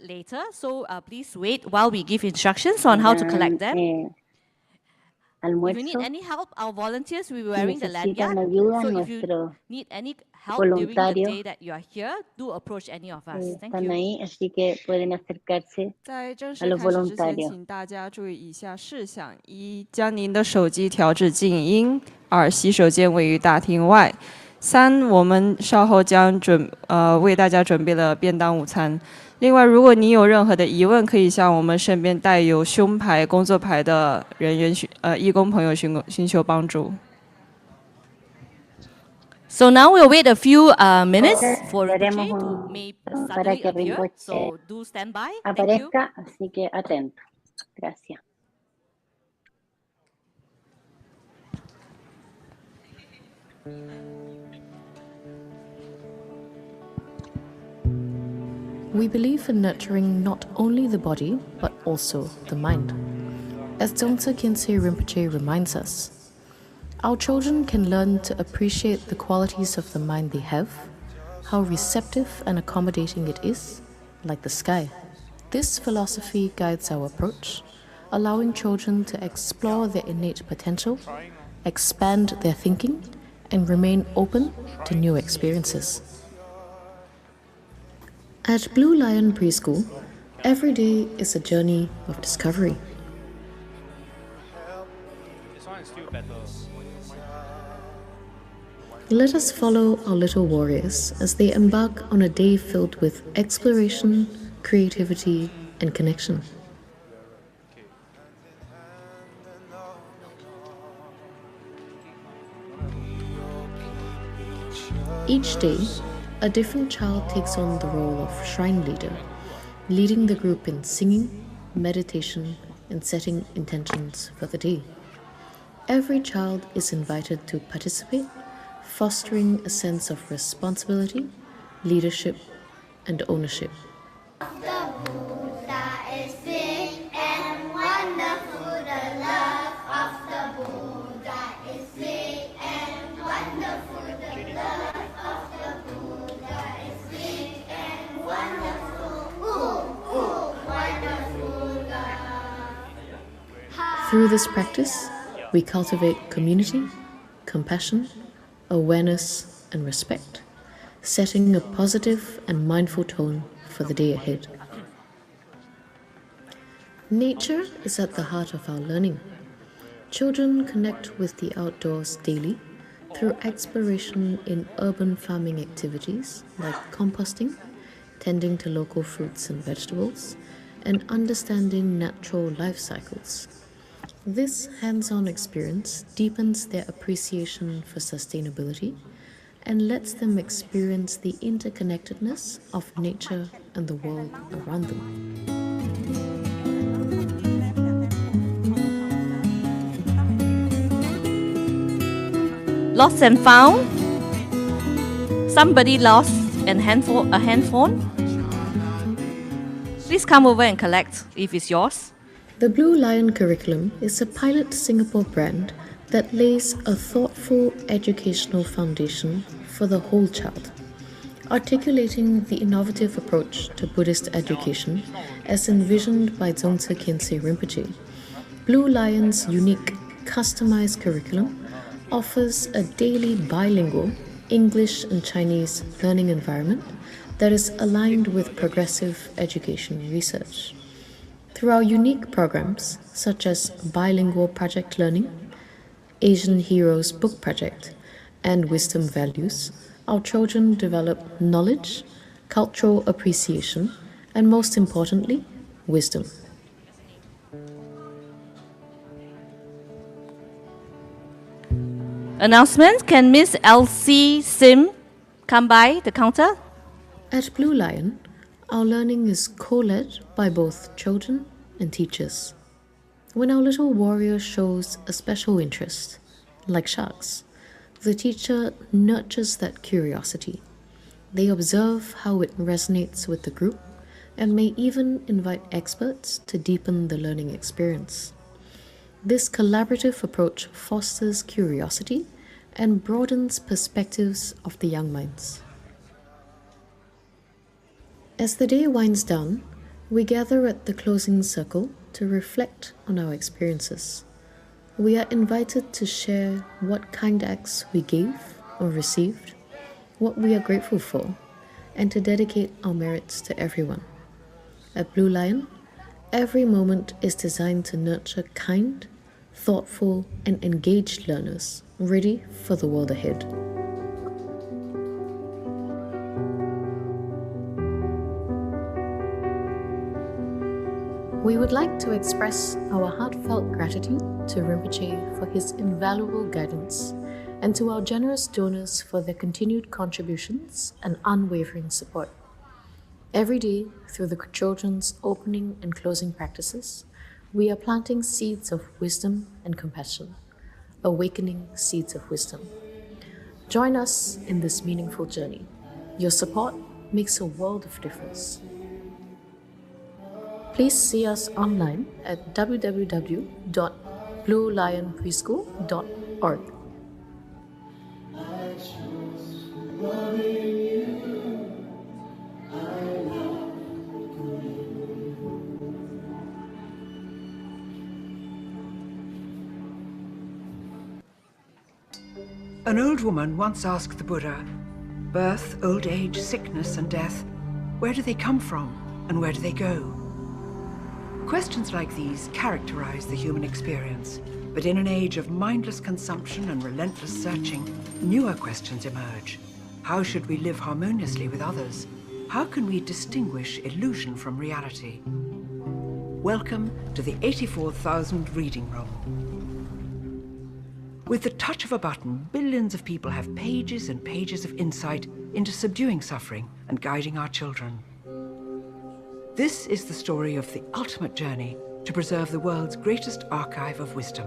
later, so please wait while we give instructions on how to collect them. If you need Almuerzo. any help, our volunteers will be Si wearing the necesitan lanyard. ayuda, So if you nuestros need any help during the voluntarios day that you are here, do approach any of us. Thank están you. ahí, así que pueden acercarse 在正 a 式 los 开始之前， voluntarios. 请大家注意以下事项：一、将您的手机调至静音；二、洗手间位于大厅外；三、我们稍后将为大家准备了便当午餐。另外，如果你有任何的疑问，可以向我们身边带有胸牌、工作牌的人员义工朋友寻求帮助。 So now we'll wait a few minutes for Esperaremos Rinpoche to may para suddenly que appear. Rinpoche So do stand by. Thank you. aparezca, así que atento. Gracias. We believe in nurturing not only the body, but also the mind. As Dzongtse Khyentse Rinpoche reminds us, our children can learn to appreciate the qualities of the mind they have, how receptive and accommodating it is, like the sky. This philosophy guides our approach, allowing children to explore their innate potential, expand their thinking, and remain open to new experiences. At Blue Lion Preschool, every day is a journey of discovery. Let us follow our little warriors as they embark on a day filled with exploration, creativity, and connection. Each day, a different child takes on the role of shrine leader, leading the group in singing, meditation, and setting intentions for the day. Every child is invited to participate, fostering a sense of responsibility, leadership, and ownership. The Buddha is big and wonderful. The love of the Buddha is big and wonderful. The love of the Buddha is big and wonderful. Ooh, ooh, wonderful love. Through this practice, we cultivate community, compassion, awareness, and respect, setting a positive and mindful tone for the day ahead. Nature is at the heart of our learning. Children connect with the outdoors daily through exploration in urban farming activities like composting, tending to local fruits and vegetables, and understanding natural life cycles. This hands-on experience deepens their appreciation for sustainability and lets them experience the interconnectedness of nature and the world around them. Lost and found. Somebody lost a handphone. Please come over and collect if it's yours. The Blue Lion curriculum is a pilot Singapore brand that lays a thoughtful educational foundation for the whole child, articulating the innovative approach to Buddhist education as envisioned by Dzongtse Khyentse Rinpoche. Blue Lion's unique, customized curriculum offers a daily bilingual English and Chinese learning environment that is aligned with progressive education research. Through our unique programs, such as Bilingual Project Learning, Asian Heroes Book Project, and Wisdom Values, our children develop knowledge, cultural appreciation, and most importantly, wisdom. Announcements. Can Miss Elsie Sim come by the counter? At Blue Lion, our learning is co-led by both children and teachers. When our little warrior shows a special interest, like sharks, the teacher nurtures that curiosity. They observe how it resonates with the group and may even invite experts to deepen the learning experience. This collaborative approach fosters curiosity and broadens perspectives of the young minds. As the day winds down, We gather at the closing circle to reflect on our experiences. We are invited to share what kind acts we gave or received, what we are grateful for, and to dedicate our merits to everyone. At Blue Lion, every moment is designed to nurture kind, thoughtful, and engaged learners ready for the world ahead. We would like to express our heartfelt gratitude to Rinpoche for his invaluable guidance and to our generous donors for their continued contributions and unwavering support. Every day, through the children's opening and closing practices, we are planting seeds of wisdom and compassion, awakening seeds of wisdom. Join us in this meaningful journey. Your support makes a world of difference. Please see us online at www.bluelionpreschool.org. An old woman once asked the Buddha, birth, old age, sickness and death, where do they come from and where do they go? Questions like these characterize the human experience, but in an age of mindless consumption and relentless searching, newer questions emerge. How should we live harmoniously with others? How can we distinguish illusion from reality? Welcome to the 84,000 Reading Room. With the touch of a button, billions of people have pages and pages of insight into subduing suffering and guiding our children. This is the story of the ultimate journey to preserve the world's greatest archive of wisdom.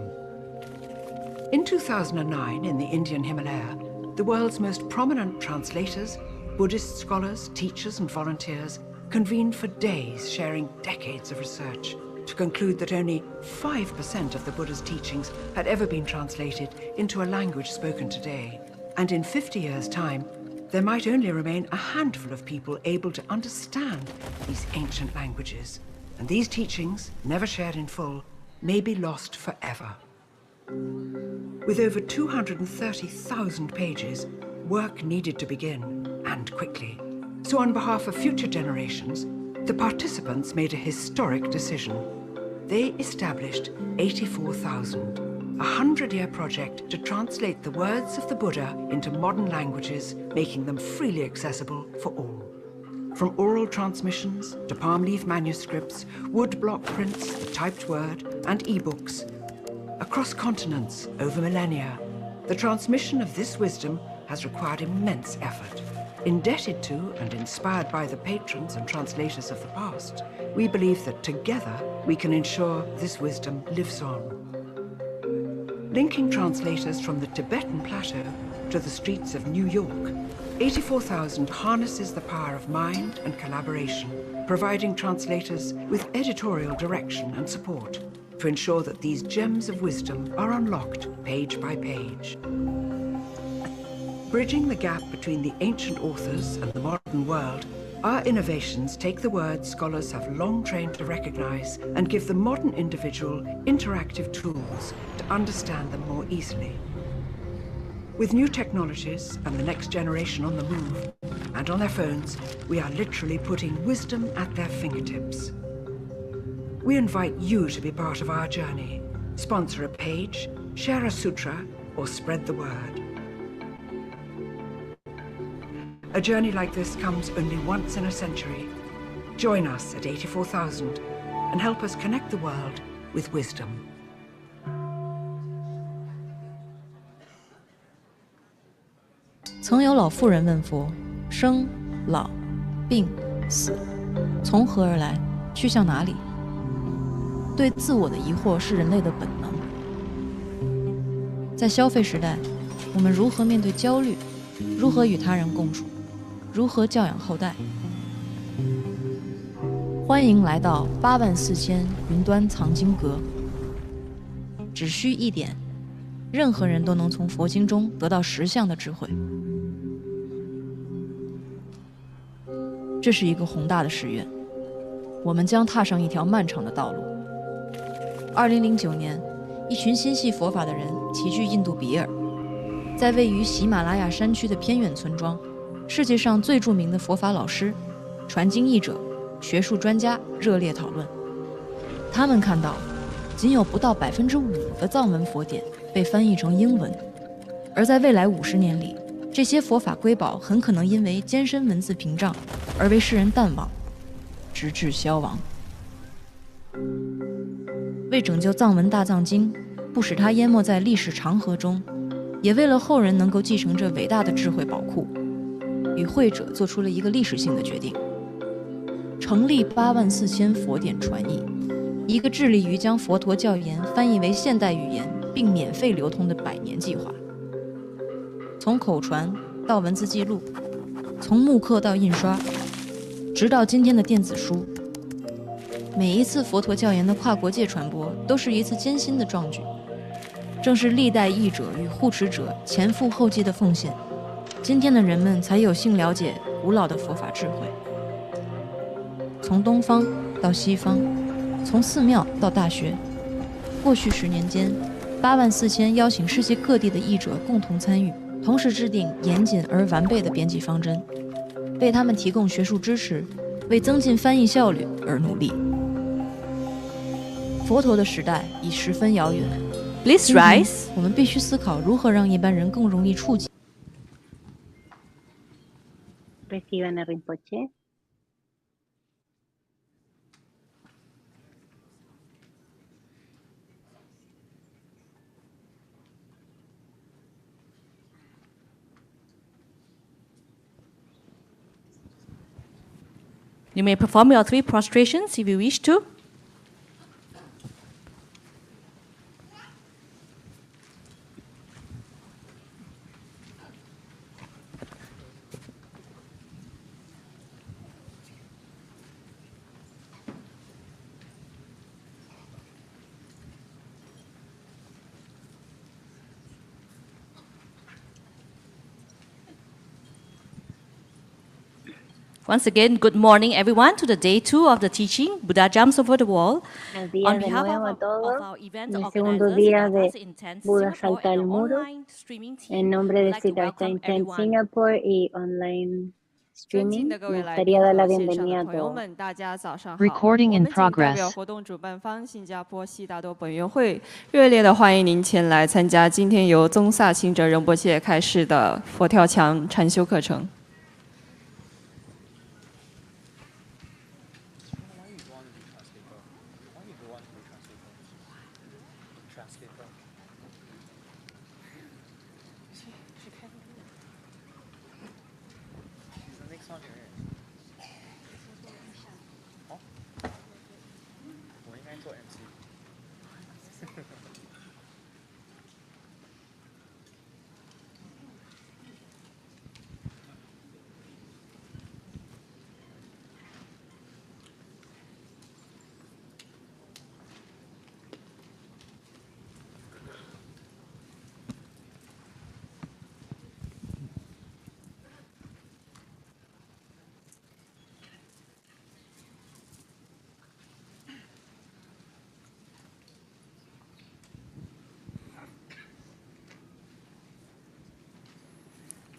In 2009, in the Indian Himalaya, the world's most prominent translators, Buddhist scholars, teachers and volunteers convened for days, sharing decades of research to conclude that only 5% of the Buddha's teachings had ever been translated into a language spoken today. And in 50 years' time, there might only remain a handful of people able to understand these ancient languages. And these teachings, never shared in full, may be lost forever. With over 230,000 pages, work needed to begin, and quickly. So on behalf of future generations, the participants made a historic decision. They established 84,000, a 100-year project to translate the words of the Buddha into modern languages, making them freely accessible for all. From oral transmissions to palm leaf manuscripts, wood block prints, the typed word, and e-books. Across continents, over millennia, the transmission of this wisdom has required immense effort. Indebted to and inspired by the patrons and translators of the past, we believe that together we can ensure this wisdom lives on. Linking translators from the Tibetan plateau to the streets of New York, 84,000 harnesses the power of mind and collaboration, providing translators with editorial direction and support to ensure that these gems of wisdom are unlocked page by page. Bridging the gap between the ancient authors and the modern world, our innovations take the words scholars have long trained to recognize and give the modern individual interactive tools to understand them more easily. With new technologies and the next generation on the move, and on their phones, we are literally putting wisdom at their fingertips. We invite you to be part of our journey. Sponsor a page, share a sutra, or spread the word. A journey like this comes only once in a century. Join us at 84,000 and help us connect the world with wisdom. 曾有老妇人问佛：生、老、病、死，从何而来？去向哪里？对自我的疑惑是人类的本能。在消费时代，我们如何面对焦虑？如何与他人共处？如何教养后代？欢迎来到84000云端藏经阁。只需一点，任何人都能从佛经中得到实相的智慧。这是一个宏大的誓愿。我们将踏上一条漫长的道路。2009年，一群心系佛法的人齐聚印度比尔，在位于喜马拉雅山区的偏远村庄，世界上最著名的佛法老师、传经译者、学术专家热烈讨论。他们看到，仅有不到5%的藏文佛典被翻译成英文，而在未来50年里，这些佛法瑰宝很可能因为艰深文字屏障而被世人淡忘，直至消亡。为拯救藏文大藏经，不使它淹没在历史长河中，也为了后人能够继承这伟大的智慧宝库，与会者做出了一个历史性的决定：成立84000佛典传译，一个致力于将佛陀教言翻译为现代语言并免费流通的100年计划。从口传到文字记录，从木刻到印刷，直到今天的电子书，每一次佛陀教言的跨国界传播都是一次艰辛的壮举。正是历代译者与护持者前赴后继的奉献，今天的人们才有幸了解古老的佛法智慧。从东方到西方，从寺庙到大学，过去10年间，84000邀请世界各地的译者共同参与，同时制定严谨而完备的编辑方针，为他们提供学术支持，为增进翻译效率而努力。佛陀的时代已十分遥远， Please rise. 我们必须思考如何让一般人更容易触及。Reciban a Rinpoche. You may perform your 3 prostrations if you wish to. Once again, good morning, everyone, to the day 2 of the teaching, Buddha Jumps Over the Wall. Buenos días On de behalf nuevo a of todos. our event En el segundo organizers, día Siddhartha's de Intent Buda Singapore, salta and el the muro, online streaming team, en nombre we'd de like to Siddhartha welcome Intent everyone. Singapore y online 尊敬 streaming, 的各位 me 来 gustaría 宾 dar la 和线上 bienvenida 的 a 朋友 todos. 们，大家早上好。 Recording 我 in 们仅代 progress. 表活动主办方新加坡悉达多本愿会，热烈的欢迎您前来参加今天由宗萨钦哲仁波切开示的佛跳墙禅修课程。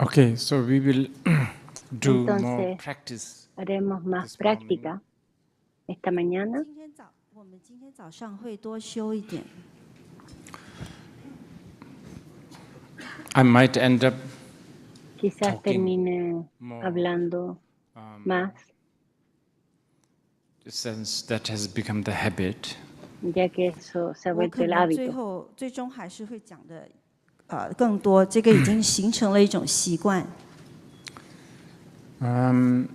Okay, so we will do more Entonces, practice. haremos más this morning. práctica esta mañana. 我们今天早上会多修一点。 I might end up Quizás talking termine more, hablando más, since that has become the habit. ya que eso se ha 我 vuelto 可 el 能最 hábito. 后最终还是会讲的更多，这个已经形成了一种习惯。 I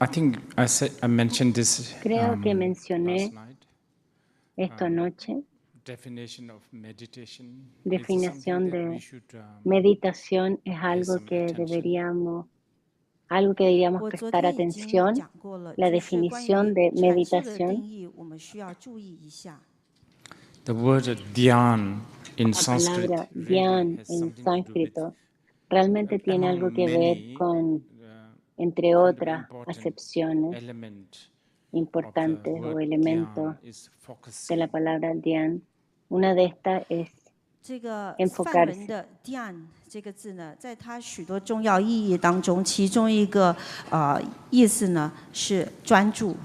think I mentioned this Creo que mencioné last night. esto anoche. Definition of meditation. Definición This is something that we de should, meditación es algo some que attention. deberíamos 我昨 prestar 天已经 atención. 讲过了， La 就是关 definición 于 de 禅师的 meditación. 定义，我们需要注意一下。 The word dhyan in La Sanskrit palabra really dhyan has en something to do with sánscrito realmente tiene algo que ver con, entre otras acepciones importantes o elementos de la palabra Dhyan. Una de estas es 这个 enfocarse 梵文的 "dhyan" 这个字呢，在它许多重要意义当中，其中一个意思呢是专注。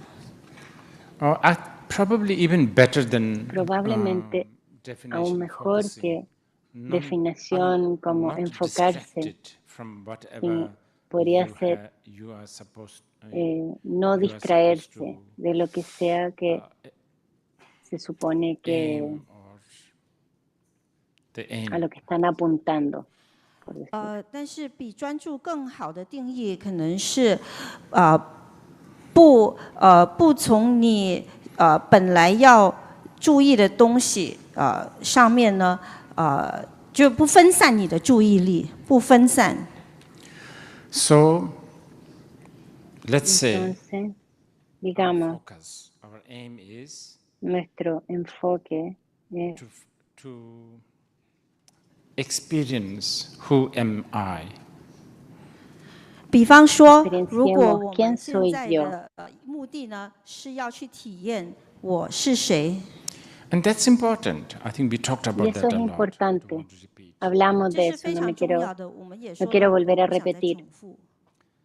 Probably even better than probablemente aún definition mejor focusing. que definición como Not enfocarse, distracted from whatever podría you ser you are supposed no you are supposed distraerse to, de lo que sea que se supone que aim or the aim. a lo que están apuntando. Por decirlo. 但是比专注更好的定义可能是，不从你本来要注意的东西上面呢，就不分散你的注意力，不分散。So let's say Entonces, digamos, focus. Our aim is nuestro enfoque es to experience who am I. 比方说，如果 experienciemos 我 quién 们现 soy 在 yo. 的目的呢是要去体验我是谁， And that's important. I think we talked Y about eso that es a lot. importante. Don't want to repeat. Hablamos 这 de 是 eso, 非 no 常 me 重 quiero, 要的。我们也 no 说 quiero 了， volver a 不想再 repetir, 重复。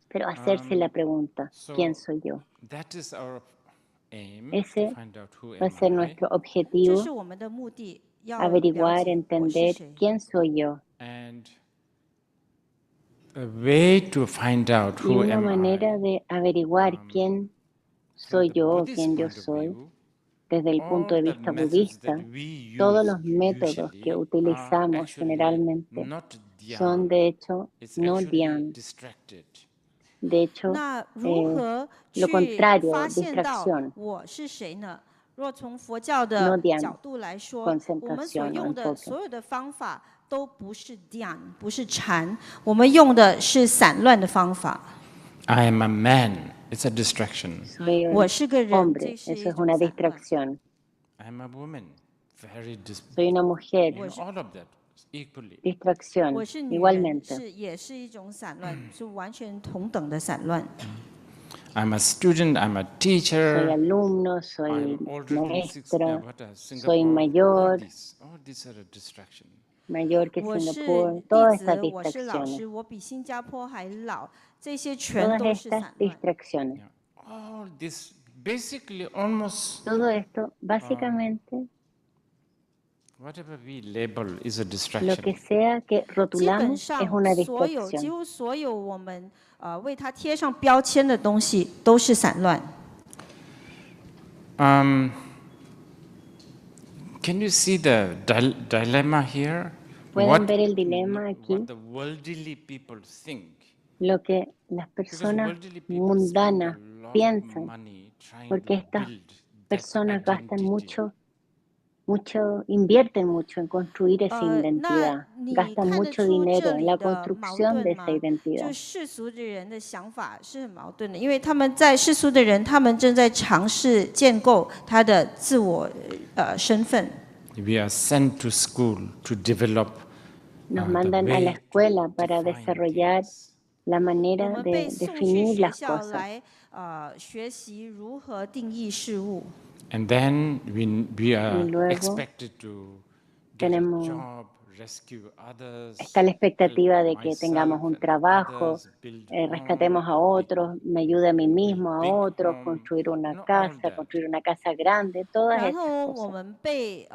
pero hacerse la pregunta, So ¿quién soy yo? that is our aim, Ese to find out who va a am ser I. nuestro 这 objetivo, 是我们的目的，要了 averiguar, 解我是 entender 谁。 quién soy yo. And a way to find out Y who una am manera I de averiguar quién soy from the yo o Buddhist quién yo point of soy, view, desde el punto all de the vista methods that budista, we todos use los métodos que usually are utilizamos actually generalmente not son dhyan. de hecho It's no actually dhyan. distracted. De hecho, 那如何 lo 去 contrario, 发现到 distracción. 我是谁呢？若从佛教 No 的 dhyan, 角度来说，我们所 concentración o 用的 enfoque. 所有的方法都不是 dhyan， 不是禅，我们用的是散乱的方法。 I am a man. It's a distraction. Soy un 我是个人， hombre, 这是 eso 一 es 种 una 散乱。 distracción. I am a woman. Very Soy una mujer, all of that equally. distracción, 我是女人， igualmente. 也是一种散乱，是完全同等的散乱。 I'm a student. I'm a Soy teacher. alumno, soy I'm older than maestro, Singapore. soy mayor, All these are a distraction. mayor que 我是 Singapur, 弟 todas 子， estas 我是老师， distracciones. 我比新加坡还老，这些全 Todas 都是 estas 散乱。 distracciones. Yeah. All this basically almost Todo esto, básicamente, whatever we label is a lo distraction. que sea que 基本 rotulamos 上 es una 几 distracción. 乎所有我们为它贴上标签的东西都是散乱。 Can you see the dilemma here? Pueden ver el dilema aquí. What the worldly people think. Lo que las Because personas worldly people spend a mundanas lot of piensan, money trying porque to estas build that personas gastan identity. invierten mucho en construir esa 那 identidad, 你 gastan 看得 mucho 出 dinero 这 en 里 la 的矛 construcción 盾 de 吗 esa？ 就 identidad. 世俗的人的想法是很矛盾的，因为他们在世俗的人，他们正在尝试建构他的自我身份。 We are sent to school to develop Nos the mandan a way la escuela to para define desarrollar things. la 我 manera 们 de 被送去 definir 学 las 校 cosas. 来学习如何定义事物。 And then we are Y luego expected to get a tenemos job, rescue others, Está la expectativa help de que tengamos myself un and trabajo, others, build rescatemos a home, otros, me ayude a mí mismo, a big otros, home, construir una all casa, that. construir una casa grande, todas 然 estas 后我 cosas. 们被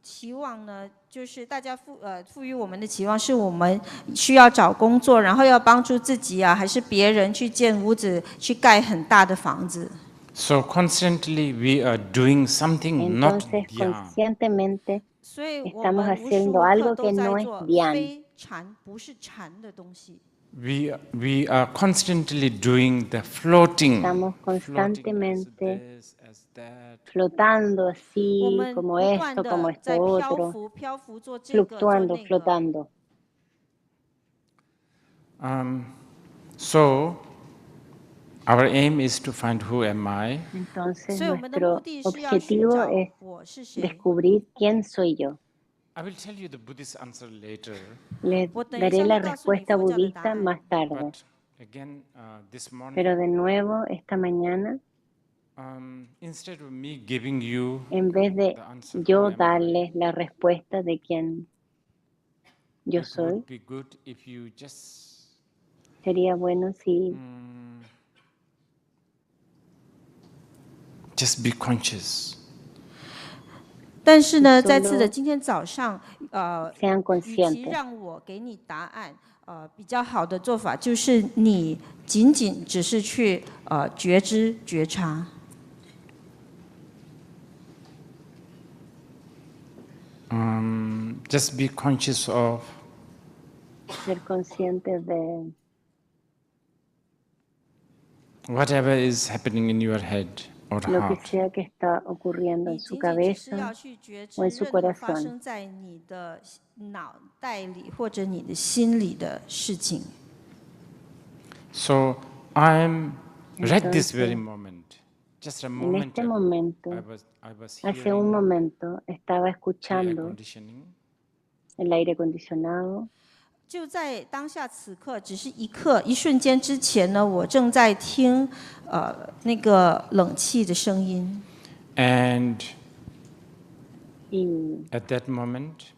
期望呢，就是大家赋予我们的期望是我们需要找工作，然后要帮助自己啊，还是别人去建屋子，去盖很大的房子。 So constantly we are doing something not Entonces, dhyan. conscientemente 所以我 estamos 们无时 haciendo 无刻 algo 都 que 在 no es 做 dhyan. 非禅，不是禅的东西。 We are constantly doing the floating. Estamos floating constantemente as this, as that. flotando 我 así, 们 como 不断 esto, como 的 esto 在漂 otro, 浮，漂浮做这个做 fluctuando, 那个。 flotando. So our aim is to find who am I. Entonces, 所以我们的 nuestro 目的是要寻 objetivo 找 es 我是谁。 descubrir quién soy yo. I will tell you the Buddhist answer later. Les daré la respuesta budista más tarde. But again, this Pero morning, de nuevo, esta mañana, instead of me giving you en vez de the answer, yo who am I, darles la respuesta de quién yo it soy, would be good if you sería bueno si just be conscious. 但是呢，再次的，今天早上，sean 与其 conscientes. 让我给你答案，比较好的做法就是你仅仅只是去觉知觉察。Just be conscious of Ser conscientes de whatever is happening in your head or lo que heart. sea que está ocurriendo 你 en su 仅仅只是要 cabeza 去觉 o en 知 su 任何发 corazón. 生在你的脑袋里或者你的心里的事情。So I'm right this Entonces, very moment. Just a En moment este ago, momento, I was hace un hearing momento, estaba the air escuchando conditioning. el aire acondicionado. 就在当下此刻，只是一刻一瞬间之前呢，我正在听那个冷气的声音。And Y at that moment,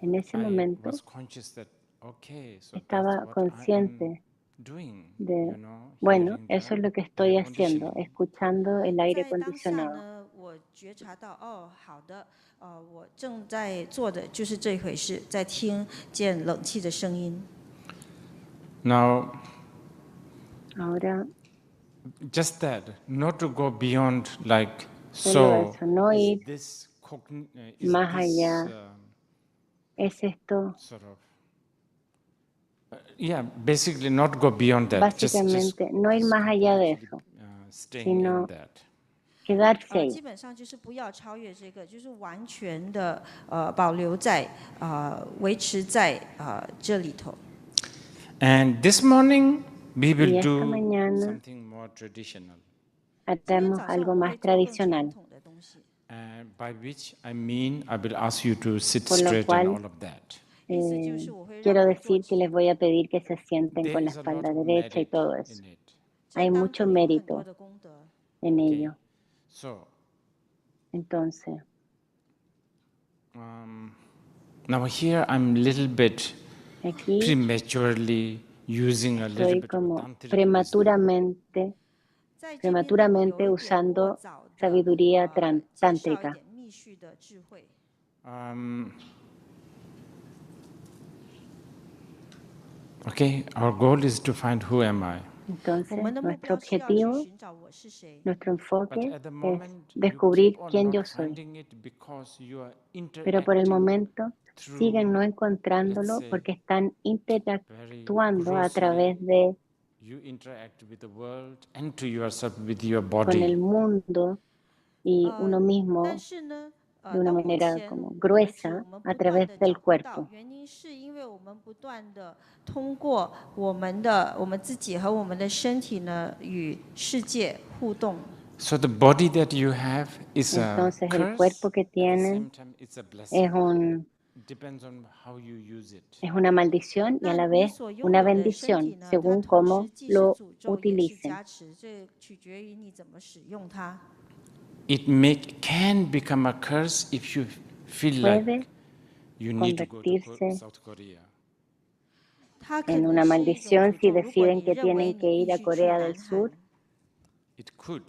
en ese I momento was conscious that, okay, so that's estaba what I consciente am doing, de, bueno, eso es lo que estoy haciendo, escuchando el aire 在当下 acondicionado. 呢，我觉察到，哦，好的，我正在做的就是这回事，在听见冷气的声音。Now, Ahora, just that, not to go beyond like, solo so eso, no ir is más this allá. Es esto, sort of, yeah, basically not go beyond that. Just básicamente, no ir más allá de eso, staying in sino that. quedarse 基 ahí. 本上就是不要超越这个，就是完全的保留在维持在这里头。 And this morning we Y will esta do mañana something more traditional, 今天 haremos 早上 algo 我 más 会做更传 tradicional, 统的东西， by which I mean I will ask you to sit Por lo straight and cual, all of that. 意思就是我会让 quiero 你坐 decir que 直。 les voy a pedir que se sienten There con la is a lot espalda of derecha y merit todo eso. in it. 这 Hay 当 mucho 中有很多 mérito 的功德。 en Okay. ello. So Entonces, now here I'm a little bit aquí prematurely using a little estoy bit of como tantric wisdom. 在这边呢，有一 prematuramente 点 usando 过早的 sabiduría 介绍一 tántrica. 点密续的智慧。 Okay, our goal is to find who am I. 我 Entonces, 们的目 nuestro 标是要去 objetivo, 寻找我是谁。 nuestro But enfoque at the es moment, you descubrir keep on quién not yo soy. finding it because you are Pero por el interacting momento siguen no through, encontrándolo say, porque están very interactuando a grossly. través de You interact with the world and to yourself with your con el body. mundo y uno mismo 但是呢， de una 到目 manera 前 como 为止， gruesa 我们 a 不断 través 的 del 找不到， cuerpo. 原因是因为我们不断的通过我们自己和我们的身体呢，与世界互动。 So the body that you have is a Entonces el curse, cuerpo que at the tienen same time it's a blessing. Depends on how you use it. es una maldición y a 那 la 你 vez 所拥 una 有的身体 bendición 呢，它 según 同 cómo 时既是 lo 诅咒也是 utilicen. 加持，这取决于你怎么使用它。 It can become a curse if you feel like Puede you need to go to convertirse South Korea. 它可 en 能 una 是一种 maldición 诅 si 咒，如果 deciden 你 que 认为 tienen 你 que 必 ir a 须去 Corea 南 del 韩 Sur. It could.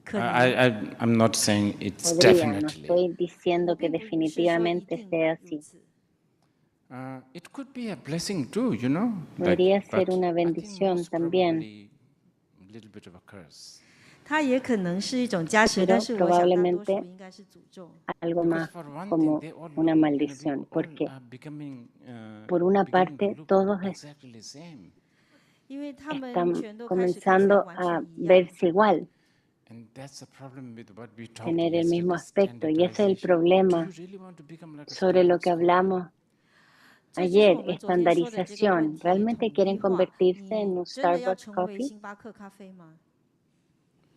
可能 I'm not saying it's Podría, no definitely. estoy diciendo 我 que 并不是说一 definitivamente 定 sea 如 así. 此。 It could be a blessing too, you know. Podría ser but una I think bendición most también. probably a little bit of a curse. 它也可能是一种加持， Pero 但是我想大多 probablemente 数应该是诅咒。 algo Because más for one como thing, they all una look, maldición, we all porque are becoming, por una beginning to parte look todos exactly the same. 因为他们 están 全都开始看起来 comenzando 完 a 全一样。 verse igual, And that's the problem with what we talked tener el mismo yesterday, aspecto. Y ese es el standardization. problema Do you really want to become like a sobre lo que Starbucks coffee? hablamos 这就是 ayer, 我们昨天说的这个问 estandarización. 题， ¿Realmente 统 quieren 一化。 convertirse en 你 un 真的要 Starbucks 成为 coffee? 星巴克咖啡吗？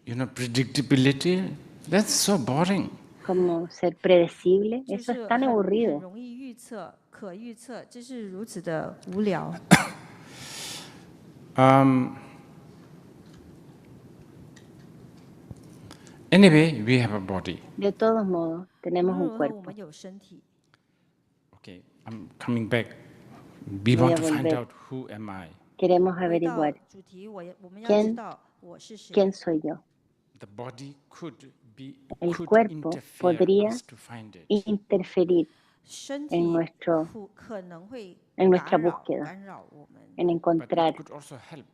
You know, predictability, that's so boring. como ser predecible, 就 eso es 是 tan 很 aburrido. 容易预测、可预测，这是如此的无聊。 Anyway, we have a body. De todos modos, 无 tenemos 论 un 如何，我 cuerpo. 们有身体。 Okay, I'm coming back. We Voy want a to find volver. out who am I. Queremos 回到 averiguar 主题，我们要 ¿Quién- 知道我是谁。 quién soy yo. The body could El could cuerpo interfere podría us to find it. interferir 身 en 体 nuestro 可能会 en 打 nuestra 扰 búsqueda, 干扰我们， en But encontrar it could also help.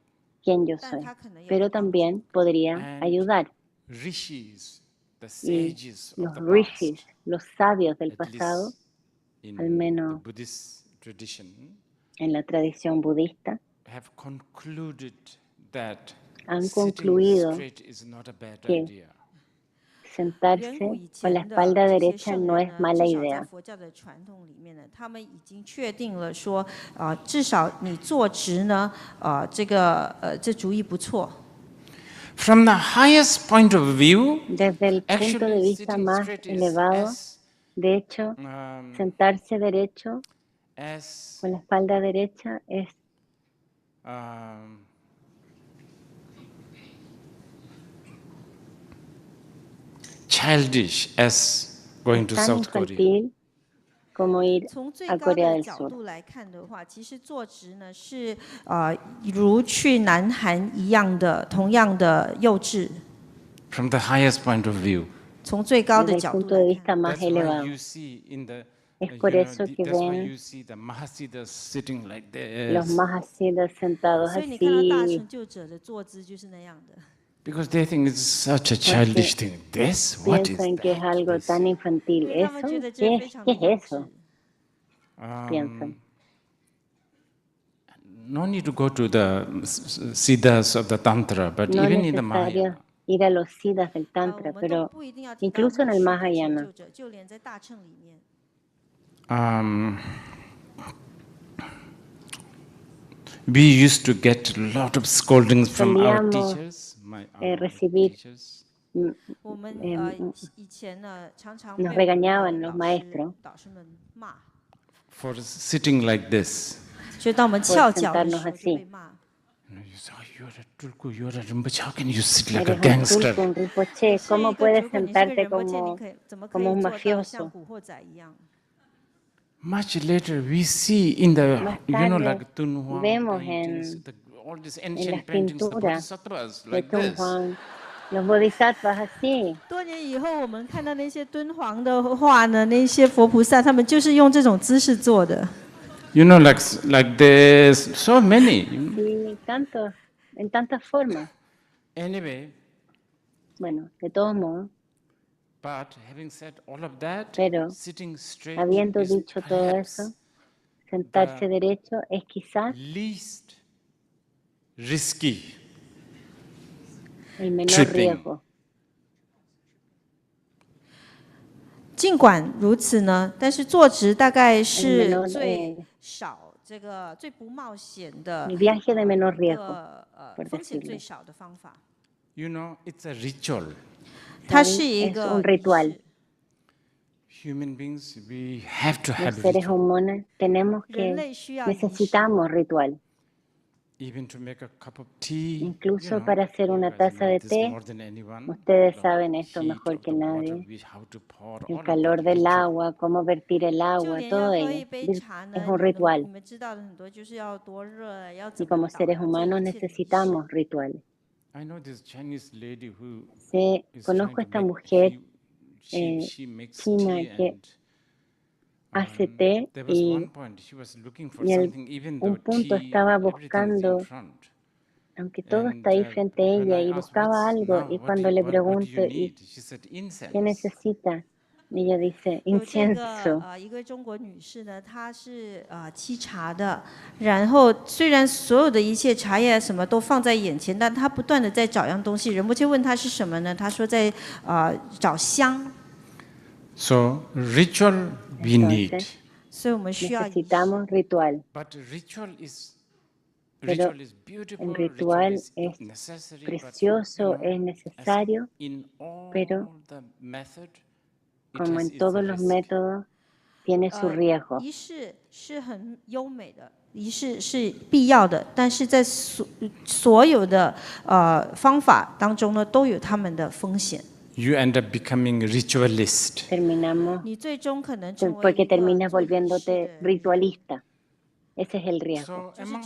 quién yo 但 soy. 它可能也 Pero 会帮助。 también podría And ayudar. rishis, the Y sages of los the rishis, past, los sabios del at pasado, least in al the menos Buddhist tradition, en la tradición budista, have concluded that han sitting concluido straight is not a bad que idea. 远古 sentarse 以 con la 前的 espalda 这些 derecha 圣 no 人 es 呢， mala 至少在 idea. 佛教的传统里面呢，他们已经确定了说，至少你坐直呢，这主意不错。 From the highest point of view, Desde el punto de actually vista sitting más straight is elevado, de hecho, sentarse derecho as con la espalda derecha es childish as going to tan South Korea. infantil como ir 从最 a 高 Corea 的 del 角 Sur. 度来看的话，其实坐直呢是如去南韩一样的，同样的幼稚。 From the highest point of view. 从最高 Desde 的 el 角度 punto de 来 vista 看， más That's why elevado. you see in the Es por eso que that's why ven you see the Mahasiddhas sitting like los this. mahasiddhas sentados 所以你看到大 así, 成就者的坐姿就是那样的。 Because they think it's such a childish thing. This? What is piensan que es that? algo This? tan infantil. 因为他们 ¿Eso? 觉得这 ¿Qué 非 es, 常 qué 的 es 幼稚 eso?。Piensan. No need to go to the siddhas of the tantra, but No es even in the necesario Mahayana, ir a los siddhas del 我 tantra, 们都 pero 不一定要提到 incluso en el 末世的成 Mahayana 就者，就连在大乘里面， we used to get a lot of scoldings from our Solíamos, teachers, recibir teachers. 我们以前呢常常 nos 被我们 regañaban 的 los 老师 maestros 导师们骂， for sitting like this. 就当我们 por 翘脚的 sentarnos 时候就被 así. 骂。 You say, oh, you're a tulku, you're a rinpoche, how can you sit like a Eres un gangster? tulku, un rinpoche, 你是 ¿cómo 一个 puedes 如果你是个 sentarte 仁波切，你 como, 可以怎么可 como 以 un 做到像 mafioso? 古惑仔一样？ Much later, we see in the, Más you know, tarde, like Dunhuang vemos paintings, all these en las ancient paintings, the pinturas bodhisattvas de like this. Dunhuang, los bodhisattvas así. 多年以后，我们看到那些敦煌的画呢，那些佛菩萨，他们就是用这种姿势做的。 You know, like there's so many. Sí, tanto, en tantas formas. Anyway, Bueno, de todos modos, but having said all of that, pero sitting straight habiendo is dicho todo perhaps eso, sentarse derecho es quizás least risky. el menor Tripping. riesgo. 尽管如此呢，但是坐直大概 El 是 menor, 最少这个最不冒险的 el viaje de menor 一 riesgo, 个por 风险 decirlo. 最少的方法。 You know, it's a ritual. 它是一 Es 个 un 仪 ritual. 式 Human beings, we have to Los have seres ritual. humanos tenemos 人 que, 类需要仪式， necesitamos ritual. Even to make a cup of tea, Incluso you know, para hacer you una guys taza know de this té, more than anyone. ustedes The saben esto heat mejor of que the water, nadie. how to pour, El all of calor that del ritual. agua, cómo vertir el 就 agua, 连要 todo 喝 ello 一杯茶 es 呢， un 你 ritual. 们知道的很多，就是要多热，要 Y 怎么 como 倒 seres 这 humanos 一切的仪式 necesitamos rituales. I know this Chinese lady who is Conozco trying to esta make mujer she makes china tea que and hace té there was y, one point she was looking for y en something even un though punto tea estaba everything is in buscando, front. aunque todo And está ahí frente a when ella, I y asked, buscaba what's algo, now, y what cuando le do you pregunto, ¿y need? She said, qué incense. necesita? Y ella dice, 有这个 incienso. 一个中国女士呢，她是沏茶的，然后虽然所有的一切茶叶什么都放在眼前，但她不断的在找样东西。仁波切问她是什么呢？她说在找香。 So ritual we need. Entonces, 所以我们需要仪式。 necesitamos ritual. But ritual is Pero beautiful, el ritual is es necessary, precioso, but, you know, es necesario, in all pero the method, como en todos los métodos, tiene su riesgo. 仪式是很优美的，仪式是必要的，但是在所有的方法当中呢，都有他们的风险。You end up becoming a ritualist. Terminamos 你最终可能成为 porque 一个 terminas 做仪式的 volviéndote 人 ritualista. Ese es el riesgo. So among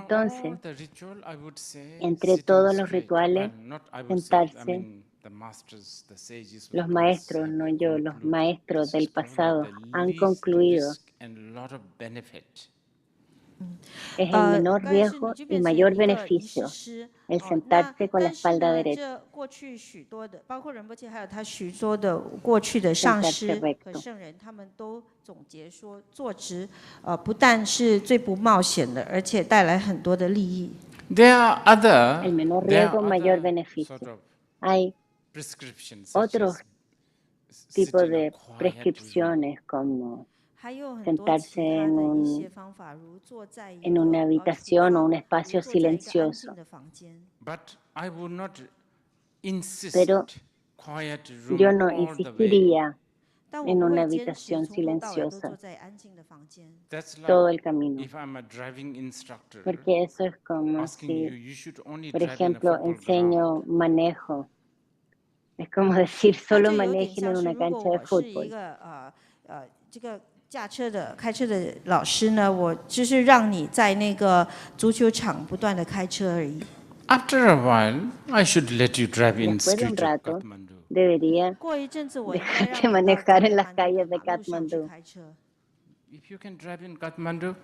Entonces, all the ritual, I would say entre sitting todos los straight. rituales, Well, not I would say, I sentarse, mean, the masters, the sages of los the past maestros, have no yo, los concluded maestros this del is probably pasado the han least concluido, risk and lot of benefit. es el menor 但是你 riesgo 就 y 变成 mayor 一个仪 beneficio 式师 el 那 sentarse con la 但是 espalda 呢， derecha, 这过去许多的，包括仁波切还有他许多的过去的上 sentarse 师和 recto. 圣人，他们都总结说，坐直不但是最不冒险的，而且带来很多的利益。 There are other, El menor there riesgo, are mayor other beneficio. sort of Hay prescriptions such otros as tipos sit in a de quiet room. prescripciones como 还有很多 sentarse 其他的一些方法，如坐在一 en 个 una habitación o un 如 espacio 坐在一个安静 silencioso. 的房间。 But I would not insist Pero quiet yo room no all the way. insistiría 但我 en 不 una 会坚持 habitación 从头到尾都坐 silenciosa 在安静的房间。 That's like todo el camino, if I'm a driving instructor porque eso es como asking you, si, you should only por drive in a ejemplo, football enseño ground. manejo. Es como decir 那 solo 就有点 manejen 像 en 是， una 如果 cancha de 我是一 fútbol. 个这个驾车的开车的老师呢，我就是让你在那个足球场不断的开车而已。 After a while, I should let you drive in Después de un street of rato, Kathmandu. debería 过一阵子，我应该 dejarte 让你到 manejar en 加 las 德满都 calles 的 de 马路上去 Kathmandú. 开车。 If you can drive in Kathmandu,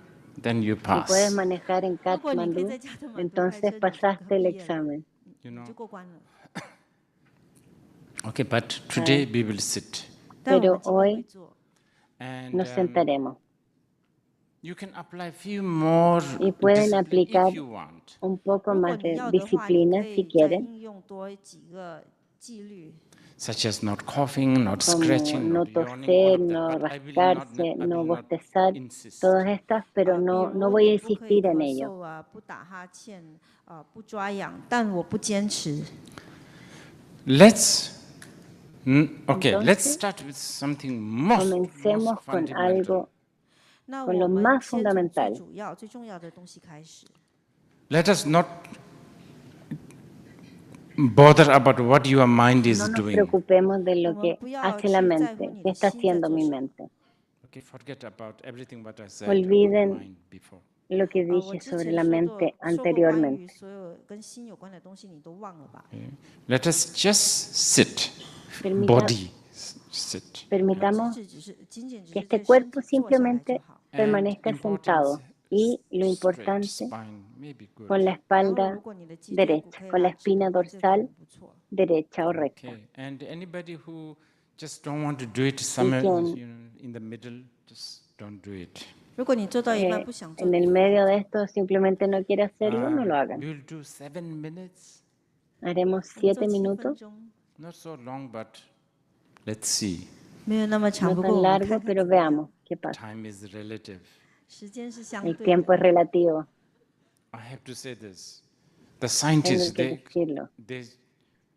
then you Si puedes pass. manejar en 如果你可以 Kathmandú, 在加德满都开 entonces 车，你就 pasaste el 毕业了， examen. You 你 know. 就过关了。 Okay, but today we will sit. 但我 Pero 们今天会 hoy 做， And nos sentaremos you can apply few more y pueden discipline aplicar if you want. un poco 如果 más 你 de 要的话，你 disciplina 可 si 以再 quieren, 应用多几个纪律。 Such as not coughing, not como scratching, no not yawning, all toser, of that. no But I will not, rascarse, I no will not bostezar, insist. todas estas, pero 比 no 如 voy a 你不可以 insistir en 咳 ello. 嗽啊，不打哈欠，不抓痒，但我不坚持。 Let's okay. Let's Entonces, start with something most comencemos con fundamental. algo, 那 con 我 lo 们 más 先从最 fundamental. 主要、最重要的东西开始。 Let us not bother about what your mind is No nos doing. preocupemos de 我 lo 们 que 不要 hace 去 la 在乎 mente, 你 qué 的 está 心在 haciendo 做 mi 什么。 mente. Okay, forget about everything what I said Olviden about mind before. Lo que 我 dije 之 sobre 前 la 说 mente 过说过关于 anteriormente. 所有跟心有关的东西，你都忘了吧？ Let us just sit, Permita- body sit. 只 Permitamos 是仅仅只 que 是 este 这身体 cuerpo 坐下来就 simplemente 好。 And permanezca importance, sentado y lo straight importante spine may be good. con la 然后， espalda 如果你的脊椎骨 derecha, 可以 con la 拉直的 espina 话，这个很 dorsal 不错。 derecha o recta. Okay, and anybody who just don't want to do it somewhere, quien- you know, in the middle, just don't do it. 如果你做到一半不想做， En 你 el 就不要 medio 做 de esto simplemente no quiere hacerlo, no lo hagan. We'll do 7 minutes, Haremos 我们做 7 7分 minutos, 钟， not so long, but let's see. 没有那么长， no 不过 tan 我们 largo, 看看 pero 怎么样。 veamos qué pasa. Time is relative. 时间是相 El 对 tiempo 的。 es relativo, I have to say this. The tengo scientists, que decirlo. they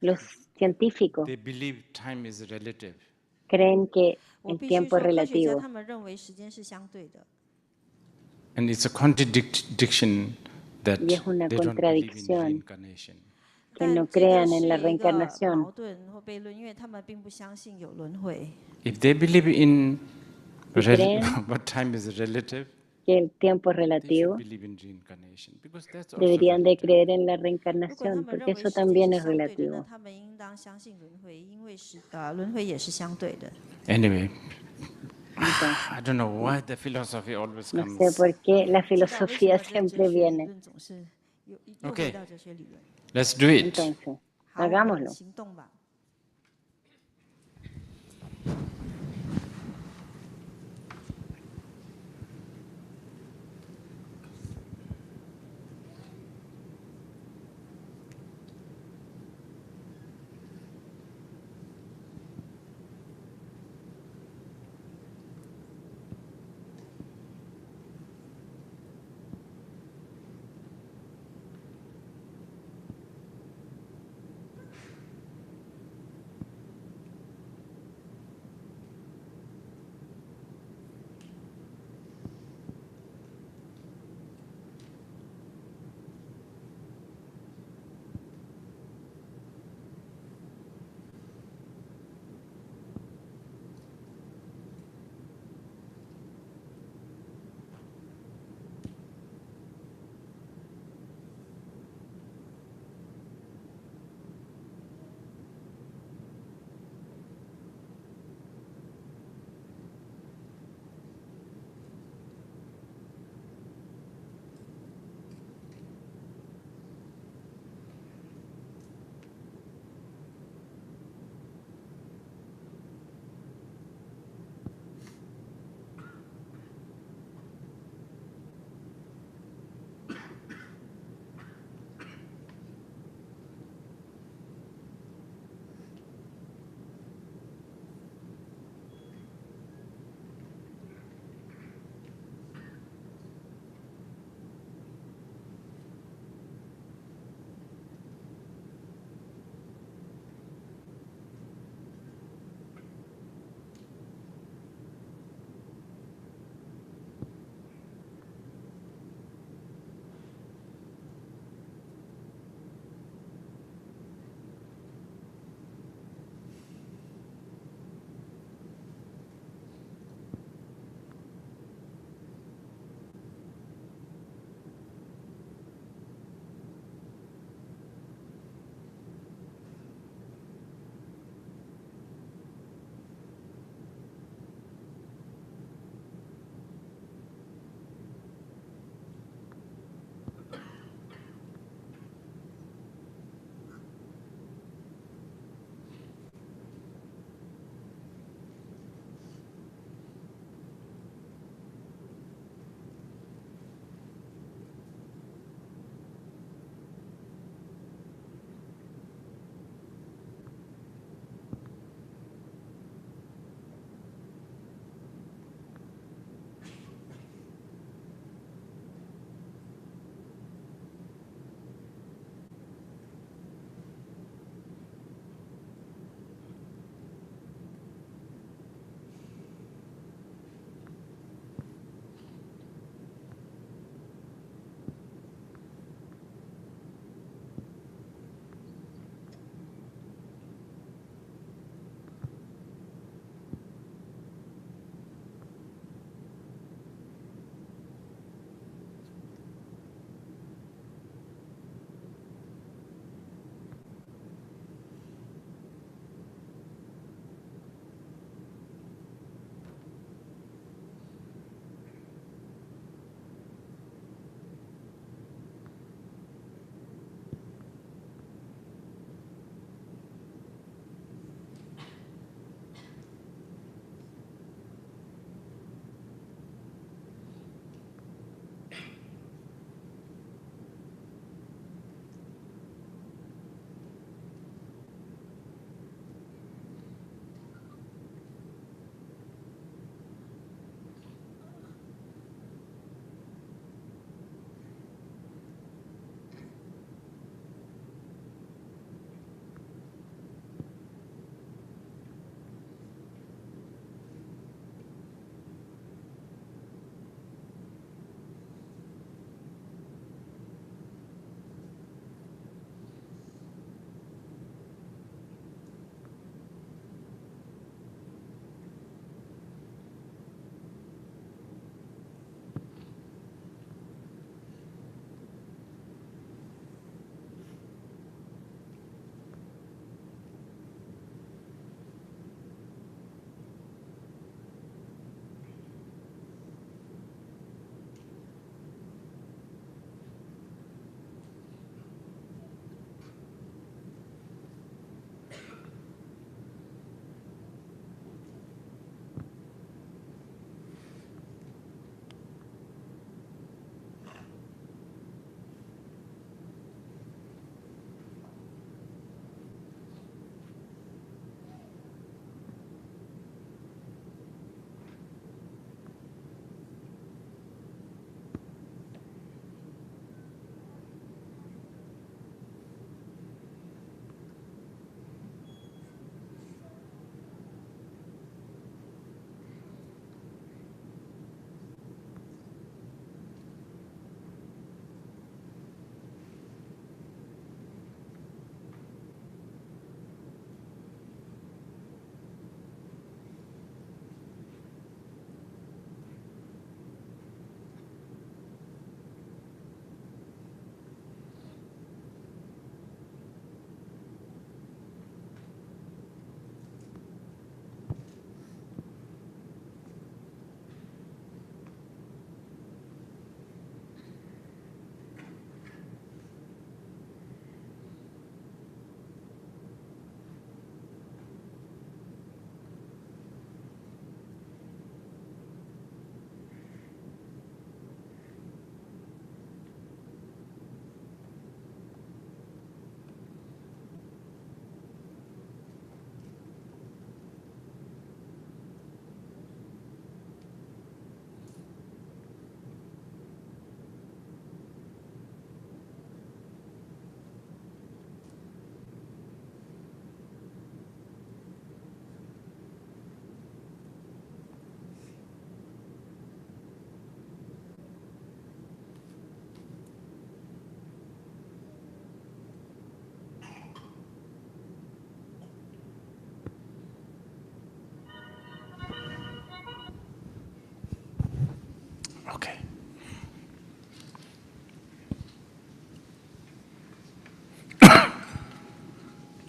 Los científicos they believe time is relative. creen que 我 el 必须 tiempo 说， es 科学家 relativo 他们认为时间是相对的。 And it's a contradiction that y es una they don't believe in contradicción reincarnation. que 但 no 这个 crean 是 en la 一个矛 reencarnación. 盾或悖论，因为他们并不相信有轮回。 If they believe in Si creen what time is relative, que el tiempo es they should relativo, believe in reincarnation because that's also deberían de relative. creer en la 如果他 reencarnación, 们 porque 认为 eso 时间 también 是 es 相对的，那 relativo. 他们应当相信轮回，因为轮回也是相对的。 Anyway, Entonces, I don't know why the philosophy always no comes. sé por qué la 不知道为什 filosofía 么在哲 siempre 学理 viene. 论总是又 OK 回到哲学理论。 Let's do it. Entonces, 好，我们 hagámoslo. 行动吧。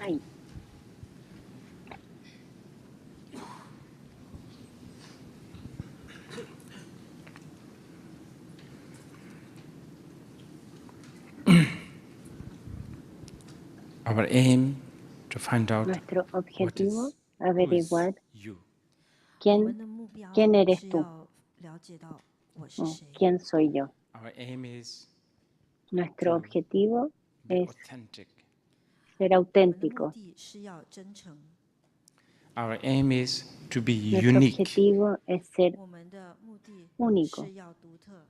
Ay. Our aim to find out Nuestro what objetivo, is averiguar you. 我们 quién, 的目标 quién eres 是 tú, 要了解到我是谁。 quién soy yo. Our aim is Nuestro to objetivo be es authentic. ser 我们的目 auténtico. 的是要真诚， Our aim is to be Nuestro unique, objetivo es ser 我们的目的 único, 是要独特，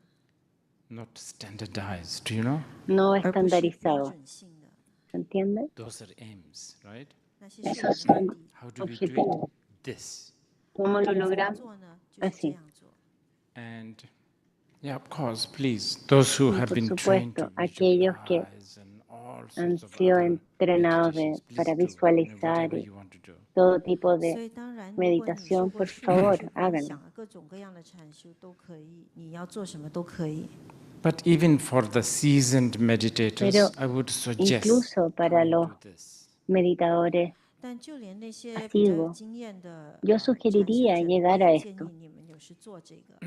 not standardized. Do you know? no 而不是标 estandarizado. 准性的。 ¿Se entiende? Those are aims, right? 那些是我 Esos 们的目 son 的。 How do we do it? objetivos. This. ¿Cómo lo 怎么 logramos? 做呢？就是这 Así. 样做。 And yeah, of course, please, those who Y have por been trained to supuesto, aquellos que visualize and all han sorts of sido other entrenados meditations, para please do visualizar whatever y you want to do. todo tipo 所 de 以当然，如果你受 meditación, 过 por 训 favor, 去观 háganlo. 想各种各样的禅修都可以，你要做什么都可以。 But even for the seasoned meditators, Pero I would suggest incluso para coming los to this. meditadores 但就连那些 Asiduo 比较有经验的 yo 禅修 sugeriría 者，我 llegar 也 a 建 esto. 议你们有时做这个。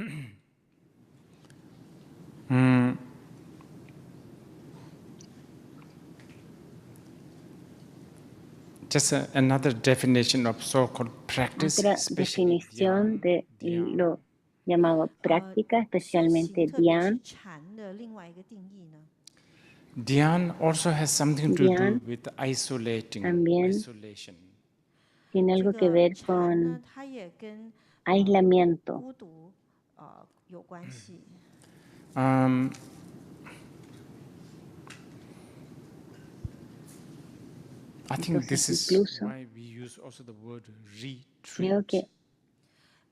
Just another definition of so-called practice, Otra especially definición de dhyan. lo llamado práctica, 修 especialmente 行，特别是 dhyan. 禅的另外一个定义呢， Dhyan also has something to do Dhyan with isolating, también isolation. tiene 这 algo que 个 ver 禅呢 con， 它也跟 aislamiento. 孤独有关系。 I think Entonces, this is incluso, why we use also the word creo retreat. que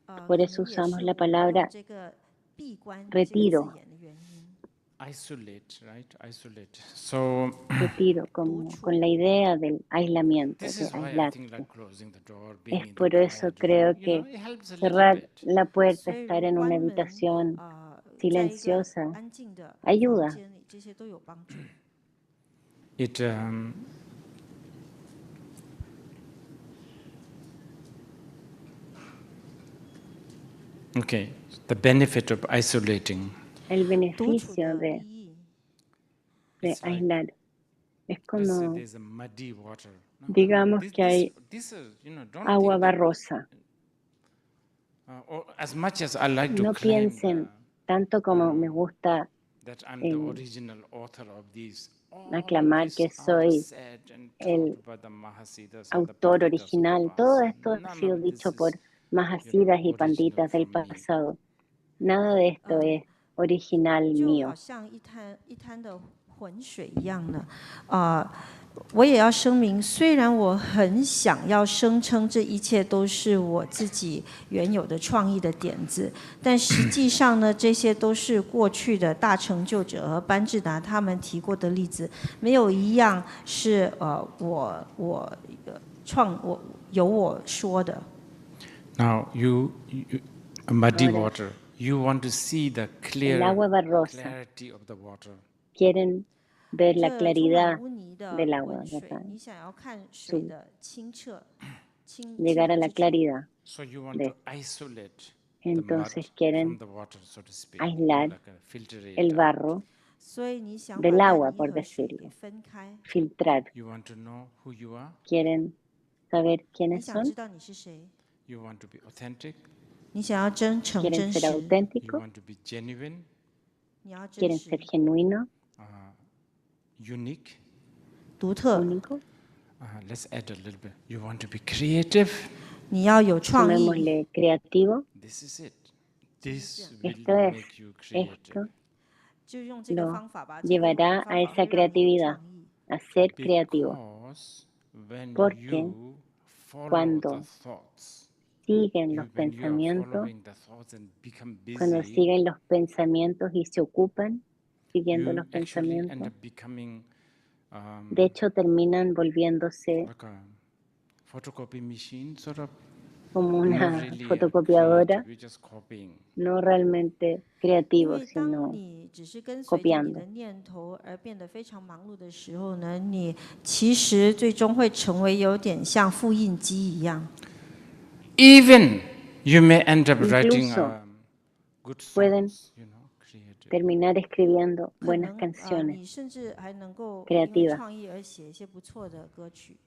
可 por 能 eso 也 usamos 是 la 我们用 palabra 这个闭关这个 retiro. 字眼的原因。 Isolate, right? Isolate. So Retiro, como con la idea del aislamiento, this de is why I aislarse. think like closing the door, being Es in the por eso quiet creo room, you know, que it helps a little cerrar bit. la puerta, 所以 estar 如 en 关 una 门 habitación 在一个 silenciosa, 安静的房 ayuda. 间里，这些都有帮助。 It okay, the benefit of isolating. El 独处 beneficio 的 de 利益， de aislar es Let's say como, there's a muddy water. No, digamos que hay this is, you know, don't agua think that, barrosa. or as much as I like to No claim piensen tanto como me gusta that I'm the original author of these. All aclamar this que are soy said and el taught by the Mahasiddhas or the autor Panditas of the original. past. Todo esto ha None sido of dicho this por is, Mahasiddhas y original Panditas del from me. pasado. Nada de esto es original 就 mío. 好像一滩的浑水一样呢。我也要声明，虽然我很想要声称这一切都是我自己原有的创意的点子，但实际上呢，这些都是过去的大成就者和班智达他们提过的例子，没有一样是我由我说的。 Now muddy water. You want to see the El agua barrosa. clarity of the water. Quieren ver la 这充满 claridad 污泥的 del agua, 浑水 ¿verdad?，你想要看水的清澈，清 llegar a 清 la 之处 claridad. So you want de- to isolate the mud Entonces from quieren the water, so to speak. aislar like a filter it el out. barro 所以你想 del 把 agua, 烂泥 por 和水 decirlo. 给分开， filtrar. You want to know who you are. Quieren saber 你 quiénes 想知 son, 道你是谁， You want to be authentic. 你想要真诚 quieren 真 ser 实， You auténticos, want to be genuine, 你要真 quieren 实 ser genuinos, unique. 独特， únicos. Let's add a little bit. You want to be creative. 你要有创意， Sumémosle creativo. This is it. This Esto will es, make you creative. esto 就用这个 lo 方法吧，这个 llevará 方 a 法 esa 会让你有 creatividad, 创意。 a ser creativo. Because when Porque you follow cuando the thoughts, siguen los when you are pensamientos, following the thoughts and become cuando busy, siguen los pensamientos y se ocupan siguiendo you los actually end pensamientos, up becoming de hecho terminan volviéndose like a photocopy machine, sort of. como not una really fotocopiadora, creative, we're just copying. no realmente 因 creativo, 为当 sino 你只是跟随着你 copiando. 的念头而变得非常忙碌的时候呢，你其实最终会成为有点像复印机一样。Even you may end up writing Incluso good pueden songs, you know, creative. terminar escribiendo 可 buenas 能 canciones 你甚至还能够因为 creativas. 创意而写一些不错的歌曲。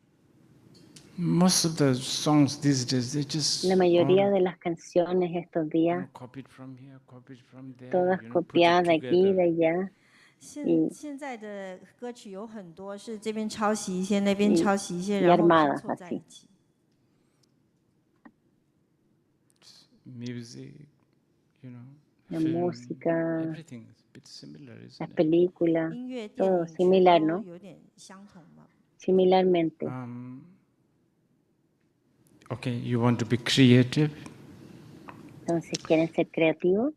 Most of the songs these days, they just La mayoría all, de las canciones estos you días, know, copied from here, copied from there, todas you know, put it copiadas de aquí y de together. allá, 现在的歌曲有很多是这边抄袭一些，那边 y, 抄袭一些， y 然后拼 armadas 凑在一 así. 起。 Music, you know, La film, música, everything is a bit similar, las isn't it? películas, 音乐、电 todo 影全 similar, 都 ¿no? 有点相同嘛。 Similarmente. Okay, you want to be creative? Entonces, ¿quieren ser creativos?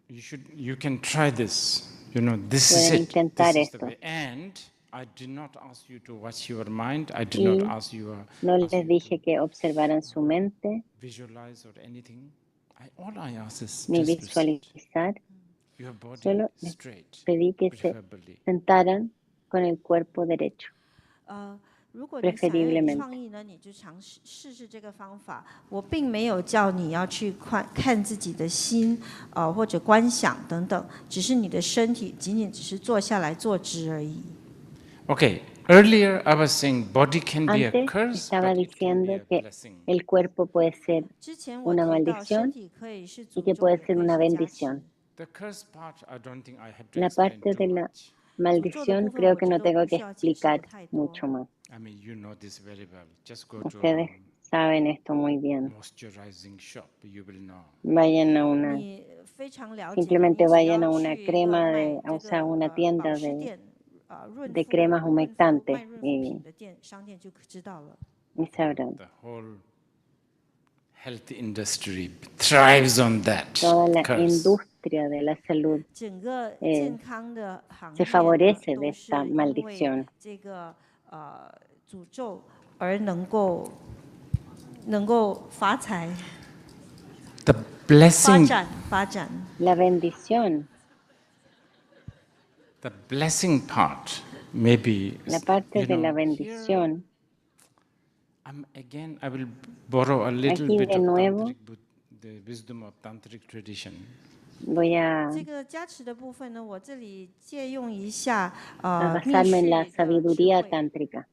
You can try this. You know, this is Pueden it. intentar This is the esto. way. And I did not ask you to watch your mind. I did Y not ask you, no ask les you dije to que observaran su mente visualize or anything. All I ask is ni just to sit. visualizar. Your body Solo les straight, pedí que se preferably. sentaran con el cuerpo derecho. 如果你想要有 Preferiblemente. 创意呢，你就尝试试试这个方法。我并没有叫你要去看自己的心，或者观想等等，只是你的身体仅仅只是坐下来坐直而已。 Okay. Earlier I was saying body can be a Antes curse, estaba but it can be diciendo a que blessing. el cuerpo puede ser 之前我 una 提到身 maldición 体可以是 y 诅 que 咒， puede 也可 ser 以 una 是加持 bendición. The curse part, I don't think I have to La explain parte too de la much. 诅咒的 maldición 部分， creo 我 que 觉 no 得我 tengo 不 que 需要解释的 explicar 太多。 mucho más. I mean, you know this very well. Just go to Ustedes saben esto muy bien. moisturizing shop, you will know. Vayan a una, 你非常了解， simplemente 你只 vayan 要 a una 去一个 crema 卖 de, 这 o sea, 个 una 保 tienda 湿 de, 店，润 de 肤 cremas 卖 humectantes 润肤 y, 品的店商店就知道了。 y sabrán. The whole health industry thrives on that Toda la curse. industria de la salud 整个健康的行 se 业呢， favorece de 都是 esta 因为 maldición. 这个诅咒而能够发财、 The 发 blessing, 展。 La bendición, the blessing part, maybe. la parte you de la know, here, bendición. again, I will borrow a little Aquí bit de of nuevo the wisdom of tantric tradition. voy a 这个加持的部分呢，我这里借用一下密 basarme en la 续的智 sabiduría 慧。 tántrica.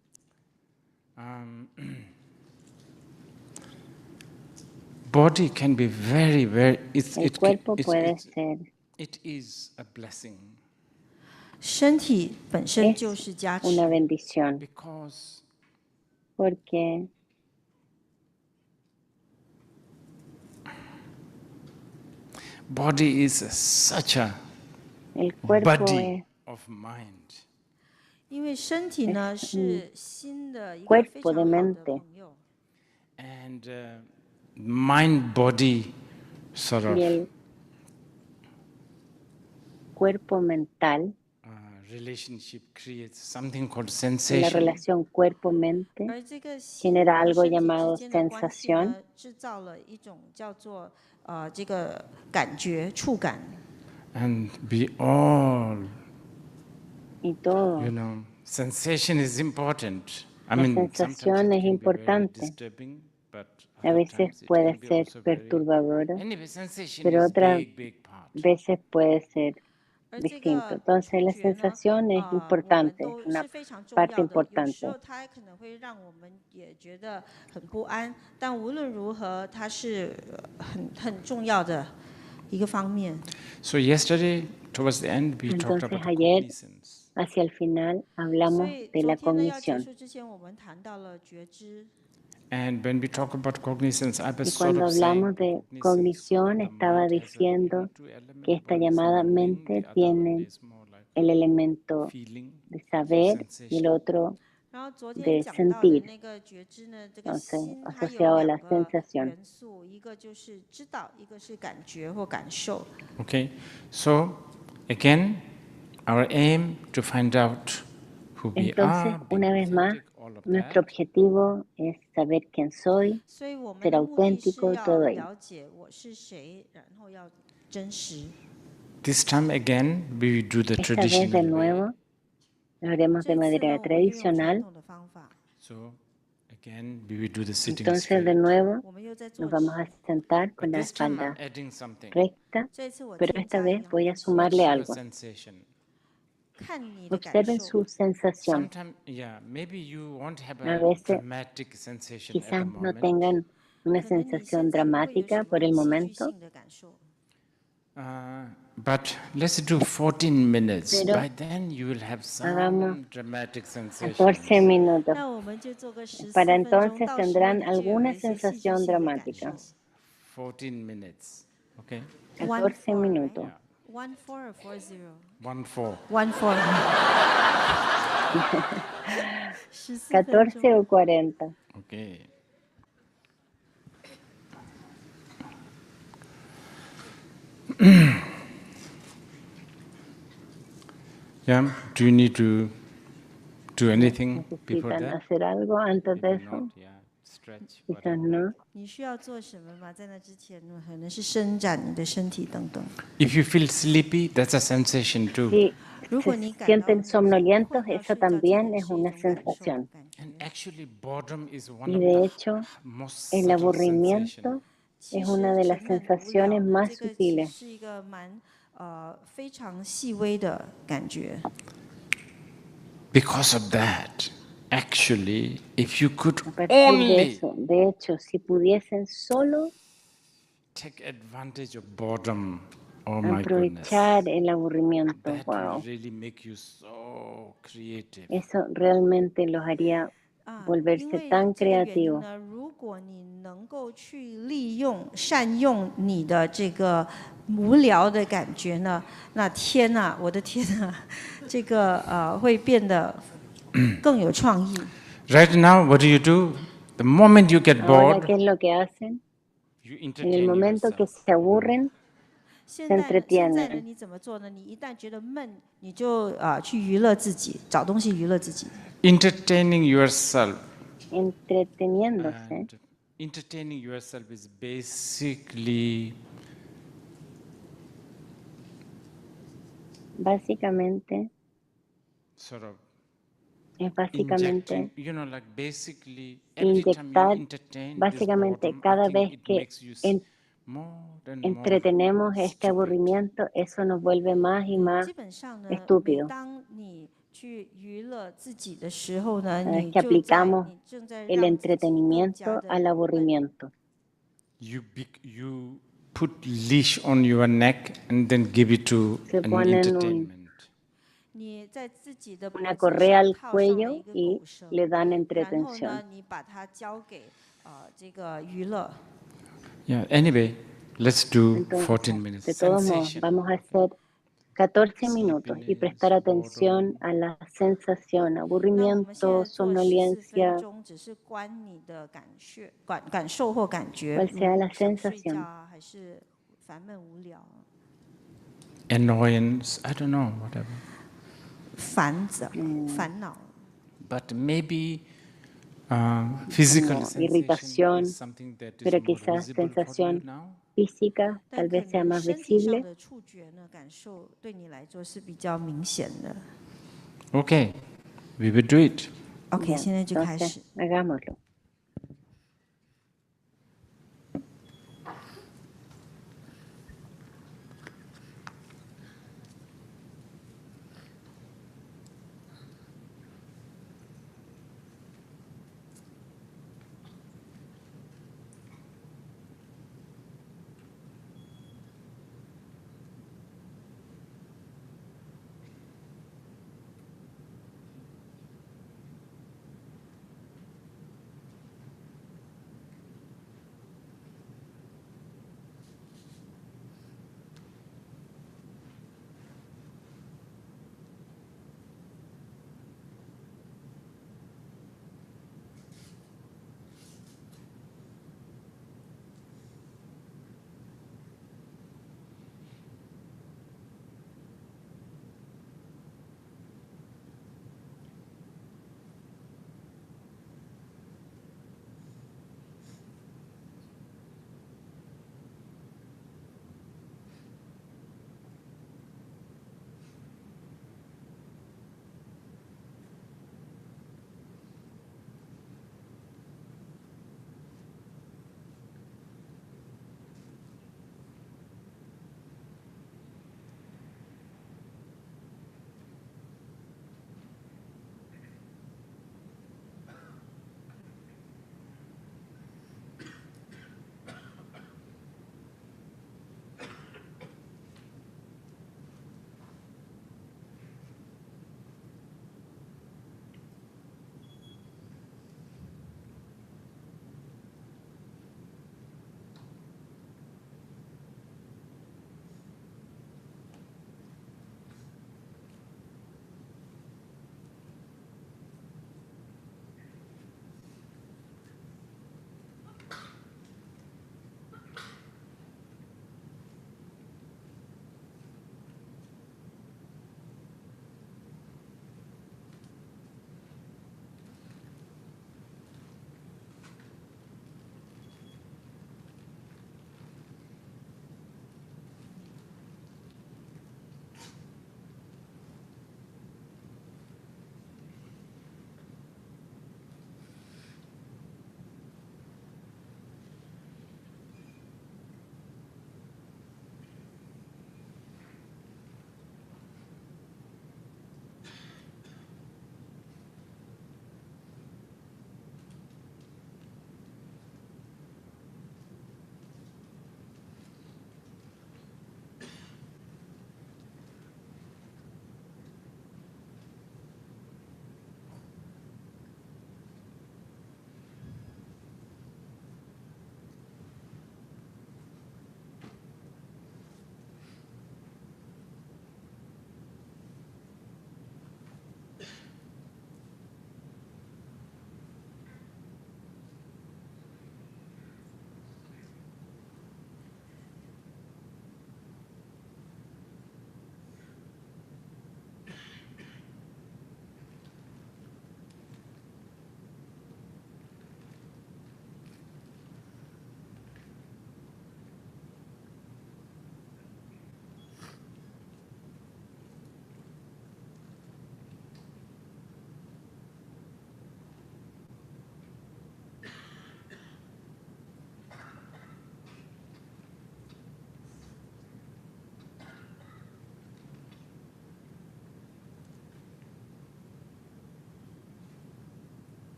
Body can be very, very. El cuerpo puede ser, It is a blessing 身体本身 es 就是加持， una bendición, because porque body is such a el cuerpo body es of mind. 因为身体呢是心的一个 cuerpo 非常 de 好的 mente 朋友。 And mind body sort of y el cuerpo mental, relationship creates something called la sensation. relación cuerpo-mente, 而这个心 genera 和 algo 身体 llamado 之间的关系 sensación 呢，制造了一种叫做这个感觉触感。 And we all, y todo. you know, sensation is important. I La mean, sensación sometimes it es can be very importante. disturbing, but A other veces times it puede can be ser also very. perturbadora, Anyway, sensation pero is otras big part. veces puede ser 而这 distinto. 个 Entonces 触 la 觉呢， sensación es 我们 importante, 都 una 是非常重 parte 要的。有时 importante. 候它可能会让我们也觉得很不安，但无论如何，它是很重要的一个方面。 So yesterday, towards the end, we talked Entonces about the ayer, cognizance. hacia el final, 所 hablamos 以 de 昨 la 天呢要结 cognición. 束之前，我们谈到了觉知。 And when we talk about cognizance, I was Y sort cuando of saying hablamos de cognición, the estaba mind has a, diciendo two elements. que esta One is llamada knowing, mente the other one tiene is more like el elemento feeling, de saber y el sensation. otro 然后昨天 de 讲到的 sentir, 那个觉知呢，这个 entonces 心它有 asociado a la 两个 sensación. 元素，一个就是知道，一个是感觉或感受。 Okay, so again, our aim to find out who we Entonces, are, una being vez más, authentic, all of Nuestro that. objetivo es saber quién soy, 所以我们 ser 的目的是 auténtico, 要 todo ello. 了解我是谁，然后要真实。 This time again, we do the Esta vez de traditional way. nuevo lo haremos 这 de 次 manera 呢，我们就用传 tradicional. 统的方法， So again, we will do the sitting Entonces de straight. nuevo 我们又在 nos 坐 vamos 直。 a sentar But con la this time I'm espalda adding something. recta, 这次我 pero 添 esta 加一 vez 样 voy a 东西， sumarle Your algo. sensation. 看你的感 Observen 受。 su sensación. Sometimes, yeah, maybe you won't have A a veces dramatic sensation at the quizás no moment. tengan una 可能你 sensación 现在不会有什 dramática 么 por el 戏剧 momento, 性的感受， But let's do 14 minutes. Pero By then you will have hagamos some dramatic 14 sensations. minutos. 那我们就做个14 Para 分钟， entonces 到时候 tendrán 你就有 alguna 一些戏剧 sensación 性的感 dramática. 受。 14 minutes. Okay? 14 minutos. 14 or 40? 1-4. 14 14分 14 钟。 o 40. Okay. Yeah. Do you need to do anything before ¿Necesitan that? hacer algo antes de Maybe eso? not. Yeah. Stretch. Quizás Whatever. no. 你需要做什么吗？在那之前，可能是伸展你的身体等等。 If you feel sleepy, that's a sensation too. Si 如果 se 你感到 sienten somnolientos, 困要 eso 睡觉，这 también 也 es 是一 una 种感受 sensación. 感觉。 And actually, boredom is one Y of de the hecho, most el subtle aburrimiento sensations. 其 es 实 una de las 沉闷无聊 sensaciones 呢， más 这个其实 sutiles. 是一个非常细微的感觉。 Because of that, actually, if you could A partir de only eso, de hecho, si pudiesen solo take advantage of boredom, oh my goodness, aprovechar el aburrimiento, that will wow, really make you so creative. eso realmente los haría 因 volverse 为 tan 这个原因 creativos. 呢，如果你能够去利用、善用你的这个无聊的感觉呢，那天呐，我的天呐，这个会变得更有创意。 Right now, what do? The moment you get Ahora, bored, ¿qué es lo que hacen? you En el entertain momento que yourself. se aburren, 现 se 在呢， entretienen. 你怎么做呢？你一旦觉得闷，你就去娱乐自己，找东西娱乐自己。 Entertaining yourself. Entreteniéndose. And entertaining yourself is basically Básicamente, sort of es básicamente injecting, you know, like basically every time you inyectar, entertain this básicamente boredom, I cada think vez it que makes you more and more entretenemos este stupid. aburrimiento, eso nos vuelve más y más 基本上呢，每 estúpido. 当你去娱乐自己的时候呢， Es 你 que 就在 aplicamos 你正在 el 让自己更加 entretenimiento 的 al 闷。 aburrimiento. You put leash on your neck and then give it to Se an ponen entertainment. 你在自己的脖 Una 子 correa 上 al 套上了一 cuello 个 y 狗绳， le dan 然后呢， entretención. 你把它交给这个娱乐。 Yeah, anyway, let's do Entonces, 14 minutes. de todos modos, Sensation. vamos a hacer 14 minutos y prestar atención a la sensación, 那我们现 aburrimiento, 在做14分 somnolencia, 钟，只是观你的感受或感觉， cual sea la 想睡觉 sensación. 啊，还是烦闷无聊啊， Annoyance, I don't know, whatever. 烦恼。 But maybe physical Como sensation irritación, is something that is pero more quizás visible for you sensación now. física 但 tal 可 vez sea 能 más 身体上 visible. 的触觉呢，感受对你来说是比较明显的。 Okay, we will do it. OK， Bien, 现在就开始。 entonces, hagámoslo.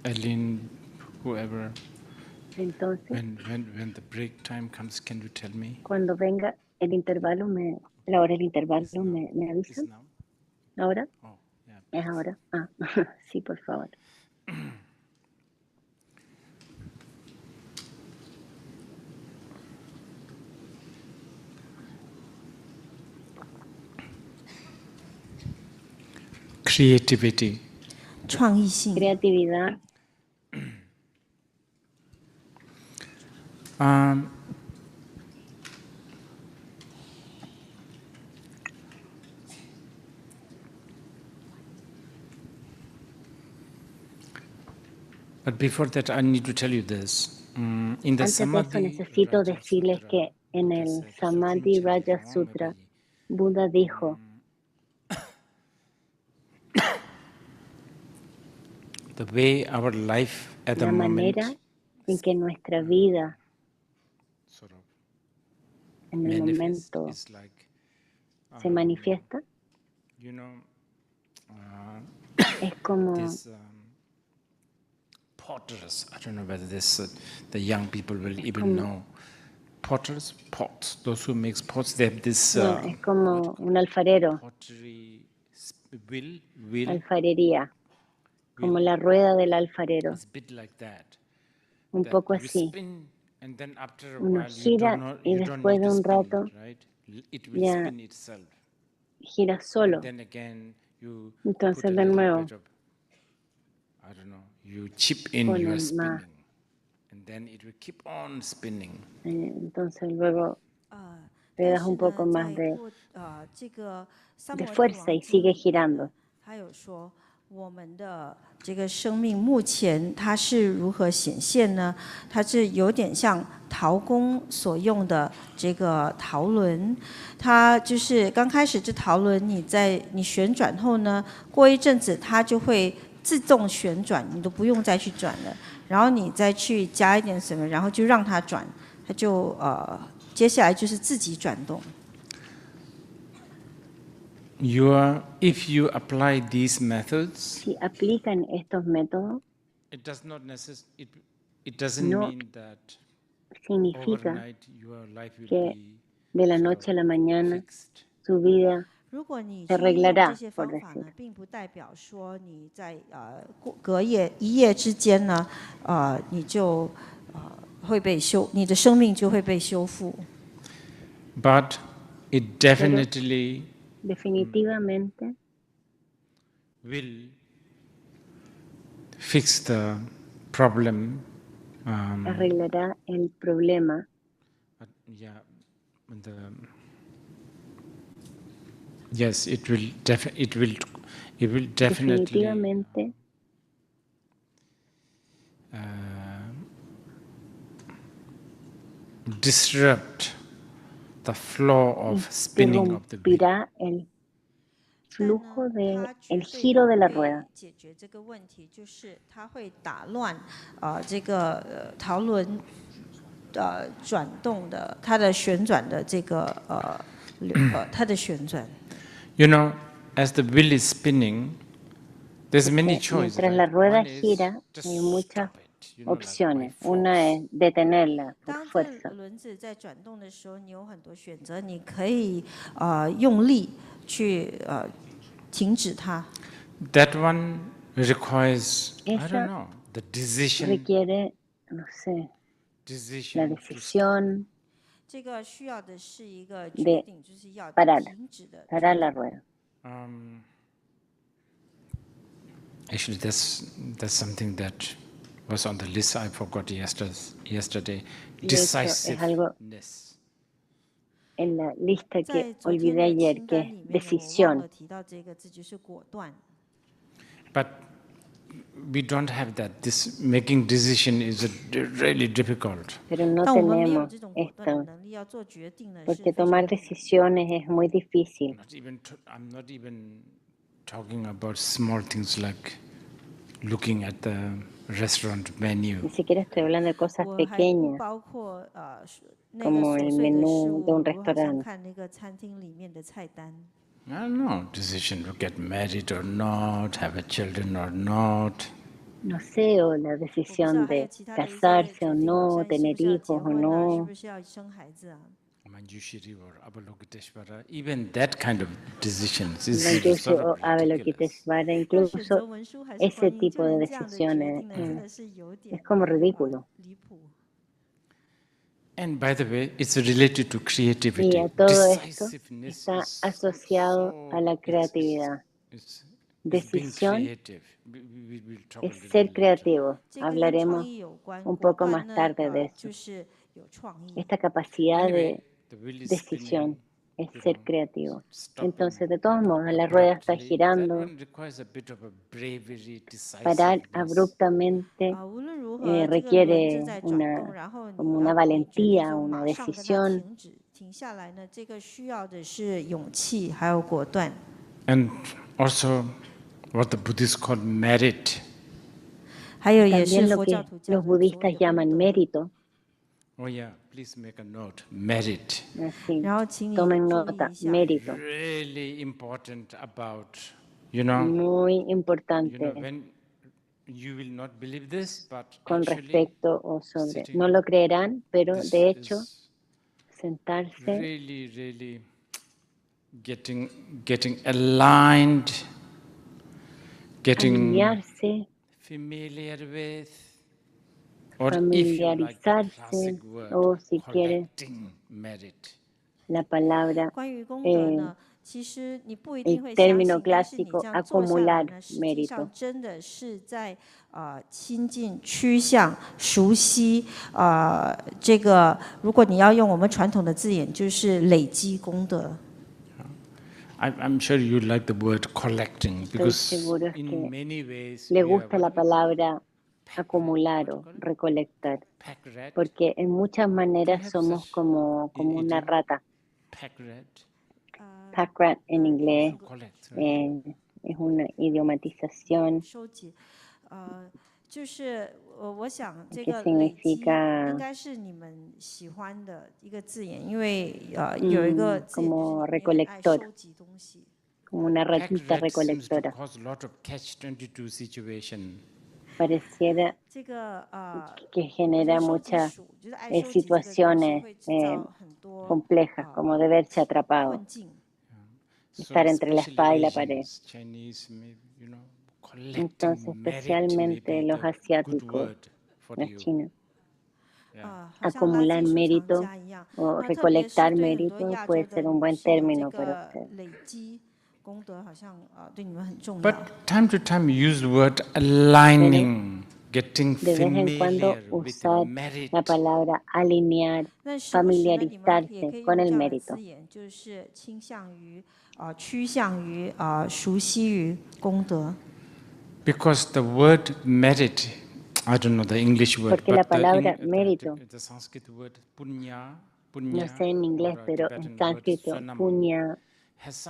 Eileen, whoever. Entonces, When the break time comes, can you tell me? cuando venga el intervalo, la hora del intervalo, ¿me avisan? ¿Ahora? Oh, yeah. ¿Es ahora? Ah, sí, por favor. Creativity. 创意性。 Creatividad. But before that, I need to tell you this. In the Antes de eso necesito decirles que en el Samadhi Raja Sutra, Buda dijo, the way our life at the la manera moment en que nuestra vida sort of en el manifests momento is like, se manifiesta, you know, es como this potters. I don't know whether this the young people will even know. Potters, pots. Those who make pots, they have this. no, es como un alfarero, Pottery wheel. alfarería, como la rueda del alfarero, It's a bit like that. un That poco you así. spin, and then after a Uno while, gira y you don't después need de to un spin rato it, right? It will ya spin itself. gira solo. Then again, you Entonces put a de little nuevo bit of, I don't know, you chip in your ponen spinning, más. and then it will keep on spinning. Entonces luego le 但 das 是 un poco 呢， más 在 de 这个三 de 摩地 fuerza 王 y 经 sigue 里面 girando. 呢，他有说我们的这个生命目前它是如何显现呢？它是有点像陶工所用的这个陶轮，它就是刚开始这陶轮你旋转后呢，过一阵子它就会自动旋转，你都不用再去转了，然后你再去加一点什么，然后就让它转，它就接下来就是自己转动。 If you apply these methods, Si aplican estos métodos, it doesn't no mean that significa overnight your life will que be de la sort noche a of la mañana fixed. su vida 如果你 se 去用这 arreglará, 些 por 方法 decir. 呢，并不代表说你在隔夜一夜之间呢，你就会被你的生命就会被修复。 But it definitely Definitivamente will fix the problem. arreglará el problema. Yeah, yes, it will definitely Definitivamente disrupt the flow of spinning of the wheel. interrumpirá el flujo el giro de la rueda. 解决这个问题就是它会打乱这个陶轮转动的它的旋转的这个它的旋转。 You know, as the wheel is spinning, there's many choices. Mientras la Right? rueda One is gira, just hay muchas stop it, you know, like by opciones. force. Una es detenerla por 当这 fuerza. 轮子在转动的时候，你有很多选择，你可以用力去停止它。 That one requires, I Esa don't know, the decision. Requiere, no sé, la Decision to stop. decisión 这个需要的是一个 de 决定，就是要 parar, 停止的。 parar la rueda. Actually, that's something that was on the list. I forgot yesterday. Y eso es algo Decisiveness. en la lista 在 que 昨天 olvidé 的 ayer, 清 que 单 es 里面呢，我忘 decisión. 了提到这个字，就是果断。 But we don't have that. This making decision is really difficult. Pero no 但我们没有 tenemos 这种果断的 esto, 能力，要做决定呢是 porque 非常 tomar 困难。 decisiones es muy difícil. I'm not even talking about small things like looking at the restaurant menu. Ni siquiera estoy hablando de cosas 我还不 pequeñas, 包括那个 como 琐 el 碎的事 menú 物， de un 我好像 restaurante. 看那个餐厅里面的菜单。 I don't know, decision to get married or not, have a children or not. no sé, o la decisión de casarse o no, tener hijos o no. Manjushri or Avalokiteshvara, even that kind of decisions is Manjushri sort o of ridiculous. Avalokiteshvara, incluso ese tipo de decisiones es como ridículo. And by the way, it's related to Y creativity. a todo esto Decisiveness está is asociado a la creatividad. it's being Decisión creative. We'll talk a es little ser bit later. creativo. Hablaremos un poco más tarde de eso. Esta capacidad Anyway, de the wheel is decisión spinning, es ser creativo. stopping Entonces, de todos modos, la rueda está abruptly. That girando. one requires a bit of a bravery, Parar decisiveness. abruptamente requiere como una valentía, una decisión. And also what the Buddhists call merit. También lo que los budistas llaman mérito. Oh yeah, please make a note. Merit. Así, tomen nota, mérito. Really important about, you know, muy importante when you will not believe this, but con actually respecto o sobre. No lo creerán, pero de hecho, sentarse really getting aligned, getting alinearse, familiar with, or familiarizarse, if you like the classic word, o si quiere collecting merit. la palabra, el término clásico, acumular mérito. 亲近、趋向、熟悉，这个如果你要用我们传统的字眼，就是累积功德。I'm sure you like the word collecting because in many ways le gusta la palabra acumular o recolectar, porque en muchas maneras somos como una rata. Pack rat en inglés es una idiomatización que significa como recolector, como una ratita recolectora. Pareciera que genera muchas situaciones complejas, como de verse atrapado, estar entre la espada y la pared. Entonces, especialmente los asiáticos, la China, acumular mérito o recolectar mérito puede ser un buen término para ustedes. But time to time use the word aligning, getting de vez en cuando familiar with the usar merit. la palabra alinear, familiarizarse con el mérito. 趋向于熟悉于功德。 Because the word merit, I don't know the English word, Porque la but palabra mérito, the Sanskrit word punya, no sé en inglés, pero en sánscrito, punya,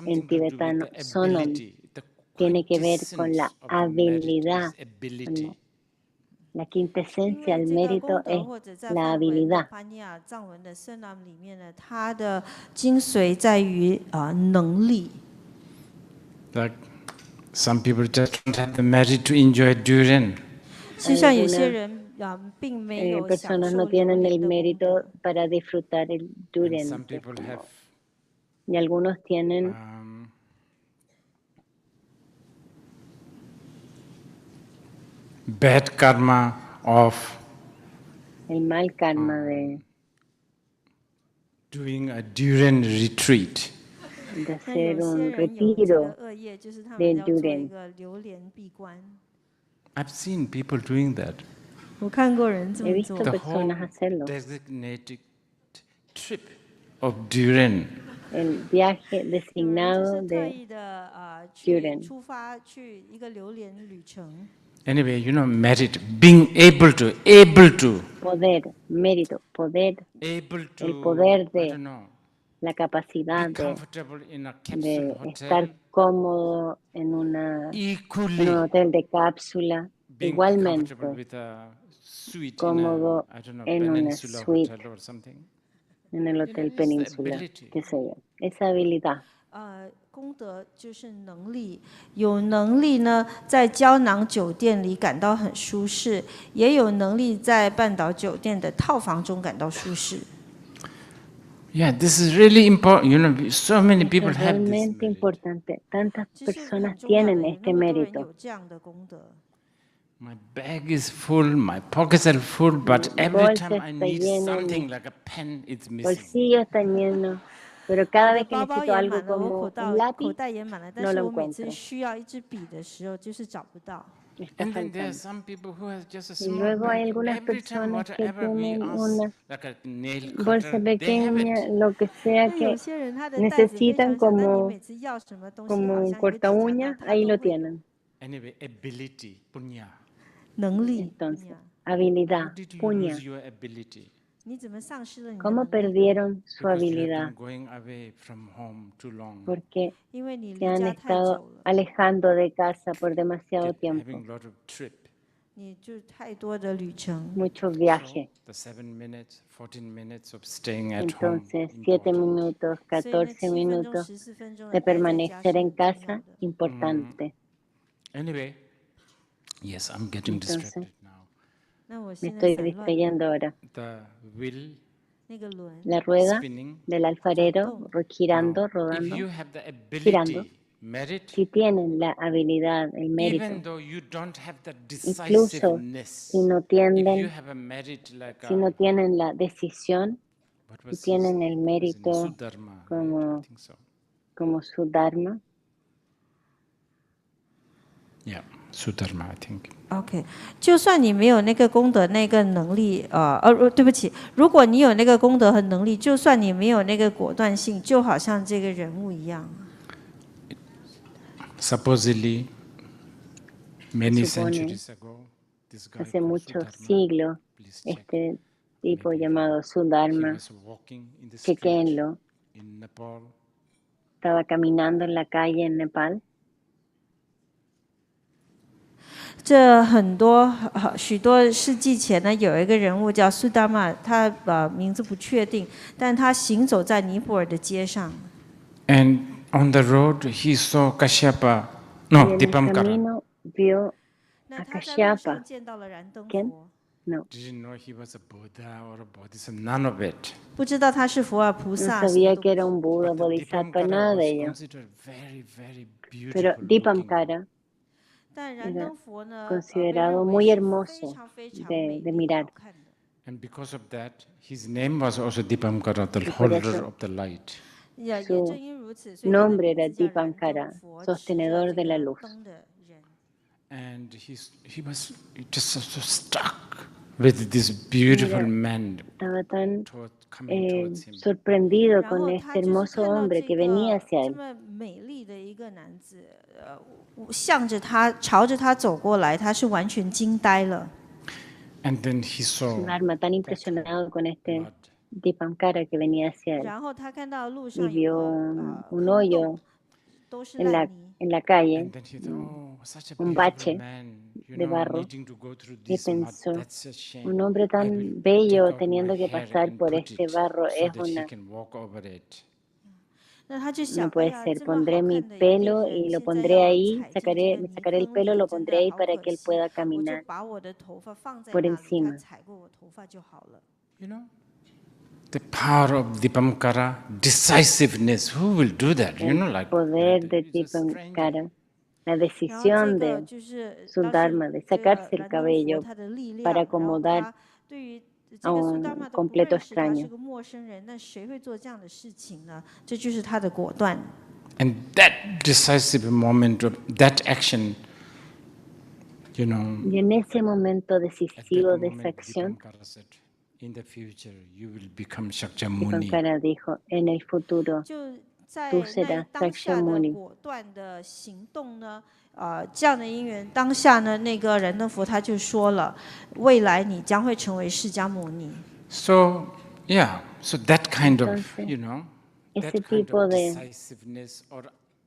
en tibetano, sonam, tiene que ver con la habilidad. La quintesencia del mérito es la habilidad. 藏文的僧nam里面呢，它的精髓在于能力。 Like some people just don't have the merit to enjoy durian. 就像有些人并没有享 personas 受 no 榴 tienen 莲 el 的功 mérito 德。 para disfrutar el And durian. some people have Y algunos tienen bad karma of el mal karma de doing a durian retreat. hacer un retiro del durian. I've seen people doing that. 我看过人这 He 么 visto 做。 The personas whole hacerlo. designated trip of durian. El viaje 有人就 designado 是特 de 意的durian. 出发去一个榴莲旅程。 Anyway, you know, merit, being able to, poder, mérito, poder, able to, el poder I de don't know, la capacidad be comfortable in a capsule de hotel, estar cómodo en un equally hotel de cápsula, being igualmente comfortable with a suite cómodo in a, I don't know, en una peninsula suite hotel or something. en el You know, hotel it's the Península, ability. qué sé yo, esa habilidad. 功德就是能力，有能力呢，在胶囊酒店里感到很舒适，也有能力在半岛酒店的套房中感到舒适。Yeah, this is really important. You know, so many people Es have this realmente merit. importante. Tantas 这是很 personas 重要的， tienen 有 este 那么多人 mérito. 有这样的功德。 My bag is full, my pockets are full, but Mi every bolsa time I está need llena, something mi like a pen, it's missing. bolsillo está lleno, pero cada 我的 vez que 包包 necesito 也 algo 满了，我 como 口 un lápiz, 袋也满了，但 no 是 lo 我每次 encuentro. 需要一支笔的时候，就是找不到。 Está And then there are faltando. some people who have just a Y small luego hay bag, and algunas every time personas que whatever we tienen ask, una like a nail bolsa cutter, they have pequeña, it. lo que sea 那有 que 些人他的袋子非 necesitan 常小，但你 como, 每次要什么东西， como 好 un 像一个指 corta 甲 uñas, 刀，他 ahí 都 lo 会有。 tienen. Anyway, ability, punya. 能力， Entonces, How habilidad, did you puña. lose your ability? 你怎么丧失了你的 ¿Cómo 能力？ perdieron su Because you have been habilidad? going away from home too long, Porque 因为你 se 离 han 家太 estado 久了， alejando de casa por demasiado tiempo. having a lot of trip. 你就太多的旅程。 Muchos So viajes. the 7 minutes, 14 minutes of staying at home, Entonces, 7 important. minutos, 所以那 14 7分钟、 minutos 14分钟的 de 待在家是 permanecer en 很重要 casa, 的。 importante. Anyway, yes, I'm getting Entonces, distracted now. 那我 me 现在 estoy 散乱了， distrayendo ahora. The wheel 那个轮 La rueda spinning. del alfarero girando, Now, if rodando, you have the girando. ability, merit, Si tienen la habilidad, el even mérito, though you don't have the incluso decisiveness, si no if you tienden, have a merit like si no tienen la decisión, what si was tienen el his name? mérito Sudharma, right? I como, think so. como su dharma, Yeah, Sudharma, I think. OK， 就算你没有那个功德、那个能力，对不起，如果你有那个功德和能力，就算你没有那个果断性，就好像这个人物一样。 Supposedly, many Supone, centuries ago, this guy hace called muchos Sudharma, siglos, please check. este tipo Maybe llamado he Sudharma, was walking in the street chequéenlo, in Nepal. estaba caminando en la calle en Nepal. 这许多世纪前呢，有一个人物叫苏达玛，他名字不确定，但他行走在尼泊尔的街上。 And on the road, he saw Kashyapa, Y no, en el Dipankara. camino vio 那 a 他在路上 Kashyapa. 见到了燃灯 ¿Quién? 佛， No, Didn't know he was a Buddha or a Bodhisattva, none of it. 不知道他是佛尔菩 no 萨，什么 sabía 都 que 不 era 知 un Buda, But the Bodhisattva, Dipankara nada was de ello. considered very, very Pero beautiful looking. Dipankara 但燃 era 灯佛呢，被 considerado 认为 muy 是 hermoso 非常非常 de 美丽 mirar. 好看的。 And because of that, his name was also Dipankara, the Y por holder eso of the light. 也 su 正因如此，所以他的 nombre 名 era 字叫燃灯 Dipankara, 佛，持着 sostenedor 这 de la 个 luz. 灯的人。 And he was just so struck with this beautiful Mira, man estaba tan coming towards him. sorprendido 然 con 后 este 他就是 hermoso 看到 hombre 这 que venía 个 hacia 这 él. 么美丽的一个男子，向着他，朝着他走过来，他是完全惊呆了。 And then he saw Su alma tan impresionado con este blood. Dipankara que venía hacia él. 然后他看到路 Y 上 vio 有个 un 空 hoyo 洞，都是 en 烂 la, 泥。 en la calle, And then he thought, oh, such a un beautiful bache man, you de know, barro. needing to go through Y this mud, pensó, that's a shame. un hombre I will tan take bello out my teniendo que hair pasar and por put este it barro so es that he una, can walk over it. 那他就 no 想，哎 puede 呀， ser, 这么好 pondré mi 看的一个 pelo 人， y lo 现在 pondré 要 ahí, 踩进这个 me 泥 sacaré el 坑 pelo, 里， lo 真 pondré 的 ahí 好 para 可 que él 惜。 pueda 我就 caminar 把我的头发放在 por 那里，他 encima. 踩过我头发就好了。 You know, the power of Dipankara, decisiveness. Who will do that? You know, El like poder that. de He's a stranger. Dipankara, la 然后这 decisión 个 de 就是当 su 时 dharma, de 这个 sacarse el 燃灯佛 cabello 他的力 para 量，然后 acomodar 他对于 a 这个苏达玛 un 都不 completo 认识他，是 extraño. 个陌生人，那谁会做这样的事情呢？这就是他的果断。 And that decisive moment of that action, you know, Y en ese momento at that decisivo de esa moment, acción, Dipankara said, in the future, you will become Shakyamuni. Dipankara dijo, en el futuro 就在 tú 那 serás 当下的 Shakyamuni. 果断的行动呢，这样的因缘当下呢，那个燃灯佛他就说了，未来你将会成为释迦牟尼。 So, yeah, so that kind of, Entonces, you know, ese that kind tipo of de decisiveness or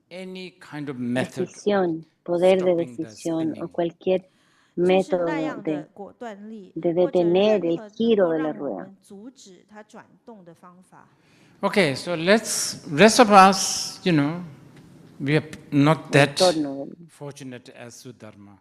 any kind of method decisión, poder de stopping the decisión o spinning. cualquier 就是那 método 样的 de 果断力， de 或者 detener 任 el 何能 giro 够 de la 让我 rueda. 们阻止它转动的方法。 Okay, so let's, rest of us, you know, We are not that torno fortunate as Sudharma.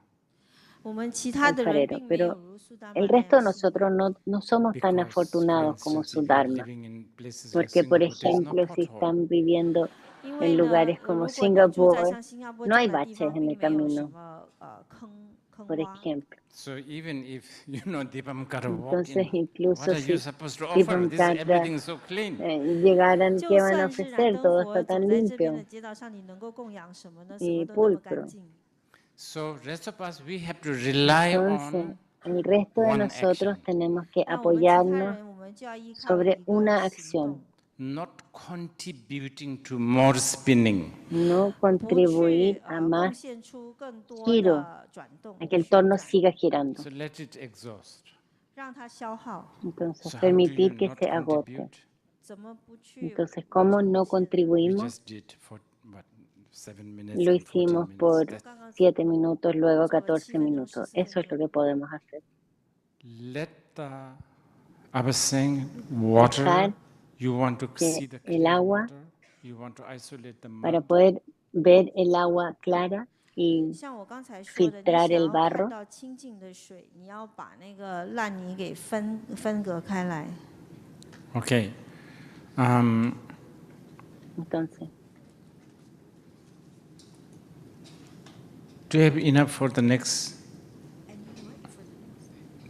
我们其他 del 的人 alfarero, 并没有 pero 如苏达玛 el 那 resto 样 de 幸运。 nosotros no somos tan Because, for afortunados como instance, su if you are Dharma. living in places like Porque, por Singapore, there is no ejemplo, si pothole. están viviendo 因 en 为呢， lugares como 如果你住在 Singapur, 像新加坡 no 这 hay 样的地 baches 方， en 并 el 没有什 camino, 么坑 por 洼。 ejemplo. So even if Devamkara walk Entonces, in, what incluso are you si supposed to offer? Devam This is Kadra everything so clean. llegaran, 就 ¿qué van a 算是燃 ofrecer? 灯 Todo 佛 está 走 tan 在这边的 limpio 街道上，你能够供养什么呢？什么 y 都那么干 pulcro. 净。 So rest of us, we have to rely Entonces, on el resto de one nosotros action, tenemos que 那我们其他 apoyarnos 人，我们就要依靠 sobre 一 una 个行动， acción, not contributing to more spinning. no 不 contribuir 去 a 贡 más 献出更多 giro, 的转动 a que el 旋 torno 转， siga girando. So let it exhaust. 让它消耗。 Entonces, So how do you permitir que not se agote. contribute? 怎么不去？ Entonces, ¿cómo no We contribuimos? just did for what, 7 minutes Lo and 14 hicimos minutes. por That's- 刚刚 7 minutos, luego 做了 14 7分钟、 minutos. 14 Eso 分 es lo 钟。 que podemos hacer. Let the, I was saying, water, Dejar you want to que see the el clear agua, water, you want to isolate the para mud. poder ver el agua clara y 像我刚才说的，你 filtrar 想 el 要看 barro, 到清净的水，你要把那个烂泥给分隔开来。 Okay. entonces, Do you have enough for the next?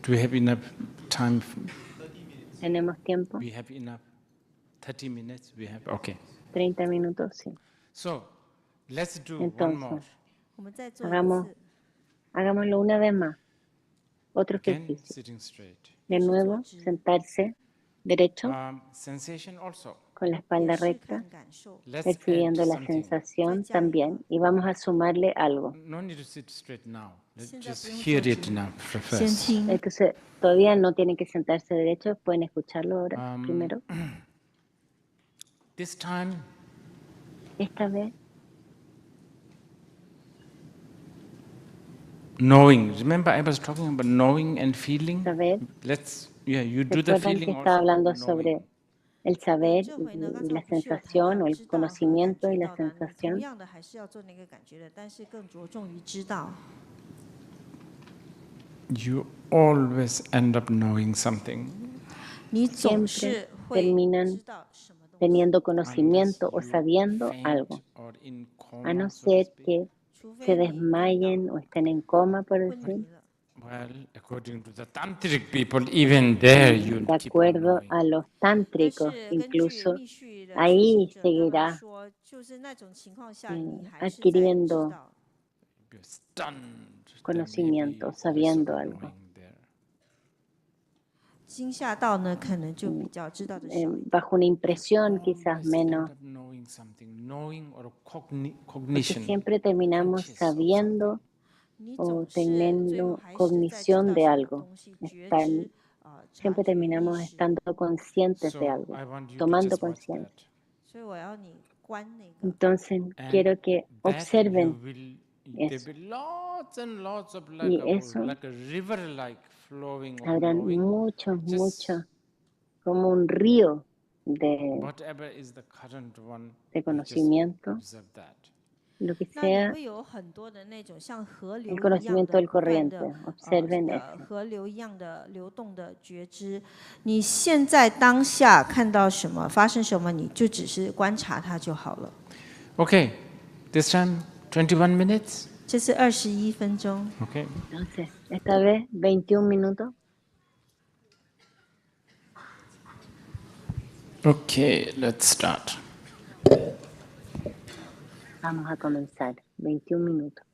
Do we have enough time? ¿tenemos tiempo? We have enough. 30 minutes. We have. Okay. 30 minutos, sí. So, let's do one Entonces, more. 我们再做一 hagamos, 次， hagámoslo una vez más. Otro Again, ejercicio. sitting straight. De nuevo, sentarse derecho, Sensation also. con la 也 espalda 是 recta, 看感受。 Let's add percibiendo la something. sensación también. Y vamos a sumarle algo. No need to sit straight now. Let's 现在 just 不用 hear 坐 it 直， now 先 first. 听。 Entonces, todavía no tienen que sentarse derecho, pueden escucharlo ahora primero. This time, Esta vez, knowing. Remember, I was talking about knowing and feeling. saber. You do the Recuerdan que feeling estaba also. hablando knowing. sobre el saber 这回呢，刚 y 才 la 我不是有谈 sensación 到 o el 知道和感 conocimiento y 觉 la 到的，你同 sensación. 样的还是要做那个感觉的，但是更着重于知道。 You always end up knowing something. 你总 Siempre 是会 terminan 知道什么东西， teniendo Unless conocimiento o you sabiendo faint algo, or in a no coma, so to ser speak. que 除 se 非你晕倒 desmayen o estén en coma, por 昏 decir. 迷了。 Well, according to the tantric people, even there you De keep on acuerdo knowing. a los 但 tántricos, 是根据 incluso 密续的修 ahí 行者，他们 seguirá 说，就是那种情况下，你还是在知 adquiriendo 道。 If you're stunned, there may be conocimiento, less sabiendo of algo. knowing there. 惊吓到呢，可能就比较知道的少一点。 Bajo una impresión quizás Always menos, end up knowing something, knowing or porque cognition. siempre terminamos conscious of sabiendo 你 o 总是最后 teniendo 还是在知 cognición 道 de 什么 algo. 东西，觉 Estar, 知察 siempre 觉意 terminamos 识。 estando conscientes de So algo, I want you to tomando just watch conciencia. that. 所以我要你观那个， Entonces, And quiero que that observen there eso. will be lots and lots of Y eso, like a river-like flowing of habrán knowing. muchos, como un río de Whatever is the current one, you just conocimiento, observe that. lo que 那你 sea 会有很多的那种像河 el 流一样 conocimiento 的 del 不断 corriente. 的 Observen eso. 河流一样的流动的觉知。你现在当下看到什么，发生什么，你就只是观察它就好了。 Okay, this time 21 minutes. 这是21分钟。 Okay. Entonces, esta vez 21 minutos. Okay, let's start. Vamos a comenzar. 21 minutos.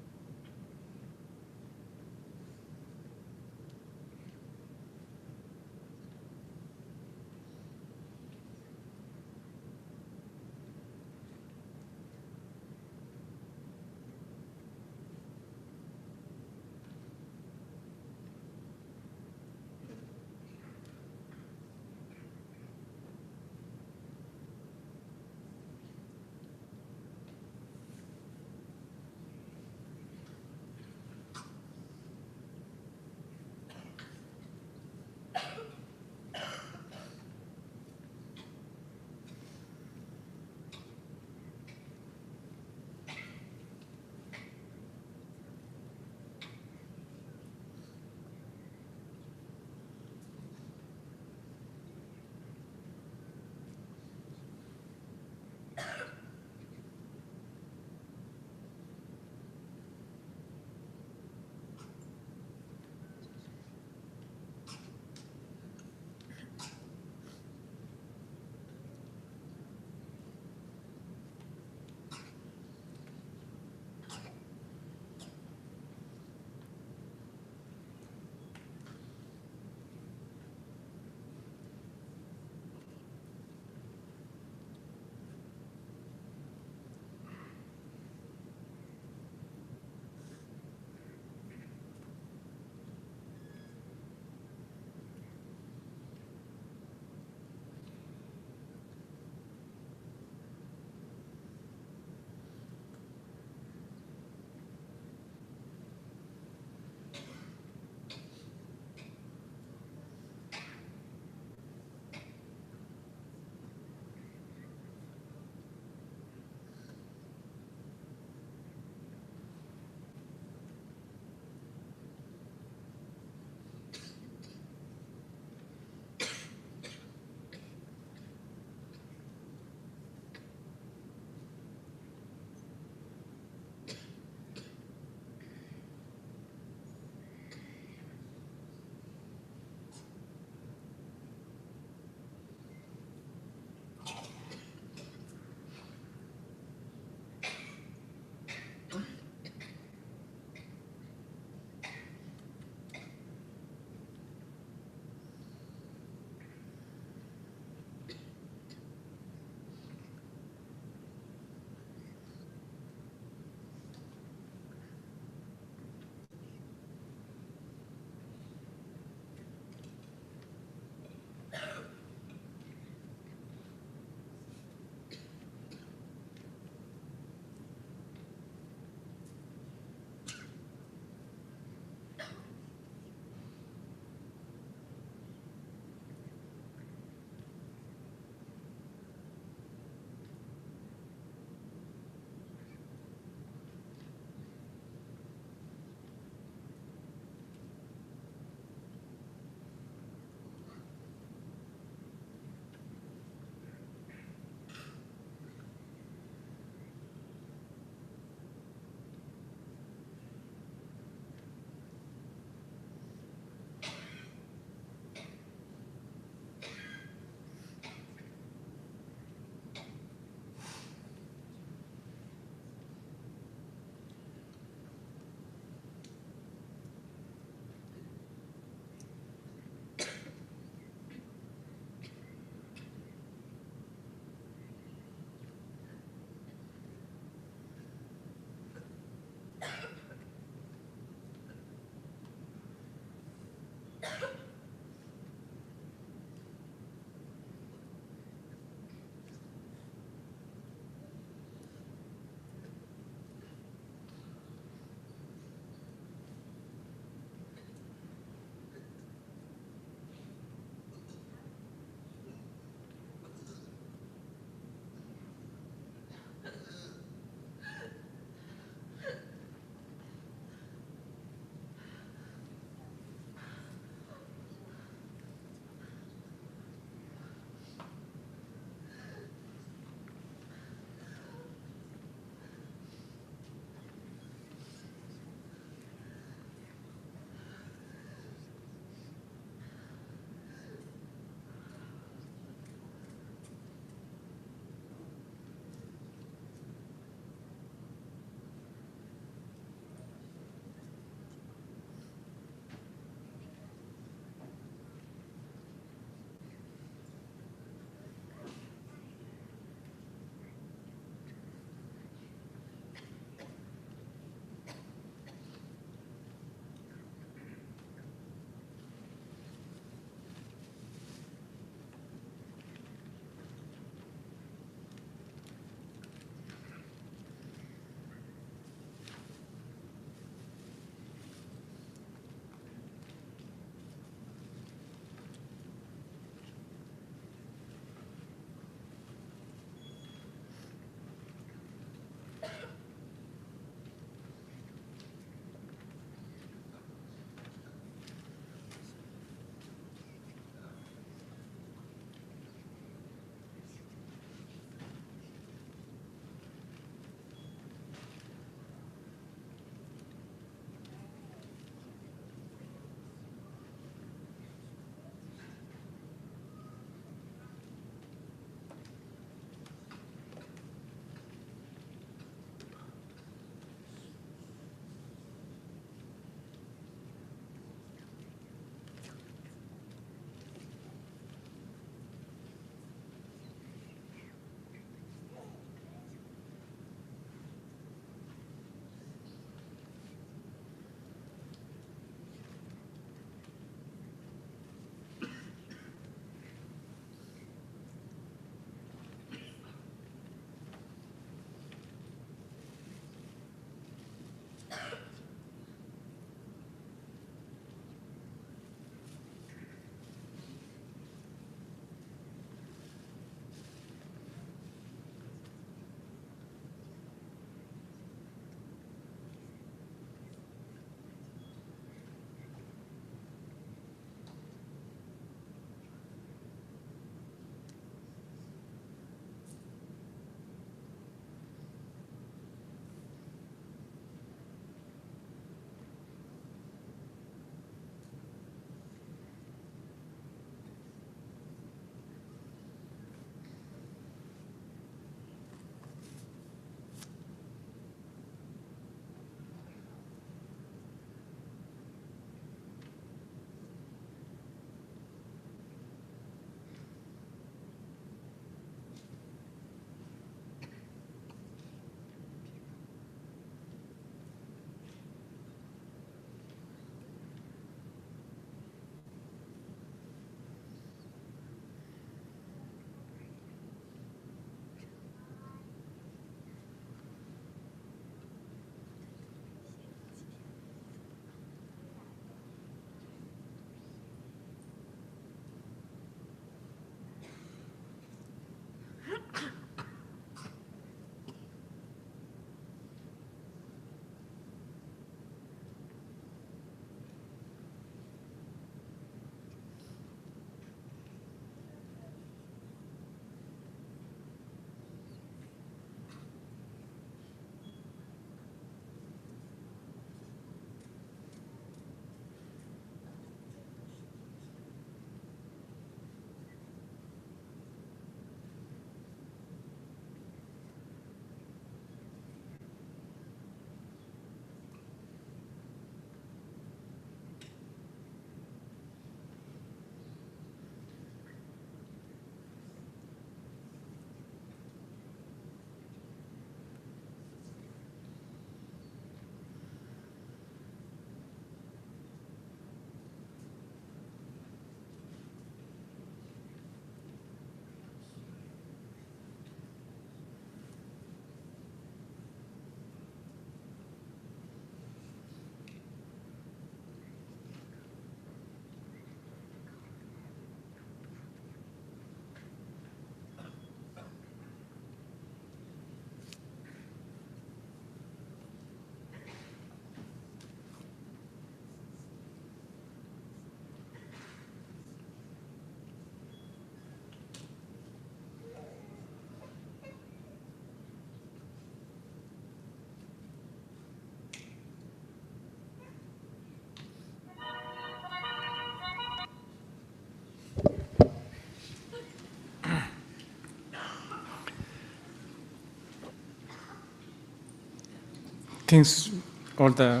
things, all the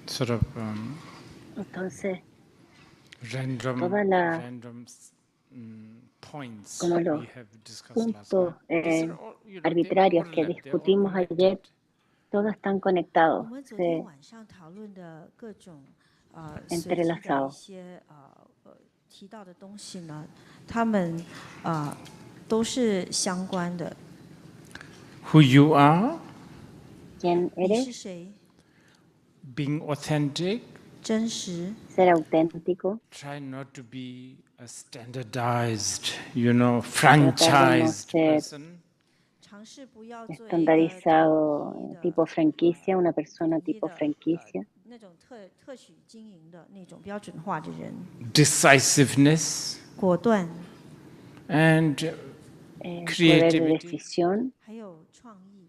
sort of Entonces, random points como los we have discussed last puntos night. These are all, they arbitrarios que overlap, they're all discutimos ayer, connected. todos están conectados, 我们昨天晚上讨论的各种随机的一 entrelazados. 些提到的东西呢，它们都是相关的。 Who you are, ¿Quién 你 eres? 是谁？ being authentic, 真实， Ser auténtico, try not to be a standardized, franchised ser person. 尝试不要做一个 estandarizado, tipo franquicia, una persona 统一 tipo 的 franquicia. 那种特许经营的那种标准化的人， Decisiveness 果断， and Poder de creativity. decisión, 还有创意。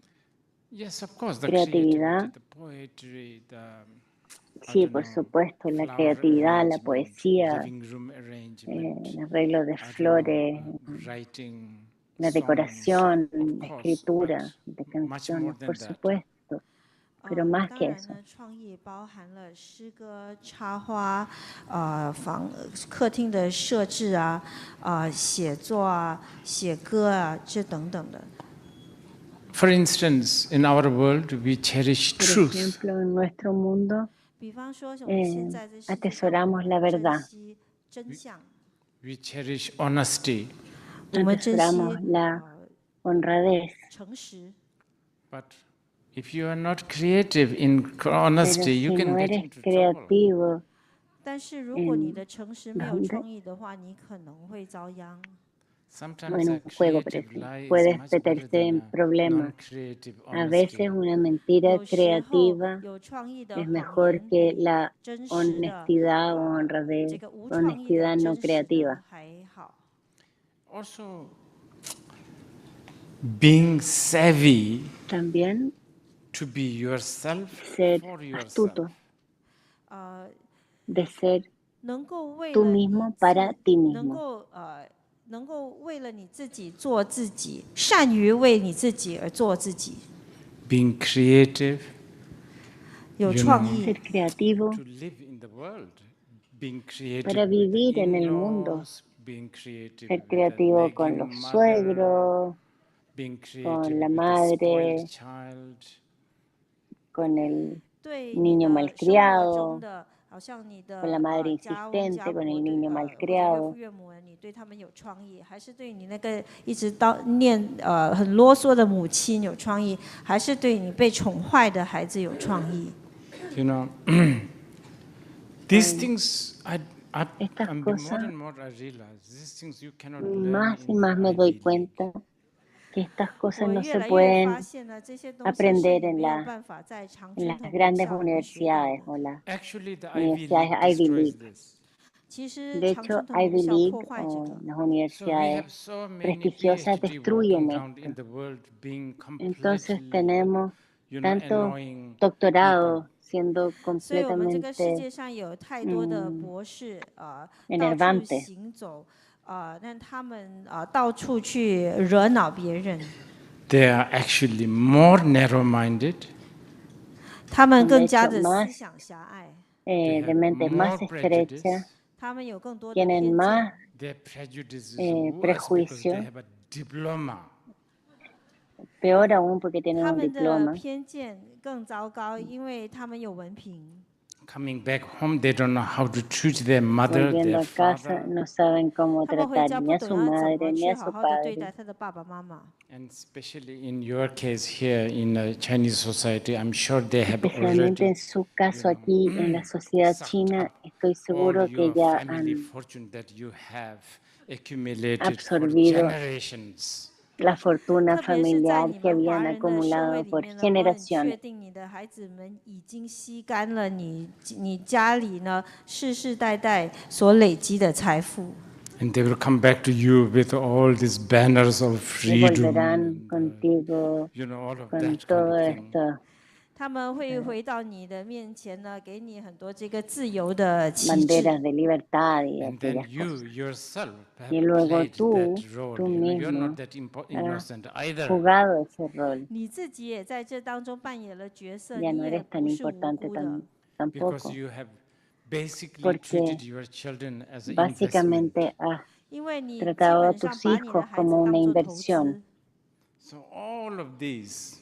Yes, of course, the creatividad. creativity, the poetry, Sí, por supuesto, la creatividad, la poesía, living room arrangement, el arreglo de flores, writing, la songs, decoración, of la course, escritura but de much more canciones, than por that. supuesto, pero más 当 que 然 eso. 呢，创意包含了诗歌、插花，客厅的设置啊，写作啊，写歌啊，这等等的。 For instance, in our world, we cherish Por truth. ejemplo, en nuestro mundo 比方说，我们现在在世界上， atesoramos la 我们 verdad. 珍惜真相， We cherish honesty. 我们珍惜 atesoramos la honradez. 诚实。 But if you are not creative in honesty, Pero you si can no get eres into trouble. creativo, 但是如果你的诚实没有 ¿dónde? 创意的话，你可能会遭殃。 Sometimes en a un juego, creative pero lie is puedes much better meterse than en a problemas. non-creative A honesty. veces una mentira 有时候 creativa 有创意的 es 谎 mejor 言 que 比 la 真实的 honestidad o 这 honradez, 个无创意的 honestidad no 真实 creativa. 的还好。 Also, being savvy También to be yourself ser for yourself. astuto, 呃， de ser 能够为 tú 了你 mismo 自 para ti 能 mismo. 够能够为了你自己做自己，善于为你自己而做自己， Being creative 有 You 创 know. 意 Ser。creativo to live in the world. Being creative para with the vivir en el mundo. in-laws, being creative Ser with the creativo con nagging los mother, suegros, being creative con la with the madre, spoiled child. con el 对 niño 你的生活 malcriado, 中的，好像你 con la 的 madre 家翁 insistente, 家 con 婆 el 对 niño 或者岳父 malcriado. 岳母，你对他们有创意，还是对你那个一直很啰嗦的母亲有创意，还是对你被宠坏的孩子有创意？ You know, these things, Estas more cosas, and more I realize, these things you cannot learn más y in más the me doy Ivy League. cuenta que estas cosas 我 no 越 se 来越 pueden 发现呢，这些东西是 aprender 你 en 没有 la 办法在常 en 春 las 藤学 grandes 校里面学到 universidades 的。 o las Actually, the Ivy universidades League Ivy destroys League. Mm. this. 其实 De 常 hecho, 春藤学 Ivy 校 League 破坏这 o 个。 las So we universidades have so many prestigiosas PhD destruyen walking around in esto. the world being Entonces completely, tenemos tantos annoying doctorados people. siendo 所以我们这个世 completamente 界上有太多的博士到处 enervantes. 行走，让他们到处去惹恼别人， They are actually more narrow-minded. 他们 De 更加 hecho, 的 más 思想狭隘， They de have mente más more estrecha, prejudice. 他们有更多的 tienen 偏 más 见， Their prejudice is worse because prejuicio. they have a diploma. peor aún porque tienen 他 un 们的 diploma. 偏见更糟糕，因为他们有文凭。 Coming back home, they don't know how to treat their mother, Volviendo their a casa father, no saben cómo 他们回 tratar 家 ni 不 a 懂 su 要怎 madre 么 ni 去 a 好 su 好的对 padre. 待他的爸爸妈妈。 and especially in your case here in Chinese society, I'm sure they have Especialmente already en su caso aquí en la sociedad sucked china, up estoy all seguro que your ya family han fortune that you have accumulated for absorbido generations. la fortuna 特别是在 familiar 你 que 们华 habían 人的社会 acumulado 里 por 面呢，我很确 generaciones. 定你的孩子们已经吸干了你家里呢世世代代所累积的财富。 And they will come back to you with all these banners of Y volverán freedom, contigo all of con that kind todo of thing. esto, 他们会回到你的面前呢，给你很多这个自由的旗帜。 banderas de libertad y And then aquellas you cosas. yourself have Y luego played that tú role. You're mismo not that has innocent either. jugado ese rol. 你自己也在这当中扮演了角色， Ya 你 no 也 eres tan 不是无 importante 辜的。 Because tampoco. you have basically Porque treated your children as an investment. básicamente has 因为你基 tratado a 本上 tus 把你的 hijos 孩子 como una 当做投 inversión. 资。 So all of these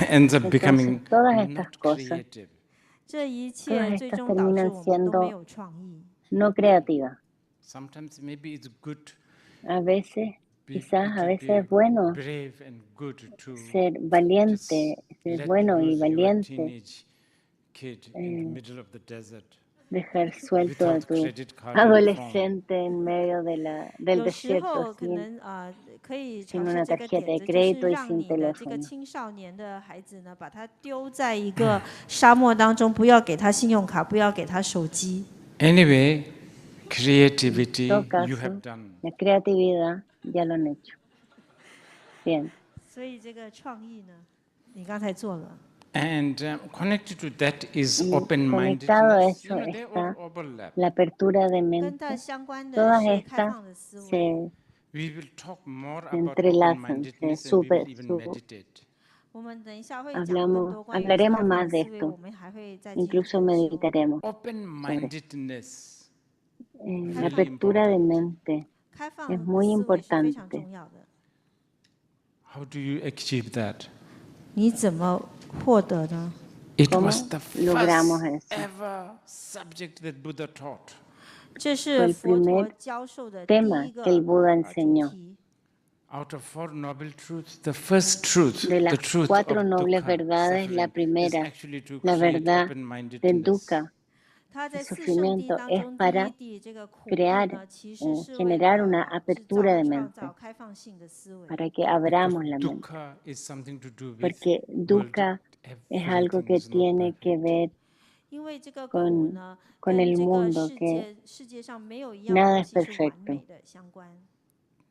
ends up Entonces, becoming todas estas not cosas, creative. 这一 todas 切最 estas 终导致 terminan 我们都没 siendo 有创意。 no creativas. Sometimes maybe it's good, A veces, quizás it a would veces be es bueno brave and good to ser just valiente, ser let bueno y loose your valiente, teenage kid in the middle of the desert dejar suelto a without tu credit card or phone. adolescente en medio del 有时 desierto 候可 sin, 能可以 sin 尝试 una 这个 tarjeta 点 de 子，就是 crédito y 让 sin 你的这个 teléfono. 青少年的孩子呢，把他丢在一个沙漠当中，不要给他信用卡，不要给他手机。 Anyway, creativity En todo you have caso, done. la creatividad ya lo han hecho. Bien. 所以这个创意呢，你刚才做了。 And connected to that is Conectado a open-mindedness. eso They all está overlap. la apertura de 跟它 mente. 相关的 Todas 是开 estas 放的思维。 se We will talk more se about entrelazan, se open-mindedness and we will super, even su- meditate. 我们等一下会讲更多关于开 hablaremos 放的 más de 思维， esto. 我们还会再进一 Incluso 步说。 meditaremos. Open-mindedness. La Very apertura de important. mente 开 es 放的 muy 思维是非常 importante. 重要的。 How do you achieve that? 你怎么获得呢？ It ¿Cómo was the logramos first eso? ever subject that Buddha taught. 这 Fue 是 el 佛陀 primer 教授的第 tema 一 que el 个 Buda 主 enseñó. 题。 Out of four noble truths, the first truth, De the las truth cuatro of nobles dukkha, verdades, la suffering, is primera, actually to la create verdad del open-mindedness. dukkha, 他 el 在四圣谛 sufrimiento, 当 es 中第一 para 谛这个苦 crear, 呢，其实是为 generar una 了制造 apertura de 创造 mente, 开放性的思维。 para que Because abramos la mente. dukkha is something to do with Porque world. dukkha es algo Everything que is not tiene que perfect. ver 因为这个苦 con, 呢， con 跟 el 这个 mundo, 世界上没有一样 nada 东 es 西是完 perfecto. 美的相关，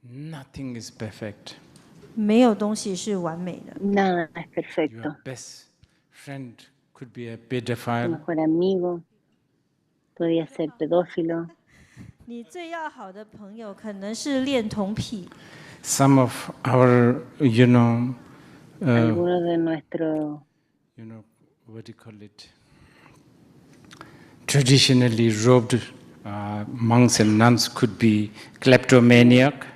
Nothing is perfect. 没有东西是完美的。 Nada es Your perfecto. best friend could be a Tu pedophile. mejor amigo podía ser pedófilo. 你最要好的朋友可能是恋童癖， Some of our, Algunos de nuestros what do you call it? Traditionally robed monks and nuns could be kleptomaniac.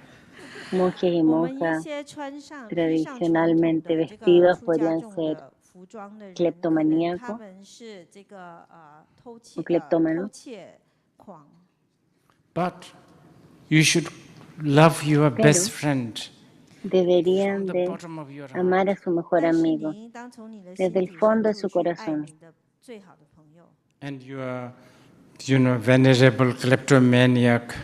monjes y 我们一 monjas 些披上传统 tradicionalmente 的这个 vestidos 出家 podrían 众 ser 的服装的人，可能 kleptomaniacos 他们是这个偷 o kleptómanos. 窃狂。 Pero But you should love your best friend deberían from the de bottom of your amar a heart. su mejor 但是你 amigo 应当从你的 desde 心 el 底 fondo 深 de 处 su 去爱 corazón. 你的最好的朋友。 And your, venerable kleptomaniac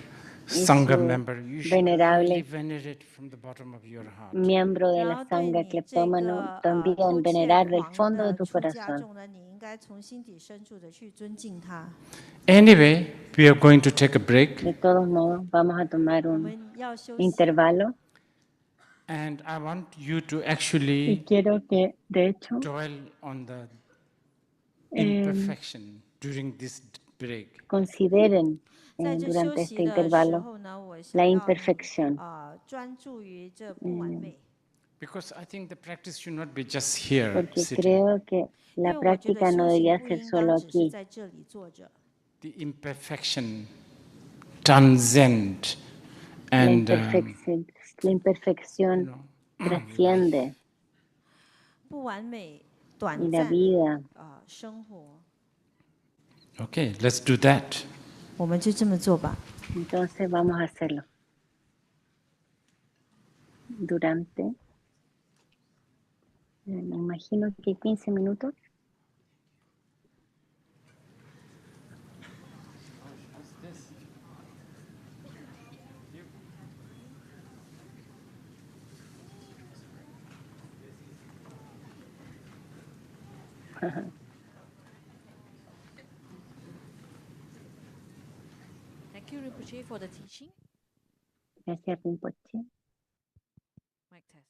Sangha su member, you should really venerable venerate from the bottom of your heart. miembro de 然 la 后对 sangha 你这 kleptómano 个 también 偷窃 venerar del 狂 fondo de 的 tu 出家 corazón. 众呢，你应该从心底深处的去尊敬他。 Anyway, we are going to take a break. De todos modos, vamos a tomar 我 un 们要休息。 intervalo And I want you to y actually quiero que, de hecho, dwell on the em, imperfection during this break. consideren 在这休 durante 息 este 的时 intervalo 候呢，我 la 想要你 imperfección. 专注于这不完美， Because I think the practice should not be just here Porque sitting. creo que 因 la 为我觉得 práctica no 修行 debería 不 ser 应 solo 当只是 aquí. 在这里坐着。 The imperfection transcend La and imperfección trasciende 不完美、 y 短 la 暂 vida. 生活， okay, let's do that. 我们就这么做吧。 Entonces vamos a hacerlo. Durante, me imagino que 15 minutos. Thank you, Rinpoche, for the teaching. Gracias, Rinpoche. Mic test.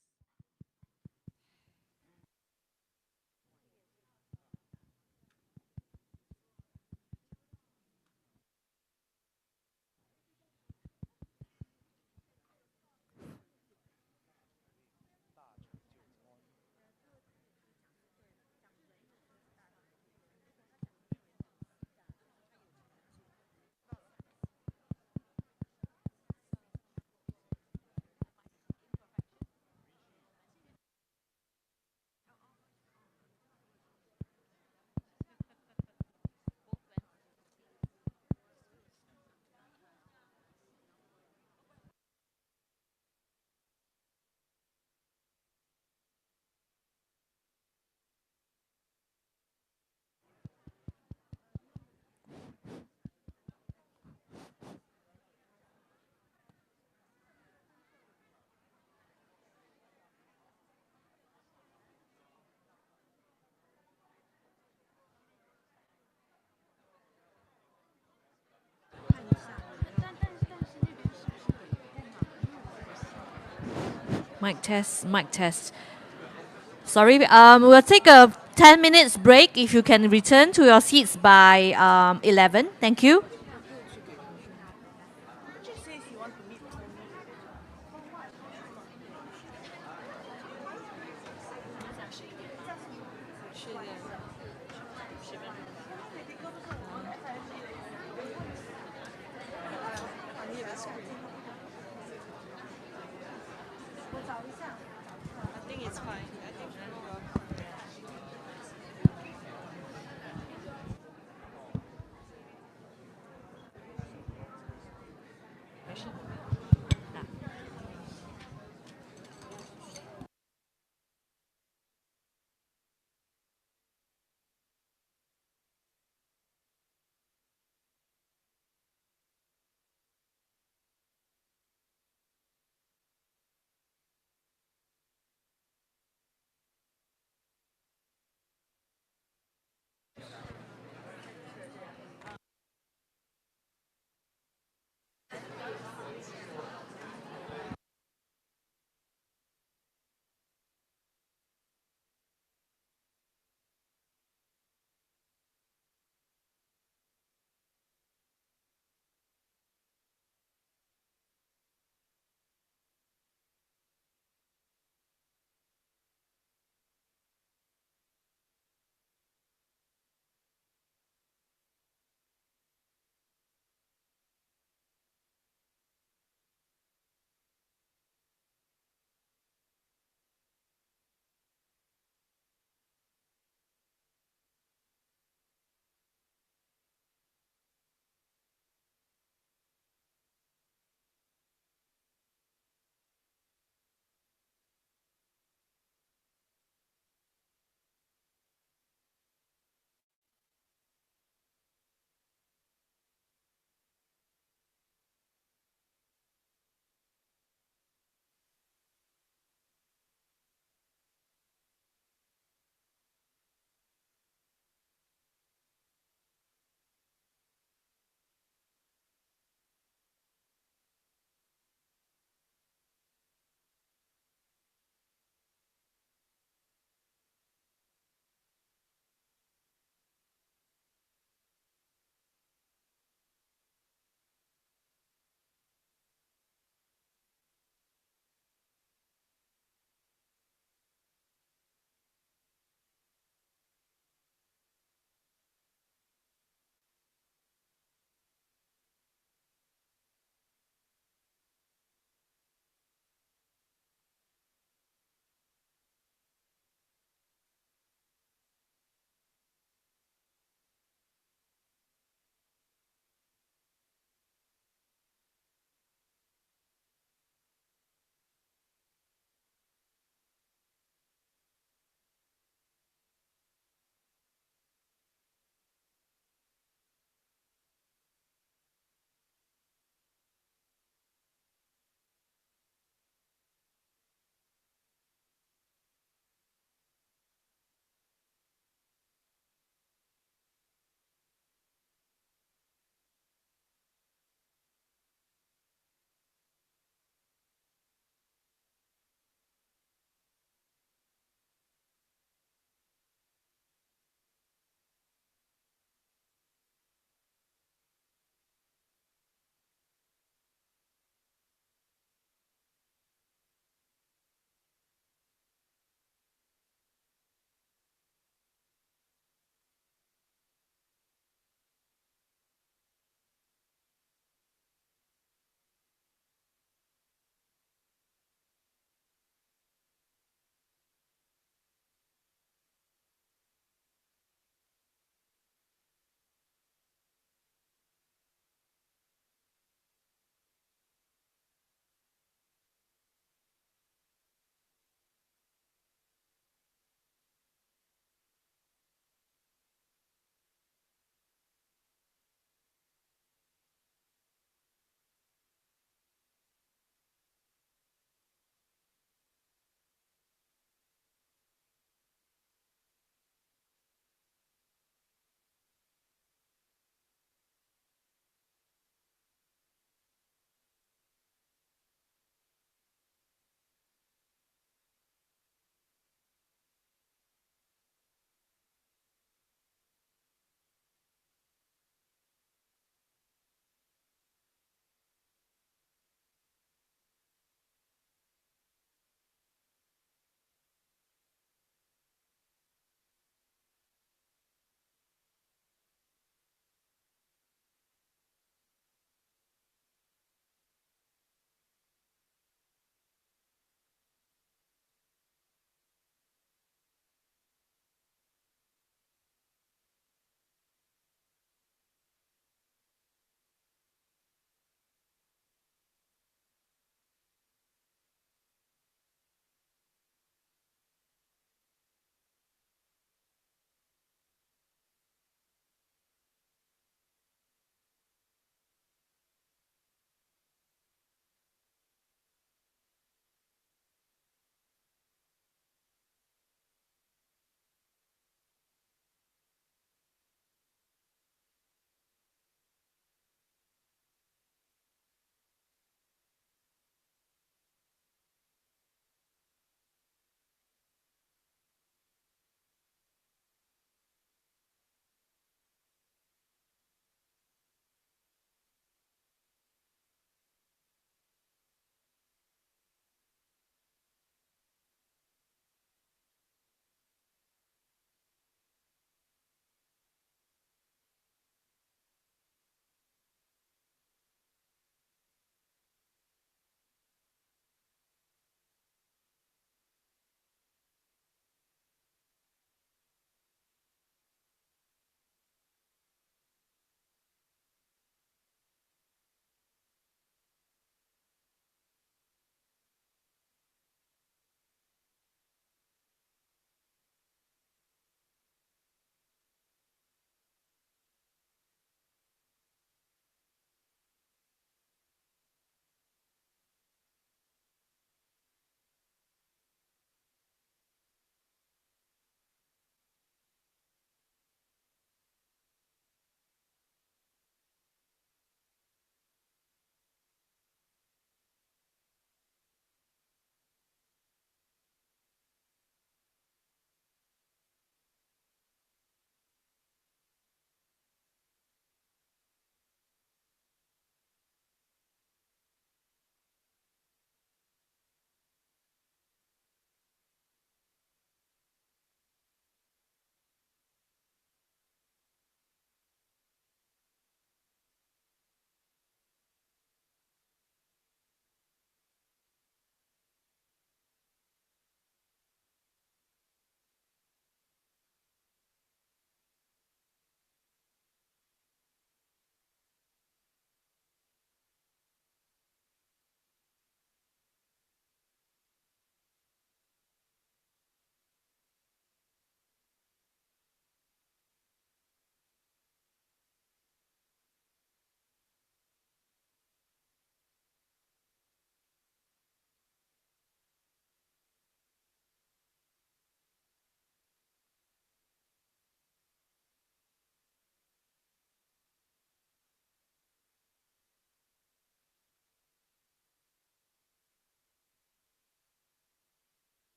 Mic test, mic test. Sorry, we'll take a 10 minutes break. If you can return to your seats by 11. Thank you.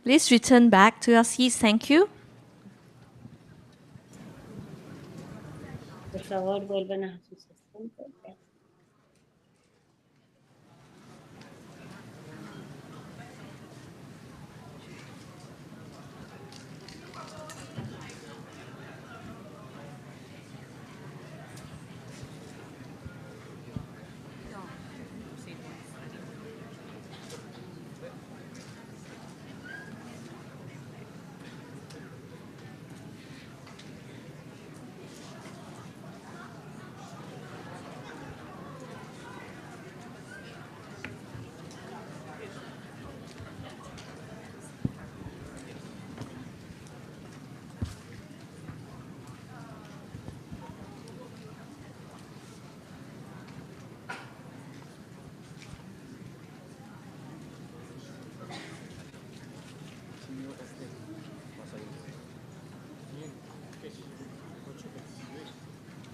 Please return back to your seats. Thank you. Por favor, vuelvan a sus asientos.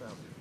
Gracias.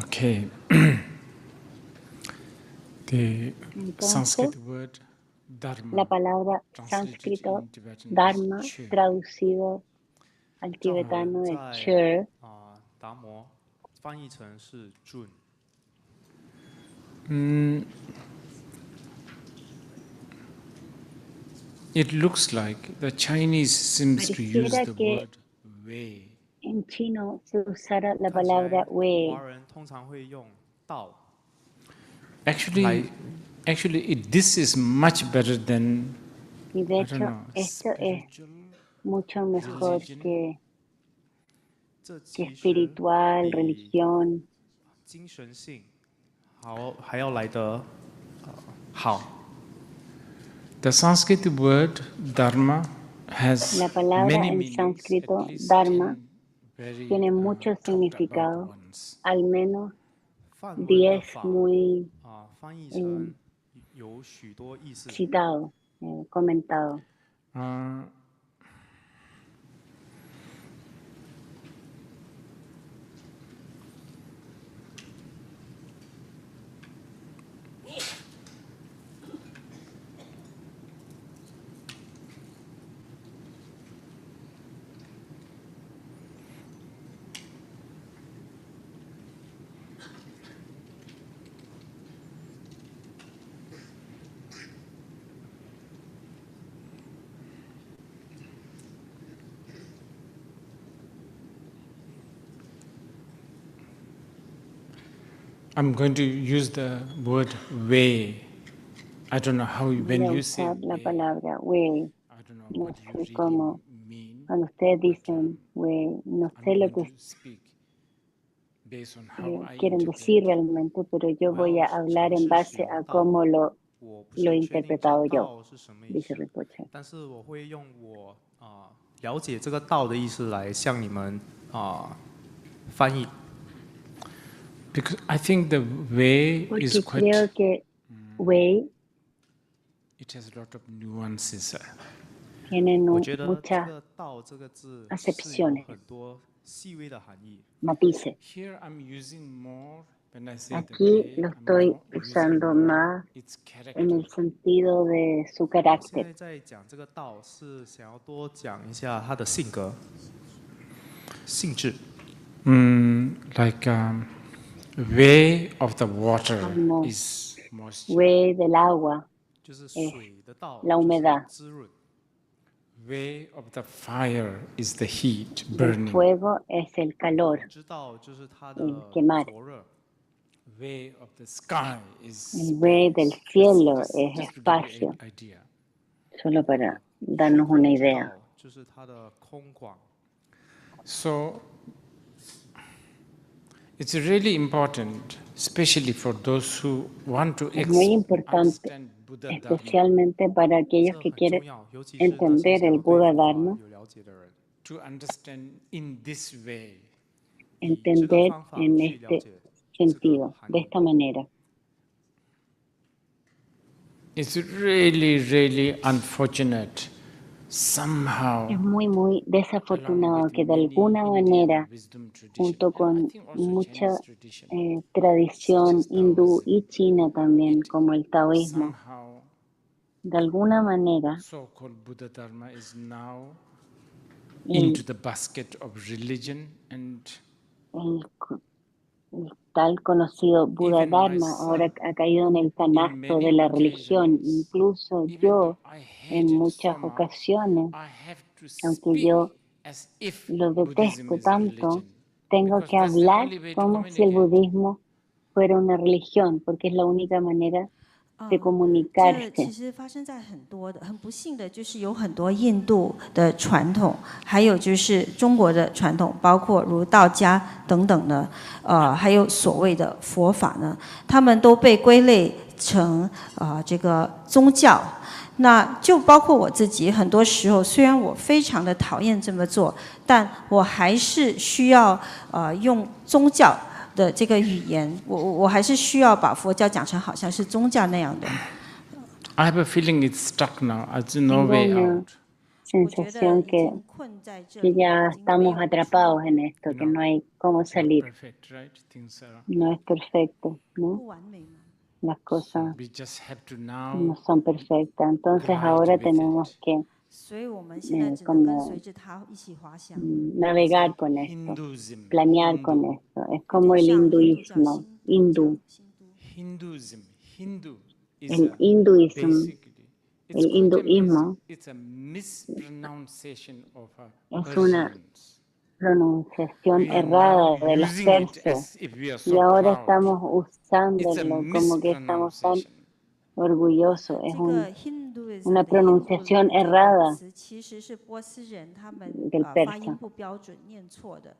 Okay. The Sanskrit word dharma, la palabra sánscrito dharma, traducido al tibetano de Chur, 达摩翻译成是 June。 It looks like the Chinese seems to use pareciera the que word way. en chino se usara la palabra wei. 华人通常会用道。 Actually, this is much better than, Y de I hecho, don't know, esto es spiritual, mucho mejor religion. 这 que 其实 espiritual, 比 religión. 精神性还要来得好。 The Sanskrit word dharma has La palabra many en meanings, sánscrito, at least dharma, 10 very tiene muchos talked about significados, ones. al menos 梵文的 10法 muy 翻译成有许多意思。 citados, comentados. I'm going to use the word way. I don't know how when you say La way, palabra way, I don't know no what you sé really cómo, mean. cuando ustedes dicen way, no I'm sé lo going que to speak based on how I quieren interpret. decir realmente, pero yo voy a hablar en base a cómo lo he interpretado yo, dice Rinpoche. 但是我会用我了解这个道的意思来向你们翻译。 Because I think the way is Porque quite. creo que way It has a lot of nuances. tienen 我觉得这 muchas 个道这个字是有 acepciones, 很多细微的含义。 matices. Here I'm using more when I say the Aquí way, lo I'm estoy more using usando more más its character. en el sentido de su 我现 carácter. 在在讲这个道，是想要多讲一下他的性格、性质。 Like way of the water Como is Wei del agua 就是 es 水的道， la 就是 humedad. 滋润。 Way of the fire is the heat El burning. fuego es el calor, 知道就是它 el 的 quemar. 灼热。 Way of the sky is El Wei del space. cielo Just es to give you espacio, an idea. solo para 虚 darnos 空 una 之 idea. 道就是它的空广。 So it's really important, especially for those who want to Es muy importante, understand Buddha Dharma, especialmente para aquellos 这 que 很 quieren 重要，尤其是那些 entender 想 el 要对 Buda 佛法 Dharma, 有了解的人， to understand in this way. 以这个 entender 方法 en 去了 este 解这个 sentido, 含 de 义。 esta manera. It's really, really unfortunate. Somehow, Es muy, muy along desafortunado with que de many alguna Indian manera, wisdom tradition, junto and I con think also mucha Chinese tradition, tradición such as hindú y Taoism, china también, it como el taoísmo, somehow de alguna manera, so-called Buddha Dharma is now el, into the basket of religion, and el tal conocido Buda even Dharma ahora myself, ha caído en el in canasto many de la religión. occasions, Incluso even yo, though I en hate it muchas so much, ocasiones, I have to aunque speak yo as if lo Buddhism detesto is a tanto, religion, tengo because que that's the hablar only way to como si el communicate. budismo fuera una religión, porque es la única manera de 这其 comunicarse. 实发生在很不幸的，就是有很多印度的传统，还有就是中国的传统，包括如道家等等的，还有所谓的佛法呢，他们都被归类成这个宗教。那就包括我自己，很多时候虽然我非常的讨厌这么做，但我还是需要用宗教的这个语言，我还是需要把佛教讲成好像是宗教那样的。I have a feeling it's stuck now. There's no Tengo way una out. sensación que ya estamos atrapados en esto, que no hay cómo Not salir. perfect, right? Things are. No es perfecto, ¿no? 不完美嘛。Las cosas We just have to no now son perfectas. Entonces glide ahora with tenemos it. que 所以我们现在只能跟随 como 着它一起滑翔。 navegar con esto, Hinduism, planear con Hindu, esto. Es 有 como 点 el 像印度教 hinduismo, 新教 hindú. Hinduism, Hindu is El a hinduism, basically it's el quite a hinduismo it's a mispronunciation of es una Persians. pronunciación We are now errada de los using it persos as if we are y so ahora proud. estamos It's a usándolo como que estamos tan mispronunciation. orgullosos. Es 这个 Hinduism una 的 Hindu pronunciación 这个 errada 词，其实是波斯人他们 del 发音 persa. 不标准，念错的。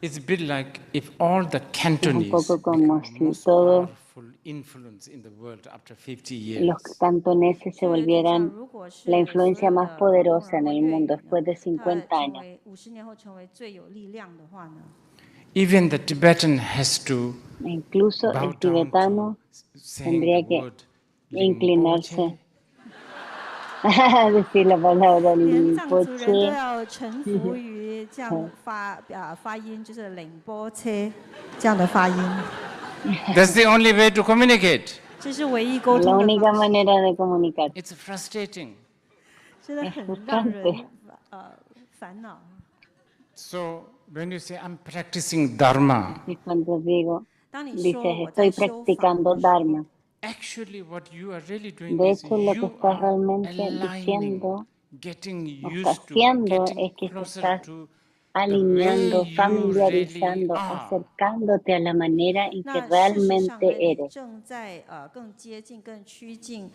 It's a bit like if all the Es un Cantonese poco como become si most todos powerful influence in the world after 50 los years. cantoneses se 就有点像， volvieran 如果是 la 所 influencia 有 más 的广东 poderosa 人 en 或 el 粤语 mundo 呢， después de 它50成 años. 为50年后成为最有力量的话呢， Even the Tibetan has to E incluso bow el down tibetano to saying tendría the que word inclinarse Rinpoche. a decir la palabra 连藏族人都 Rinpoche. 要臣服于这样发音，就是领波车这样的发音， That's the only way to communicate. 这是唯一沟 La 通的 única 方式， manera de comunicar. It's frustrating. 真的 Es 很让人 frustrante. 烦恼。 So when you say I'm practicing Dharma, Y cuando digo, 当你 dices, 说我在 estoy 修法 practicando 的时候， Dharma. actually what you are really doing De is hecho, lo que you estás are realmente aligning, diciendo getting o está used to, haciendo getting es que te closer estás to the way alineando, you really familiarizando, are. acercándote a la manera en que 那事实上呢， realmente 你 eres. 正在更接近、更趋近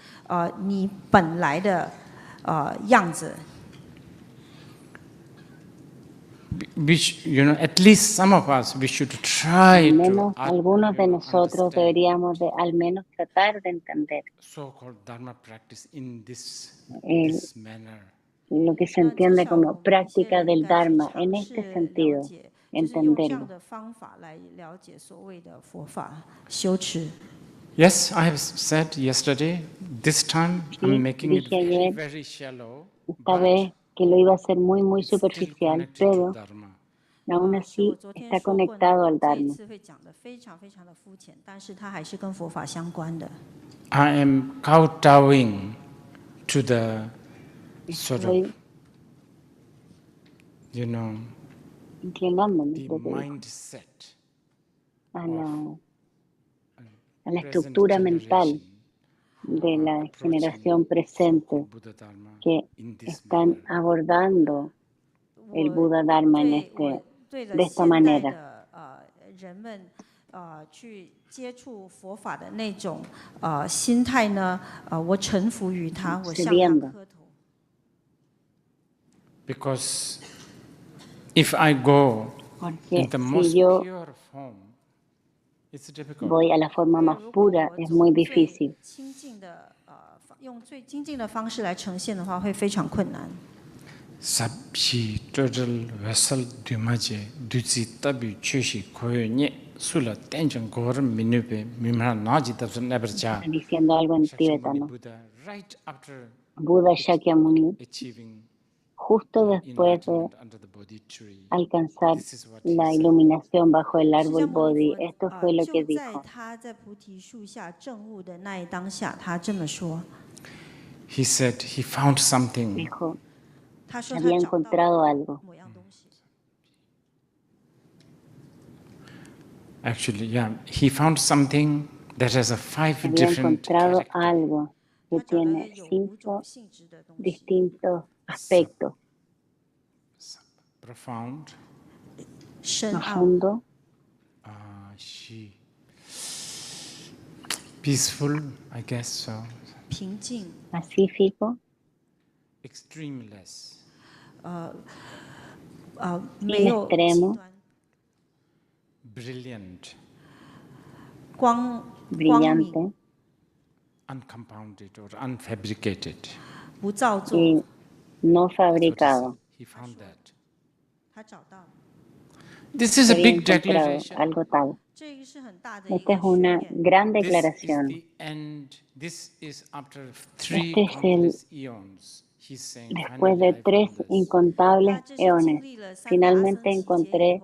你本来的样子。 Which, at least some of us, we should try Al to menos algunos de nosotros understand deberíamos de al menos tratar de entender so-called Dharma practice in this el- manner. lo que se 那至 entiende 少我 como 们一些 práctica 人应 del 该去 Dharma 尝 en 试 este 了 sentido, 解，就是用这样 entenderlo. 的方法来了解所谓的佛法修持。 Yes, I have said yesterday, this time I'm Sí, making it dije very, ayer, very shallow, esta but vez que lo iba a hacer muy, muy it's still superficial, connected to pero Dharma. aún 是我 así 昨天 está 说过呢， conectado 我 al 这一 Dharma. 次会讲的非常非常的肤浅，但是它还是跟佛法相关的。 I am kowtowing to the sort of, Estoy you know, inclinándome, the creo que dijo, mindset a of la a la estructura mental de la generación presente que están abordando el Buda Dharma de esta manera. 人们去接触佛法的那种心态呢，我臣服于他，我向他磕头。Because if I go in the most pure form, it's difficult. Voy a la forma más pura, es muy difícil. 用最精进的方式来呈现的话，会非常困难。 Sabshi total vessel dumaje duci tabi chushi koyo nye sula tension gorum minupe mimra naji tabs never cha. Diciendo algo en tibetano. Buda Shakyamuni, justo después de alcanzar la iluminación bajo el árbol Bodhi, esto fue lo que dijo. He said he found something. Dijo, había encontrado algo. Actually, yeah, he found something that has a 5 había different encontrado algo que tiene 5 distintos aspectos. Profound. Profundo. Peaceful, I guess so. Pacífico. Extremeless. Sin extremo. Brilliant. Brillante. Uncompounded or unfabricated. Y no fabricado. He found that. This is a big declaration. Algo tal. Esta es una gran declaración. This is after 3 Este es el después de 3 incontables eones. Finalmente encontré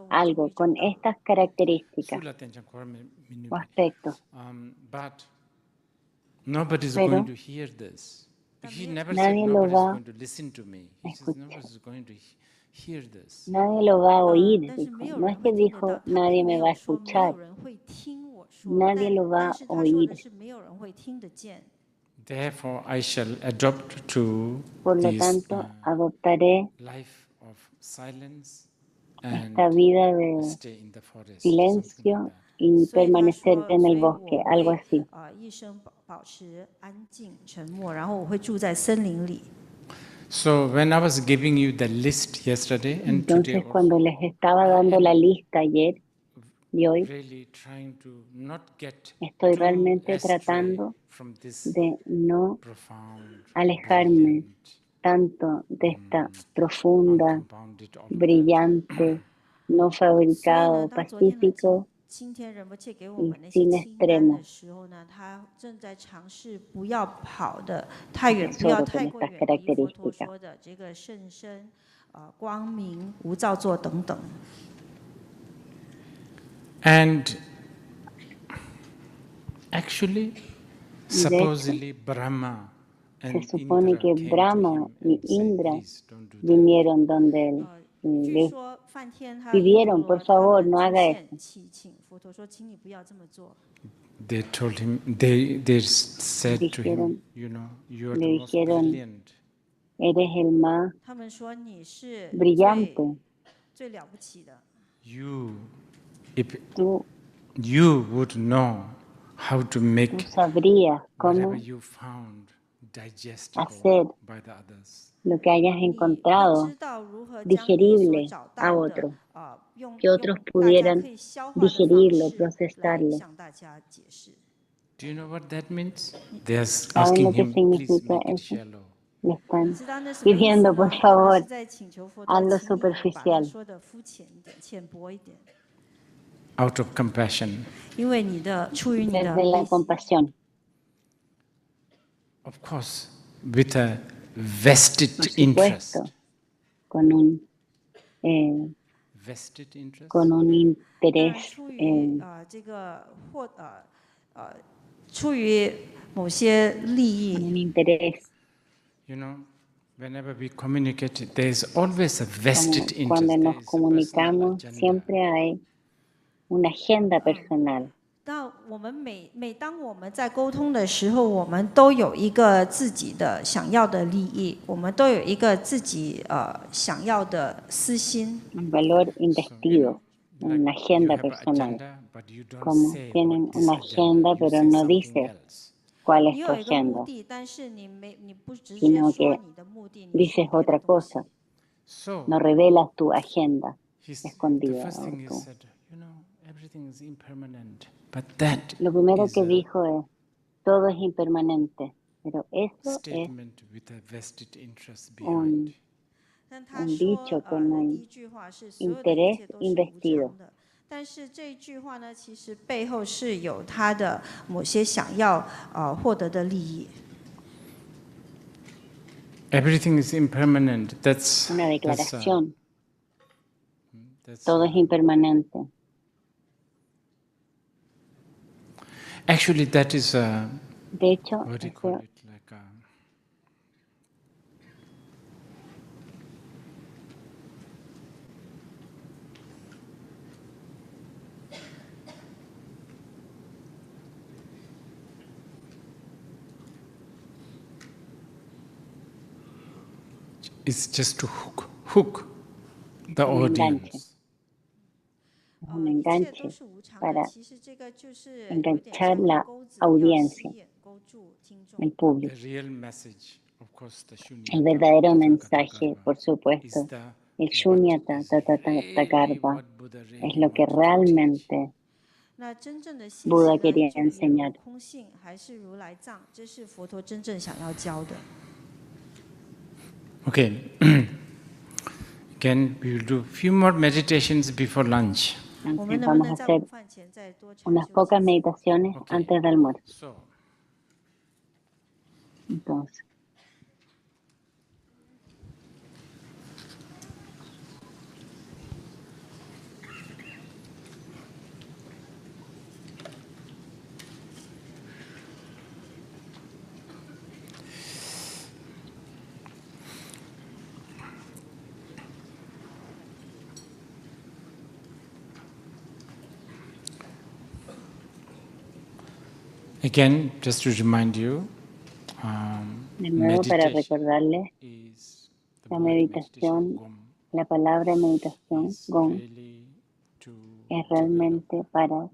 algo con estas características o aspectos. Nobody's Pero going to hear this. He never said nadie lo nobody's va going to listen to me. He says nobody's going to hear this. Nadie lo va a oír, dijo. No es que dijo nadie me va a escuchar. Nadie lo va a oír. Therefore, I shall adopt to Por lo this tanto, adoptaré life of silence esta vida de stay in the forest. silencio y permanecer en el bosque, algo así. So when I was giving you the list yesterday and today, Entonces, cuando les estaba dando la lista ayer y hoy, really trying to not get estoy too realmente astray tratando from this de no profound, alejarme tanto de esta profunda, brillante, no fabricado, pacífico y sin extremo. Tesoro con estas características. And actually, supposedly Brahma Se supone que Brahma y Indra vinieron donde él y le pidieron, por favor, no haga esto. They told him, they said to him, you know, you are the most brilliant. Eres el más brillante. Tú would know how to make sabrías cómo you found hacer by the others. lo que hayas encontrado digerible a otros, que otros pudieran digerirlo, procesarlo. Do you know what that means? They are ¿Saben lo asking que him, please significa make it eso? shallow. Le están pidiendo, por favor, hazlo superficial. Out of compassion. Desde la compasión. Of course, with a vested interest. Con un interés. 出于某些利益。 Un interés. You know, whenever we communicate, there is always a vested interest. Cuando nos comunicamos, siempre hay una agenda personal. 那我们每当我们在沟通的时候，我们都有一个自己的想要的利益，我们都有一个自己想要的私心。Un valor investido, una agenda personal. Como tienen una agenda, pero no dices cuál es 你 tu 有一个目 agenda, 的，但是你不直接 sino 说 que 你的目的，你 dices 说别的 otra 东西。 cosa. No revelas tu agenda The escondida. first o thing he tu- said, everything is impermanent, but that Lo primero is que a dijo es, todo es impermanente, pero eso es statement with a vested interest un, behind. 但他 un 说 dicho 的 con 第 un 一句话是所有的一 interés 切都是无 investido. 常的，但是这一句话呢，其实背后是有他的某些想要获得的利益。 Everything is impermanent. That's Una declaración. that's Todo es impermanente. actually that is De hecho, what do you call eso it? Like it's just to hook the un enganche. audience. Un 一切都 enganche 是无常 para 的，其实这个就是有点 enganchar 像一个 la 钩子，要 audiencia, 吸引、勾住听众。 el público. The real message, of course, the El Shunyata, verdadero Tathagata mensaje, Garba, por is supuesto, the el what Shunyata, is Tathagata really Garba, what Buddha es really lo que wanted to teach. realmente 那真正的信 Buda 息呢， quería 就以如 enseñar. 空性还是如来藏，这是佛陀真正想要教的。 Okay. Again, we will do a few more meditations before lunch. 我们 Entonces 能不 vamos 能 a 在 hacer 午饭前再多禅 unas 修几 pocas 次？ meditaciones Okay. antes del almuerzo. So, Entonces, again, just to remind you, de nuevo para meditation recordarles, is the la word meditation, meditación, Gom, la palabra meditación, is Gom, really to es develop realmente para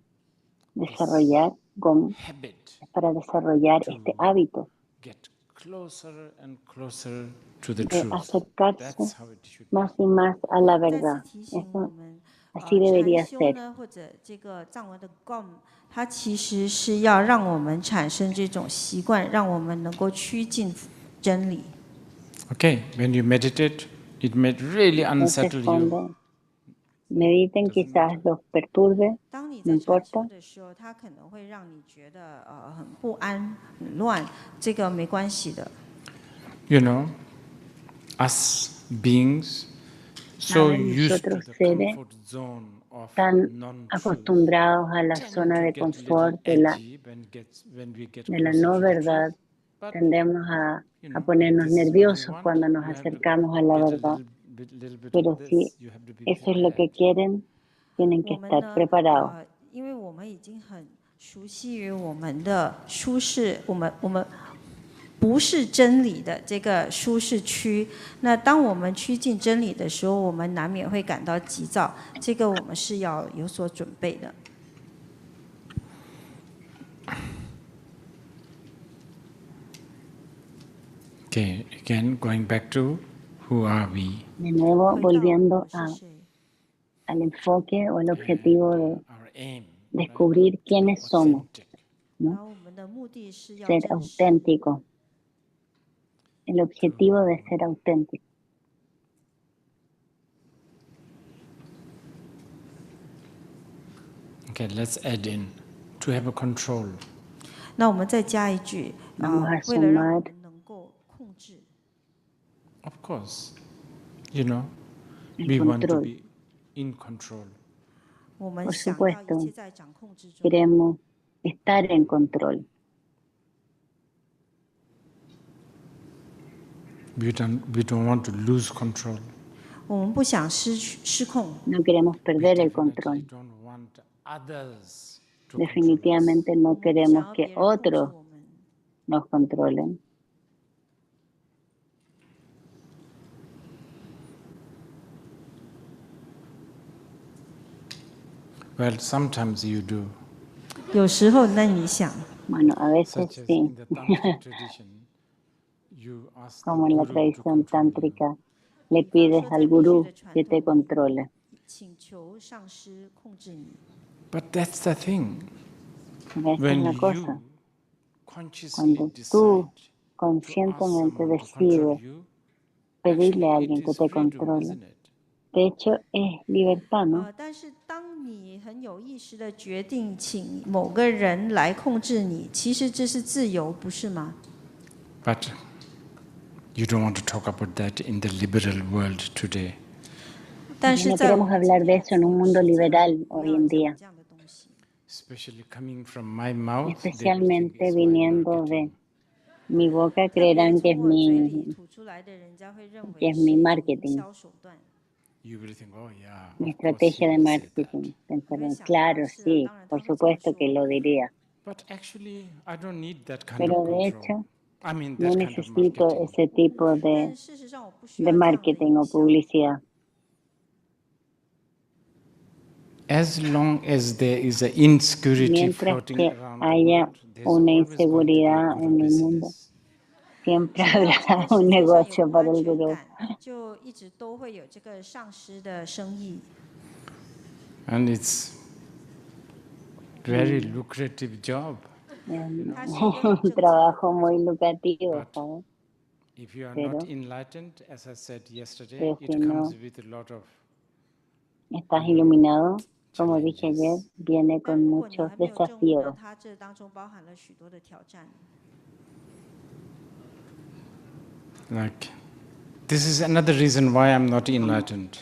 desarrollar, Gom, habit es para desarrollar to este hábito get closer and closer to the de truth. acercarse That's how it should be. más y más a la 再次 verdad. 提醒我 Eso 们， así 禅 debería 修 ser. 呢，或者这个藏文的 gom， 它其实是要让我们产生这种习惯，让我们能够趋近真理。 Okay, when you meditate, it may really Entonces, unsettle you. cuando mediten, quizás los perturbe, 当你 no 在禅修 importa. 的时候，它可能会让你觉得很不安、很乱，这个没关系的。 You know, us beings so used to nosotros the seres comfort zone of tan non-truth acostumbrados a la tend zona to de get little confort de la edgy when we get de la closer no to the verdad, truth. But tendemos a you know, if ponernos this is what you nerviosos want, cuando nos you have to acercamos a la get a verdad. little bit Pero of si this. You have to be eso es lo que prepared. quieren, tienen que 我们 estar 呢， preparados. 因为我们已经很熟悉于我们的舒适，我们不是真理的这个舒适区。那当我们趋近真理的时候，我们难免会感到急躁，这个我们是要有所准备的。 Okay, again, going back to who are we? De nuevo, 回到 volviendo 我是 a, 谁， al enfoque o el objetivo de Our aim, descubrir right? To be quiénes somos, authentic. 然后我们的目的是要 ser 真实。 auténtico. El objetivo de ser auténtico. Okay, let's add in to have a control. 那我们再加一句， Vamos a 为了让我 sumar 们能够控制， Of course, you know, el we want to control. be in control. 我们 Por 想要一 supuesto, 切在掌控之中。 queremos estar en control. We don't want to lose control. 我们不想失控， No queremos We perder el definitely control. don't want others Definitivamente no queremos que otros nos controlen. Well, sometimes you do. 有时候，那你想， Bueno, a veces Such as sí. in the tantric tradition, you ask the Como en la guru to tradición control you. tántrica, le pides al gurú que te controle. 请求上师控制你。 But that's the thing. Esa es When la you cosa. consciously Cuando decide tú to ask conscientemente someone to control decides you, pedirle a actually alguien it que is te freedom, controle, isn't it? de hecho es libertad, ¿no? 但是当你很有意识的决定请某个人来控制你，其实这是自由，不是吗？ But you don't want to talk about that in the liberal world today. 但 Y 是 no 在我 queremos 们 hablar de eso en un mundo liberal 不 hoy 要 en 讲 día, 这样的东西。 Especially coming from my mouth, they will think especialmente it's my viniendo de marketing. mi boca 特别 creerán que 从 es 我嘴里 mi, 吐出来的，人家会认 que 为 es 是 mi 一种营 marketing, 销手段。 You will think, oh yeah, mi of course he estrategia de will say that. marketing. 你会 Pensarán, 想到 claro, 是啊， sí, 当然他 por 会这么 supuesto que 说。 lo diría, But actually, I don't need that kind pero of de control. hecho I mean, no that kind of necesito marketing. ese tipo 但事实上，我不需 de 要这样的 marketing 营 o 销。 publicidad. As long as there is an insecurity Mientras floating que around the haya world, there's una always going to be a inseguridad guru en el mundo, business. siempre 只要这 habrá 个 un 世界上有 negocio 不 para 安 el 全 gurú. 感，就一直都会有这个上师的生意。 And it's very lucrative job. Un trabajo muy lucrativo, ¿sabes? If you are Pero- not enlightened, as I said yesterday, pero it si comes no with a lot of Estás iluminado, como dije ayer, challenges. viene 但 con 如果你 muchos 还没有证悟到 desafíos. 它，这当中包含了许多的挑战。 Like, this is another reason why I'm not enlightened.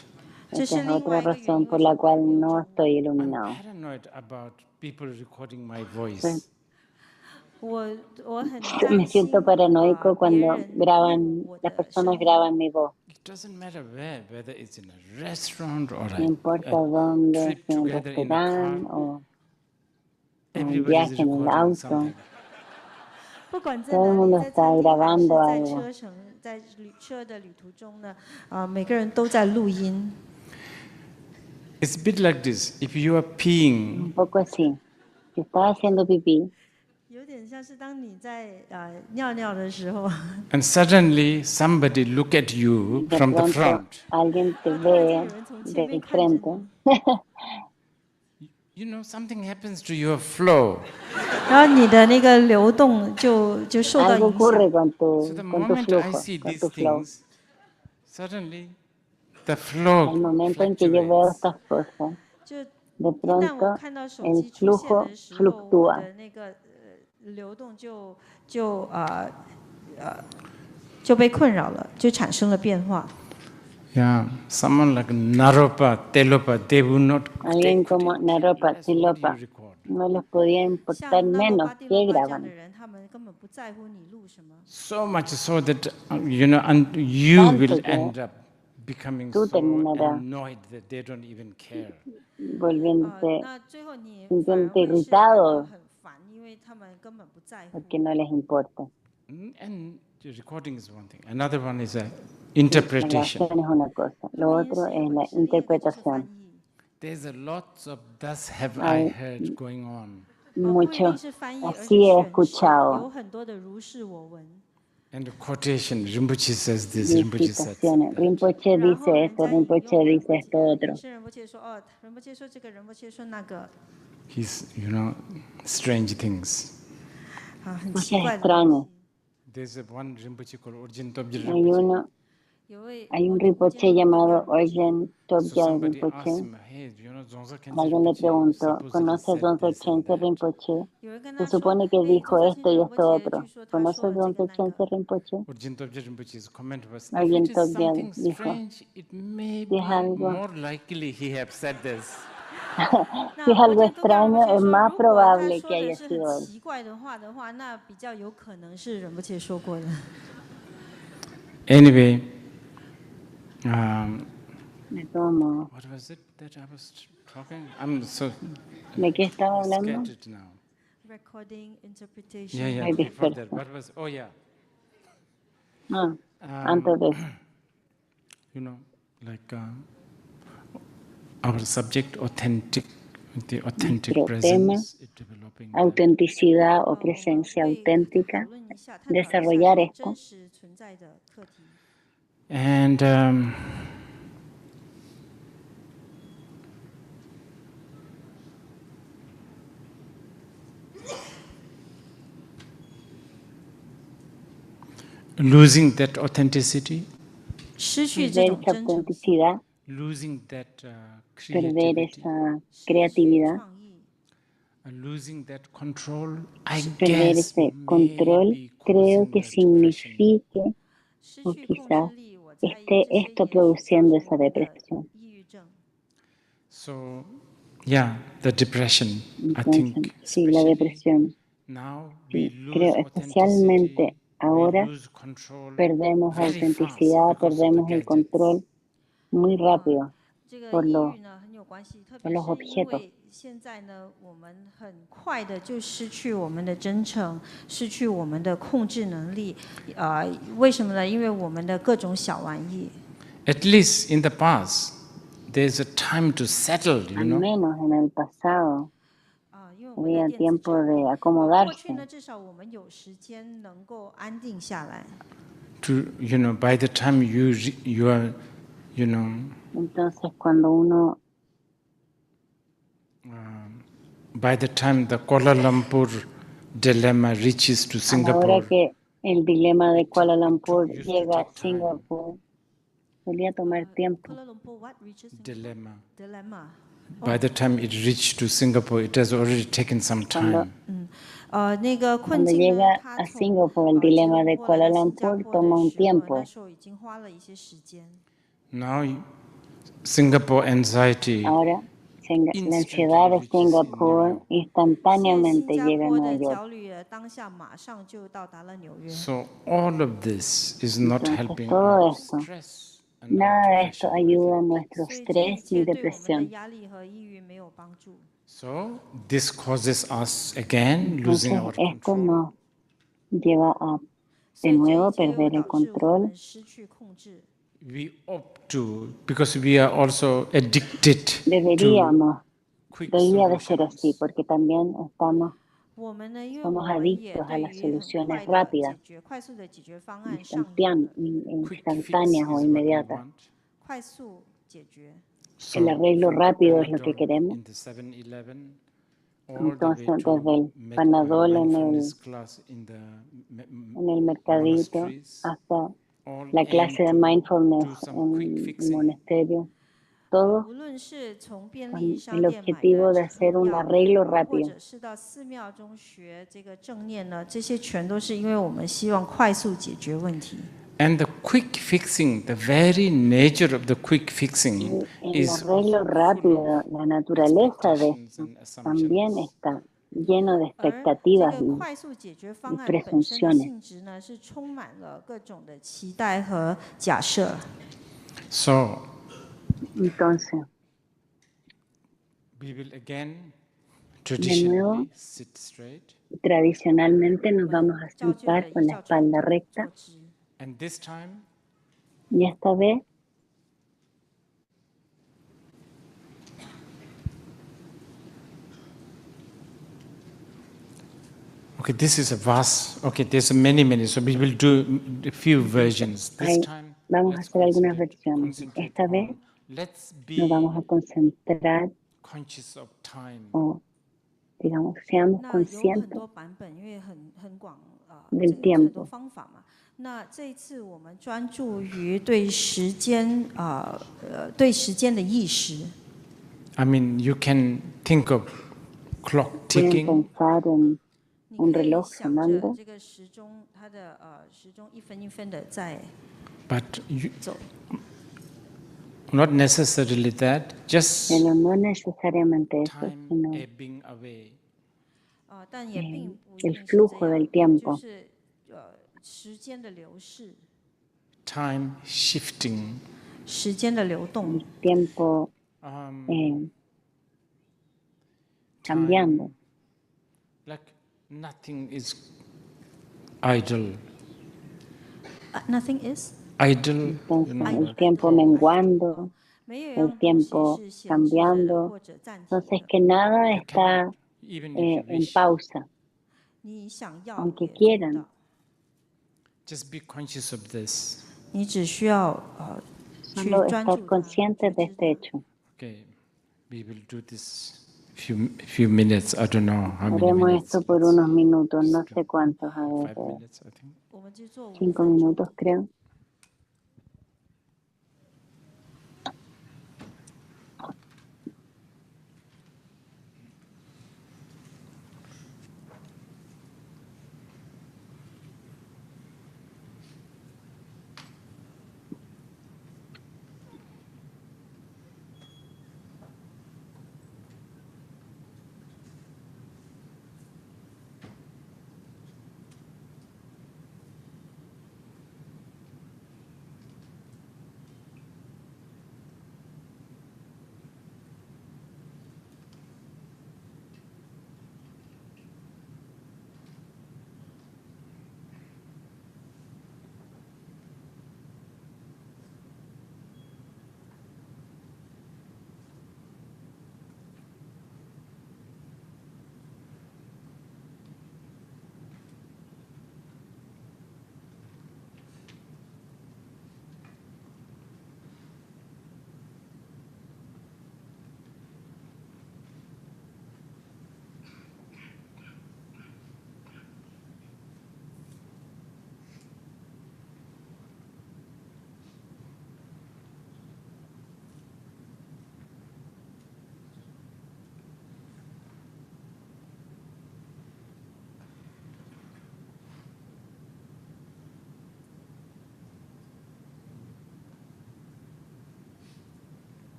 这 Esa 是 es 另 otra 外一个原 razón 因， por 为什 la 么我 cual 没有 no 证悟。 estoy I'm iluminado. paranoid about people recording my voice. Soy- 我很 Me 担心 siento paranoico 别 cuando 人录 graban, 我 las 的 personas 声音。 graban mi voz. It doesn't matter where, whether it's in a restaurant or No importa dónde, trip si en un together in a car. restaurante o un Everybody viaje is en el recording auto. something. 不管在 Todo el 哪里， mundo 在 está 餐厅还是 grabando 在 algo. 车程、在车的旅途中呢，每个人都在录音。 It's a bit like this. If you are peeing, Un poco así. Si estás haciendo pipí 有点像是当你在尿尿的时候， and suddenly somebody look at you de from the pronto front, alguien te 突然间 ve 有人从前面 de 看着 frente, 你， you know, something happens to your flow. 然后你的那个流动就受到 algo 影响。 ocurre So the con tu moment I flujo, see con these tu flow. things, suddenly the flow Al momento en que yo veo fluctuates. estas cosas, 就 de 一旦我 pronto 看到手 el 机出现 flujo 的时候，我 fluctúa. 的那个流动就被困扰了，就产生了变化。 Yeah, someone like Naropa, Telopa, they would not Alguien take como it. Naropa, Yes, what do you Tilopa, record? no les podía 像 importar 那罗 menos 巴蒂 qué 罗巴这样的 graban. 人，他们根本不在乎你录什么。 So much so that, you know, and you Tanto will que end up becoming tú so terminarás annoyed that they don't even care. volviéndote 那最后你反而 sintiéndote 会是感到 irritado 很烦，因为他们根本不在乎。 porque no les importa. And the recording is one thing. Another one is a La interpretation. grabación es una cosa, lo otro es la interpretación. There's a lot of thus have I Hay heard going on. 不一 mucho, 定是翻译，而是 así he 诠释，有 escuchado, 很多的如是我闻。 And the quotation, Rinpoche says this, y Rinpoche says citaciones. that. Rinpoche 然后 dice 人 esto, 家有 Rinpoche 可能 dice 会 esto otro. 是仁波切说哦，仁波切说这个，仁波切说那个， He's, you know, strange things. 很 Cosas 奇怪的东 extrañas. 西。 There's a one Rinpoche called Urjin Tobje Hay Rinpoche. uno, 有位 hay un 我们见 Rinpoche 过 llamado 的仁波切 Orgen So Tobja somebody asked Rinpoche. him, hey, you know, Zonza Khyentse Alguien le Rinpoche preguntó, supposedly ¿conoce said Zonzo this and Khyentse that. Rinpoche? 有人跟 Se 他说， supone que 哎， dijo 宗喀 esto 沁 y 仁波 esto 切， otro. 据说他说 ¿Conoce 了这个 Zonzo 那个。 Khyentse Rinpoche? Urjin Tobje Rinpoche's comment was, if Alguien it is Tobja something dijo, strange, it may si es be algo, more likely he have said this. si es 那 algo 我见宗喀仁波 extraño, 切 es 说， más 如果他 probable 说 que 的 haya 是很 sido él. 奇怪的话的话，那比较有可能是仁波切说过的。 Anyway, De todos modos. What was it that I was talking? I'm so ¿De qué estaba hablando? scattered now. Recording, interpretation. Yeah, Ay, before that, disperso. what was? Oh yeah. Antes de eso. You know, like our subject, authentic, the authentic Nuestro tema, presence, developing. autenticidad o presencia auténtica, desarrollar esto. And losing that authenticity, perder esa autenticidad, losing that perder creativity, esa creatividad, losing that control, I perder guess ese control, maybe creo causing que the depression. signifique o quizás esté esto produciendo esa depresión. So, yeah, the depression, I Entonces, think, sí, la depresión. now we Sí, lose creo especialmente authenticity, ahora we lose control perdemos very autenticidad, fast because of the perdemos el gadgets. control muy rápido 这个 por 抑 los 郁呢很有关系，特 por 别 los 是因 objetos. 为现在呢，我们很快的就失去我们的真诚，失去我们的控制能力。为什么呢？因为我们的各种小玩意。At least in the past, there's a time to settle, you Al know. menos en el pasado 因为我们的 había 电子 tiempo 产 de 品，过去 acomodarse. 呢，至少我们有时间能够安定下来。To, you know, by the time you are, you know, Entonces, cuando uno, by the time the Kuala Lumpur dilemma reaches to a la Singapore, hora que el dilema de Kuala Lumpur used to llega a take time. Singapur, solía tomar tiempo. Kuala Lumpur, what reaches Dilemma. Dilemma. By the time it reached to Singapore, it has already taken some time. 那个困 Cuando 境呢， llega 它 a 从 Singapur, el 吉 dilema 隆 de 坡来 Kuala 到新加 Lumpur 坡 toma 的 un 时候， tiempo. 那时候已经花了一些时间。 Now, Singapore anxiety Ahora, la instantly ansiedad de reaches in New Singapur York. 现在新 instantáneamente 加 llega a 坡 Nueva 的 York. 焦虑当下马上就到达了纽约。 So all of this is not Entonces, helping todo our esto, stress and our nada de esto depression. I ayuda a think. nuestro 所以这一 estrés ni 切对我们的 depresión. 压力和抑郁没有帮助。 So this causes us again losing Entonces, our esto control. nos lleva a 所 de 以这 nuevo 一切又 perder el 导致我 control. 们失去控制。 We opt to, because we are also addicted to Deberíamos, quick debería de ser así, solutions. porque también 我们呢，因为 somos 我们也 adictos a 对 las 于很 soluciones 快的 rápidas, 解决、快速的解决方案上瘾了。 Quick fix instantáneas o is what we inmediatas. want. 快速解决。 So El arreglo from the rápido es lo que Panadol queremos. in the 7-Eleven, all the Entonces, way to desde el Panadol mindfulness class in the en el mercadito monasteries, hasta all la aim clase de to do mindfulness some quick en el fixing. monasterio, todo 无论是从便 con 利商 el 店买 objetivo 的 de hacer 成 un 药， arreglo 或 rápido. 者是到寺庙中学这个正念呢，这些全都是因为我们希望快速解决问题。 And the quick fixing, the very nature of the quick fixing El is arreglo rápido, la naturaleza de esto también está lleno de 而这 expectativas 个 y 快速解决方案本身的 presunciones. 性质呢，是充满了各种的期待和假设。 so Entonces, we will again de nuevo, traditionally sit straight, tradicionalmente nos vamos a 照旧的 sentar con 依 la 照传 espalda 统 recta 坐直。 and this time y esta vez okay, this is a vast, okay, there's many, so we will do a few versions. This ahí time, vamos a let's hacer algunas concentrate versiones. Esta vez on, let's nos vamos be a concentrar conscious of time. o, digamos, seamos 那有很 conscientes 多版本，因为很广这 del 个很多 tiempo. 方法嘛。那这一次我们专注于对时间对时间的意识。 I mean, you can think of clock Pueden ticking, pensar en 你 un 可以 reloj 想着 sonando, 这个时钟，它的时钟一分一分的在 but you, 走， not necessarily that, just pero no necesariamente eso, time sino ebbing away. 但也并不一 el 定是 flujo 这 del 样， tiempo. 就是时间的流逝， Time shifting 时间的流动。 el tiempo cambiando. Like nothing is idle. Nothing is. Idle. Entonces, el tiempo menguando, 没有一 el 样东西 tiempo 是闲置的 cambiando. 或者暂停 Entonces, 的。 que nada You está cannot, even if you en wish, pausa, 你想要 aunque 也做不 quieran. 到， just be conscious of this. 你只需要去 Solo 专 estar 注它， consciente 觉 de 知 este 它。 hecho. Okay, we will do this few minutes. I don't know how many Haremos minutes. esto por unos minutos, no sé cuántos, a ver, 5 minutes, I think. 我们就做5 5分钟。 minutos creo.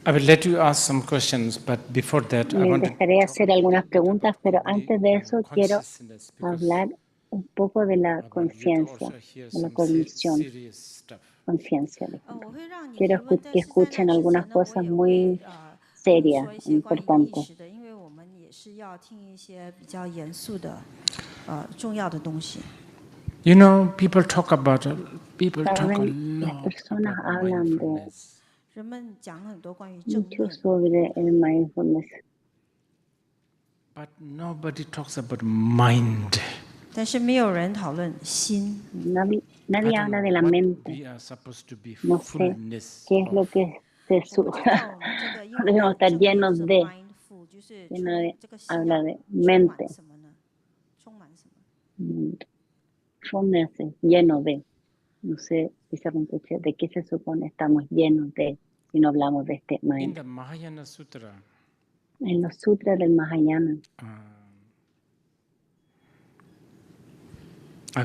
I will let you ask some questions, but before that, I Les want to dejaré hacer algunas preguntas, pero about antes de eso quiero consciousness, because hablar un poco de la you'd conciencia, also hear de la some cognición, serious stuff. conciencia. 我会让你 Quiero 提问，但 que 是在那 escuchen 之 algunas 前呢，我 cosas 也 muy 会跟你 serias, 说一些关于意 importantes. 识的，因为我们也是要听一些比较严肃的重要的东西。 You know, people talk a Saben, las lot personas about hablan de mindfulness. 人们讲很多关于正 mucho 念， sobre el mindfulness, But nobody talks about mind. 但是没有人讨论心。 nadie I don't habla know de la what mente. we are supposed to be No sé fullness qué es lo of. que 我不知道我们这个英文 debemos 的 estar 正念就 llenos 是 de, mindful，就是充 lleno de, 这个心 habla 要 de 充 mente. 满什么呢？充满什么？ Fullness, lleno de. No sé precisamente de qué se supone estamos llenos de si no hablamos de este In mind. the Mahayana Sutra, En los sutras del Mahayana, I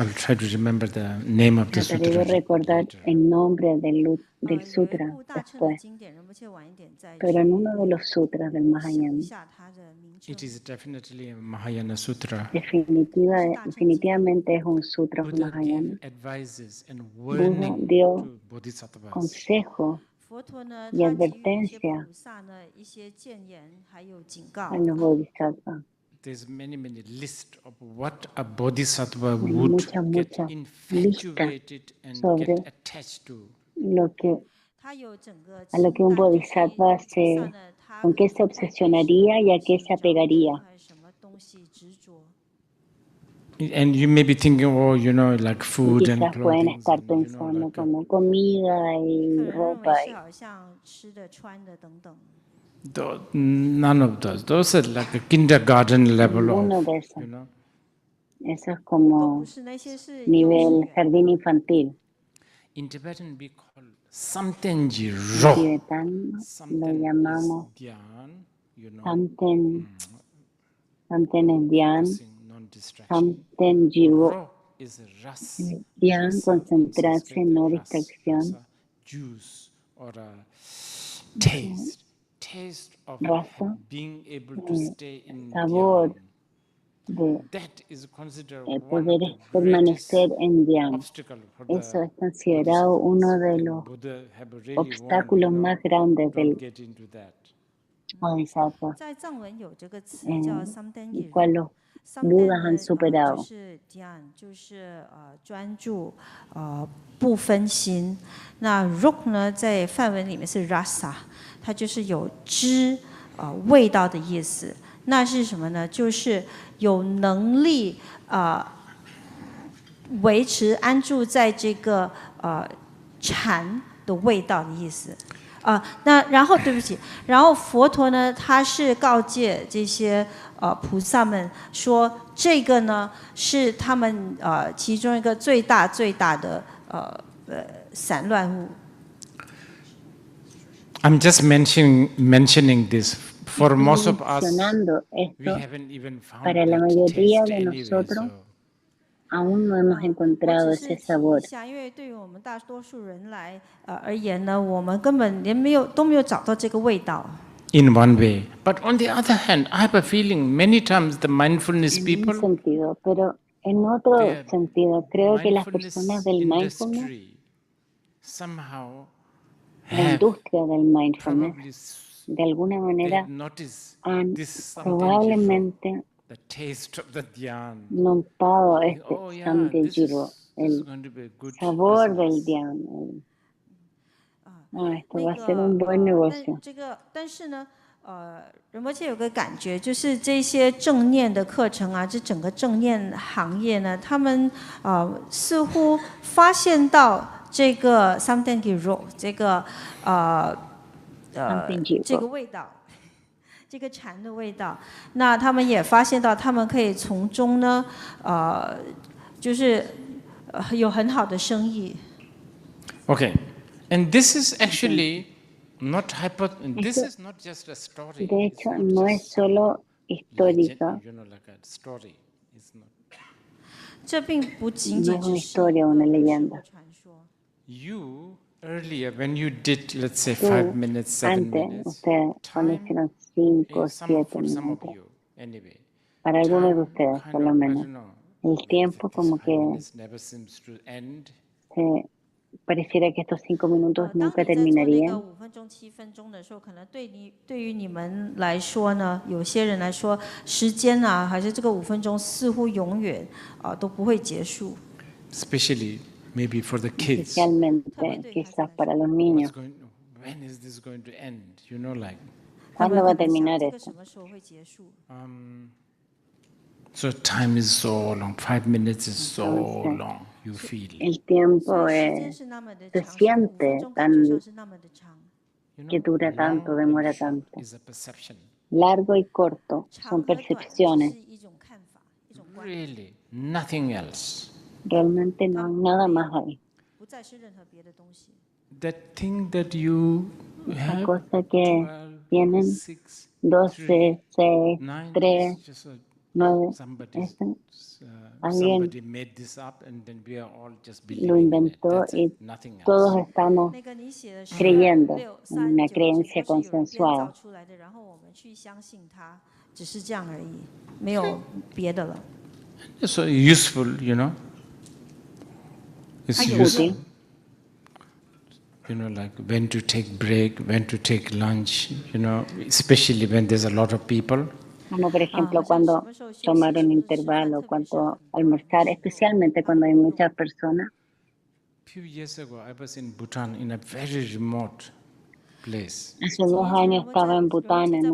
will try to remember the name of the trataré de sutra recordar later. el nombre del 有一 sutra 部大乘的 después, 经典，仁波切晚一点再 pero 去 en uno de los sutras del 想一 Mahayana, 下它的名称 It。is definitely a Mahayana Sutra. definitivamente es un sutra Buddha Mahayana. gave advices and Buda warning dio to bodhisattvas. consejo 佛陀呢， y 他给予一些 advertencia 菩萨呢一些谏言，还有警告 a。los bodhisattvas. There's many lists of what a bodhisattva Hay would muchas get listas infatuated and sobre get attached to. lo que 他有整个 a lo que un 清单，就是一 bodhisattva 个菩萨呢，他 con 可 qué 能 se 会对什么 obsesionaría y a 东 qué 西 se 着 apegaría. 迷，还有什么东西执着。 And you may be thinking, oh, like Y food and quizás pueden clothing, estar and, pensando like como comida 可 y 能认为 ropa. 是好像吃的、穿的等等。 none of those. Those are like a kindergarten level Ninguno of, de esos. you know. Eso es 都 como 不是那些是幼稚 nivel 园。 jardín infantil. In Tibetan, we call Samtenji En Ro. tibetano lo Samten is llamamos dhyan, Samten, Samten es Dhyan, focusing, non-distraction. Samten Jivo. Ro is ras. Dhyan, Rasa, in concentrarse, Sanskrit, no ras, distracción. rasa, juice or taste. Taste of Rasa, being able to stay in sabor dhyan. de That is considered one poder of the permanecer greatest en Dhyan. obstacle for Eso the es considerado uno de and los Buddha have really warned, obstáculos más grandes don't del get into that. bodhisattva, 在藏文有这个词叫 samten el cual los samten Budas 呢 han 就 superado. 是 dhyan，就是专注不分心。那 ruk 呢在梵文里面是 rasa， 它就是有知味道的意思。那是什么呢？就是有能力维持安住在这个禅的味道的意思。那然后对不起，然后佛陀呢，他是告诫这些菩萨们说，这个呢是他们其中一个最大的散乱物。I'm just mentioning this. For most of us, Mencionando we esto, haven't even found para la that mayoría taste de anyway, nosotros so aún no hemos 我 encontrado 只是 ese 提一 sabor. 下，因为对于我们大多数人来而言呢，我们根本都没有找到这个味道。 in one way. But on the other hand, I have a feeling many times the mindfulness En un people, sentido, pero en otro their sentido, creo que las personas mindfulness del mindfulness, industry somehow la have industria del mindfulness, probably de alguna they manera notice han this Samtenji Ro, probablemente the taste of the dhyan. notado este Oh yeah, Samten this Jiro, is el going to be a good sabor del business. Dhyan. Esto 那 va a ser un 个 buen negocio. 但是呢，仁波切有个感觉，就是这些正念的课程啊，这整个正念行业呢，他们似乎发现到这个 something ro 这个这个味道，这个禅的味道，那他们也发现到，他们可以从中呢，就是有很好的生意。 Okay, and this is actually not this is not just a story. De hecho, no es solo histórica, Like a story. It's not. 这并不仅 no 仅 es 只 una 是 historia, una 一个 leyenda. 传说。 You Earlier, when you did, let's say, Tú, 5 minutes, 7 antes, minutes, ustedes cuando time hicieron 5, is siete some of minutos, you anyway. para algunos de Time ustedes por kind lo of, I menos, don't know, el tiempo this como 5 que minutes never seems to end. pareciera que estos 5 minutos 当 nunca 你在做那个 terminarían. 5分钟、7分钟的时候，可能对于你们来说呢，有些人来说，时间啊，还是这个5分钟似乎永远都不会结束。Especially maybe for the kids. Especialmente quizás para los niños. When is this going to end? You know, like. ¿Cuándo va a terminar esto? So time is so long. 5 minutes is so long. You feel. El tiempo se siente tan que dura tanto, demora tanto. Largo y corto son percepciones. Really, nothing else. Realmente no hay nada más ahí. That thing that you La have, cosa que 12, tienen 6, 12, 6, 9, 3, 9, alguien somebody made this up and then we are all just lo believing in it. inventó That's y it, nothing else. todos estamos creyendo en una creencia consensuada. 然后我们去相信它，只是这样而已，没有别的了。 It's so useful, you know. It's useful. You know, like when to take break, when to take lunch, you know, especially when there's a lot of people. Como por ejemplo cuando tomar un intervalo, cuando almorzar, especialmente cuando hay muchas personas. A few years ago, I was in Bhutan in a very remote place. Hace 2 años estaba en Bután, en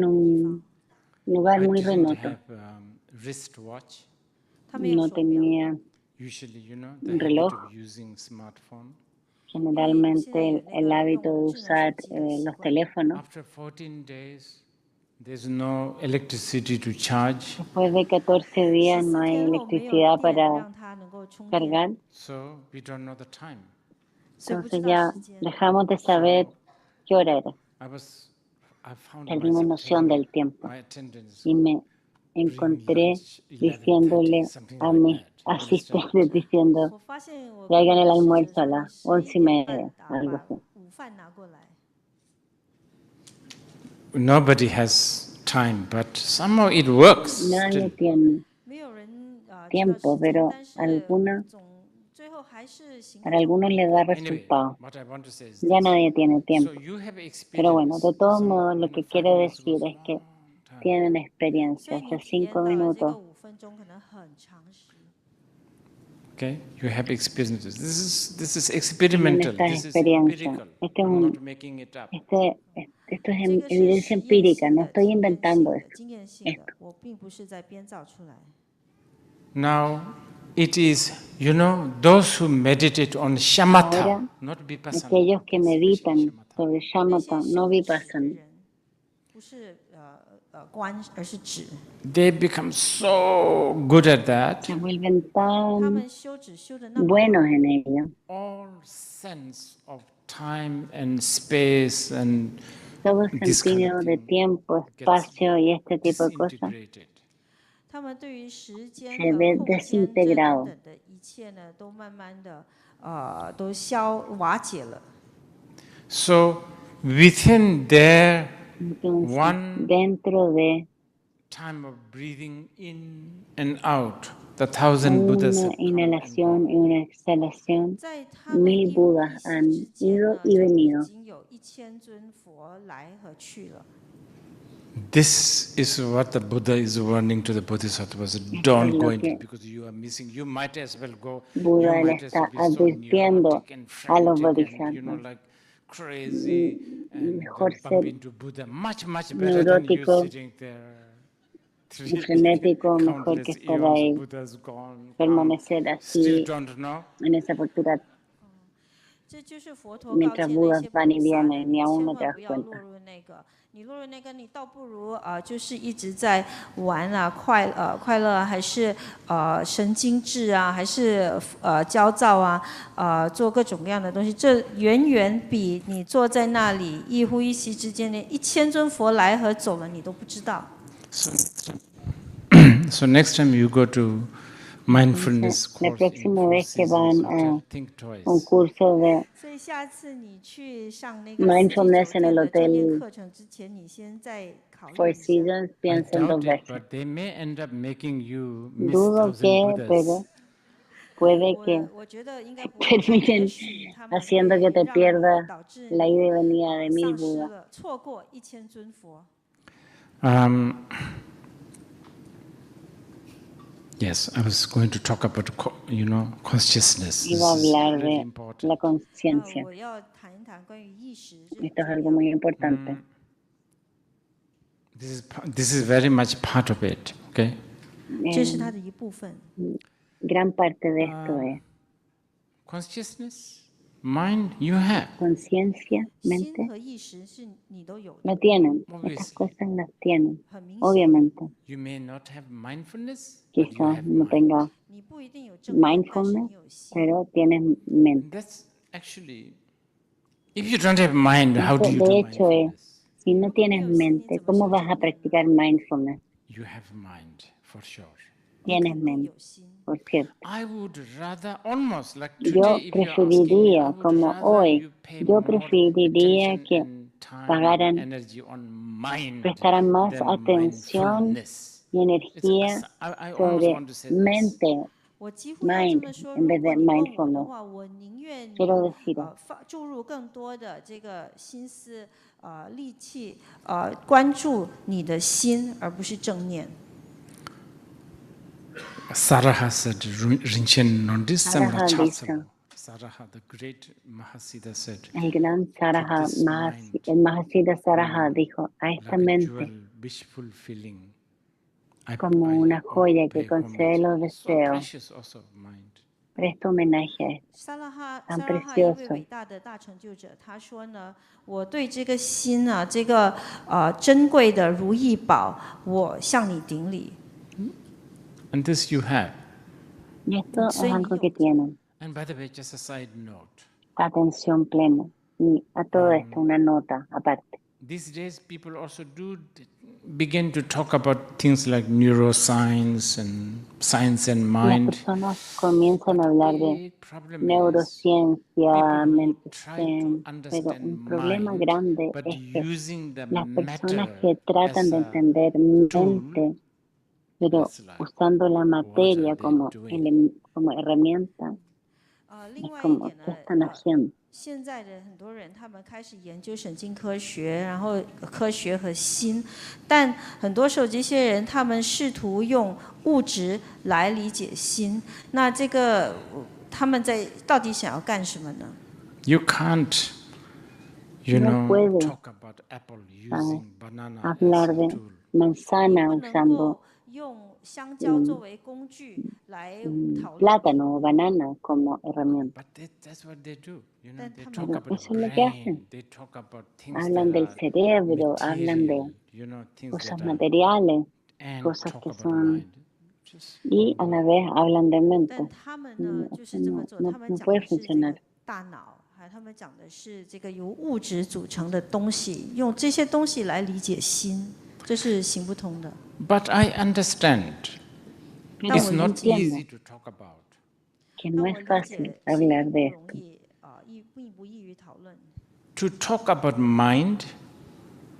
un lugar muy remoto. Wristwatch. No tenía Usually, you know, un the reloj. habit of using smartphone. Generalmente el hábito de usar los teléfonos. After 14 days, there's no electricity to charge. Después de 14 días no hay electricidad para cargar. So we don't know the time. Entonces ya dejamos de saber qué hora era. Perdimos noción del tiempo. Y me encontré diciéndole a mis asistentes, diciendo, traigan el almuerzo a las 11:30, algo así. Nobody has time, but somehow it works. Nadie tiene tiempo, pero para algunos les da resultado. Ya nadie tiene tiempo. Pero bueno, de todos modos, lo que quiero decir es que tienen experiencia. Hace 5 minutos. Okay, you have experiences. This is experimental. This is empirical. I'm not making it up. Esto es evidencia empírica. No estoy inventando esto. Now, it is, you know, those who meditate on shamatha, Ahora, not vipassana. aquellos que meditan sobre shamatha, no vipassana, they become so good at that. se vuelven tan buenos en ello. All sense of time and space and Todo this kind sentido of de thing tiempo, espacio y este tipo de cosas disintegrated. se ve desintegrado. So within their Entonces, one dentro de time of breathing in and out, the 1,000 Buddhas una have come and inhalación gone. y una exhalación, 1000 Budas han ido y venido. This is what the Buddha is warning to the Bodhisattvas. Don't go into it because you are missing. You might as well go. Buda You le might as está well be so advirtiendo neurotic and a los frantic and, you know, bodhisattvas. like crazy and Mejor bump ser into Buddha. Much better than you neurótico sitting there. y frenético, mejor que Countless estar eons, ahí, Buddha's gone. permanecer Still así don't know. en esa postura mientras Budas van y vienen y aún no te das cuenta. 你落入那个，你倒不如就是一直在玩啊，快乐还是神经质啊，还是焦躁啊，做各种各样的东西，这远远比你坐在那里一呼一吸之间，连1000尊佛来和走了你都不知道。So next time you go to mindfulness La course in próxima Four vez que Seasons van Hotel a Think un Twice. curso de 所以下次你去上那个四季 mindfulness 酒 en 店 el 的正念 hotel 课程之前，你先再考虑 Four 一下。 Seasons, I piensen dos doubt it, veces. but they may end up making you miss Dudo thousand que, pero Buddhas. puede que 我觉得应该不会，但也 terminen 许他们 haciendo que 会 te 让你 pierdas 导致 la ida y 你 venida de 1000丧失 Budas. 了错过1000尊佛。 Yes, I was going to talk about, consciousness. This Iba a is hablar really de important. la conciencia. 我要谈一谈关于意识，这 Esto es 很 algo 重要。 muy importante. This is very much part of it, okay? 这是它的一部分。 Gran parte de esto es Consciousness, mind, you have. conciencia, 心 mente. 和意识是你都有的， Lo tienen, estas Obviously. cosas las tienen, 很明显。 obviamente. You may not have mindfulness, but you Quizás have no mind. tengas 你不一定有正念，但是 mindfulness, 你有心。 pero tienes mente. That's actually, if you don't have mind, how do you De do hecho, mindfulness? si no tienes mente, ¿cómo vas a practicar mindfulness? You have mind, for sure. 你 Tienes 肯定 mente, 有心。 por cierto. I would rather, almost like Yo today, if you're asking me, I preferiría, would como rather hoy, you pay yo more preferiría attention que and time and pagaran, energy on mind prestaran más than atención mindfulness. y energía I almost sobre want to say this. mente, 我几乎要这 mind, 么说， en 如 vez 果 de 你问我的 mindfulness. 话，我宁愿你 Quiero decir, 注入更多的这个心思力气关注你的心，而不是正念。 Saraha said, Rinchen Nondis Saraha Samra dice, Chatsamo. Saraha, the great Mahasiddha said, el gran Saraha, this mind el Mahasiddha Saraha dijo, a esta like a mente jewel, wishful feeling. como una joya que pay concede homage. los So deseos. precious also, mind. Presto homenaje a esto. 萨拉哈 tan 萨拉哈一位 precioso. 伟大的大成就者，他说呢，我对这个心啊，这个珍贵的如意宝，我向你顶礼。 And this you have. Y esto es algo que tienen. And by the way, just a side note. Atención plena. Y a todo esto, una nota aparte. These days, people also do begin to talk about things like neuroscience and science and Las mind. personas comienzan a hablar de neurociencia, mente zen, pero un problema grande es que las personas que tratan de entender mente, pero usando la materia como herramienta, es como, ¿qué están haciendo? 现在的很多人，他们开始研究神经科学，然后科学和心，但很多时候这些人他们试图用物质来理解心，那这个他们在到底想要干什么呢？ You can't, talk about apple using banana as hablar a de tool. manzana 不能 usando 够用香蕉作为工具来讨论。 plátano o banana como herramienta. But that's what they do. They Pero talk about eso es lo que hacen. brain. They talk about things Hablan that del are cerebro, hablan de material, things cosas that are, materiales, and cosas talk que about son, mind. Just y a la vez hablan de 但 mente. 他们呢，就是这么做， No 他们 no 讲 puede 的是这 funcionar. 个大脑，还有他们讲的是这个由物质组成的东西，用这些东西来理解心，这是行不通的。 But I understand. 但 It's 我 not 理解 easy to talk about. que 但 no 我 es 理 fácil 解 hablar de 不 esto. 容易不易于讨论。 To talk about mind,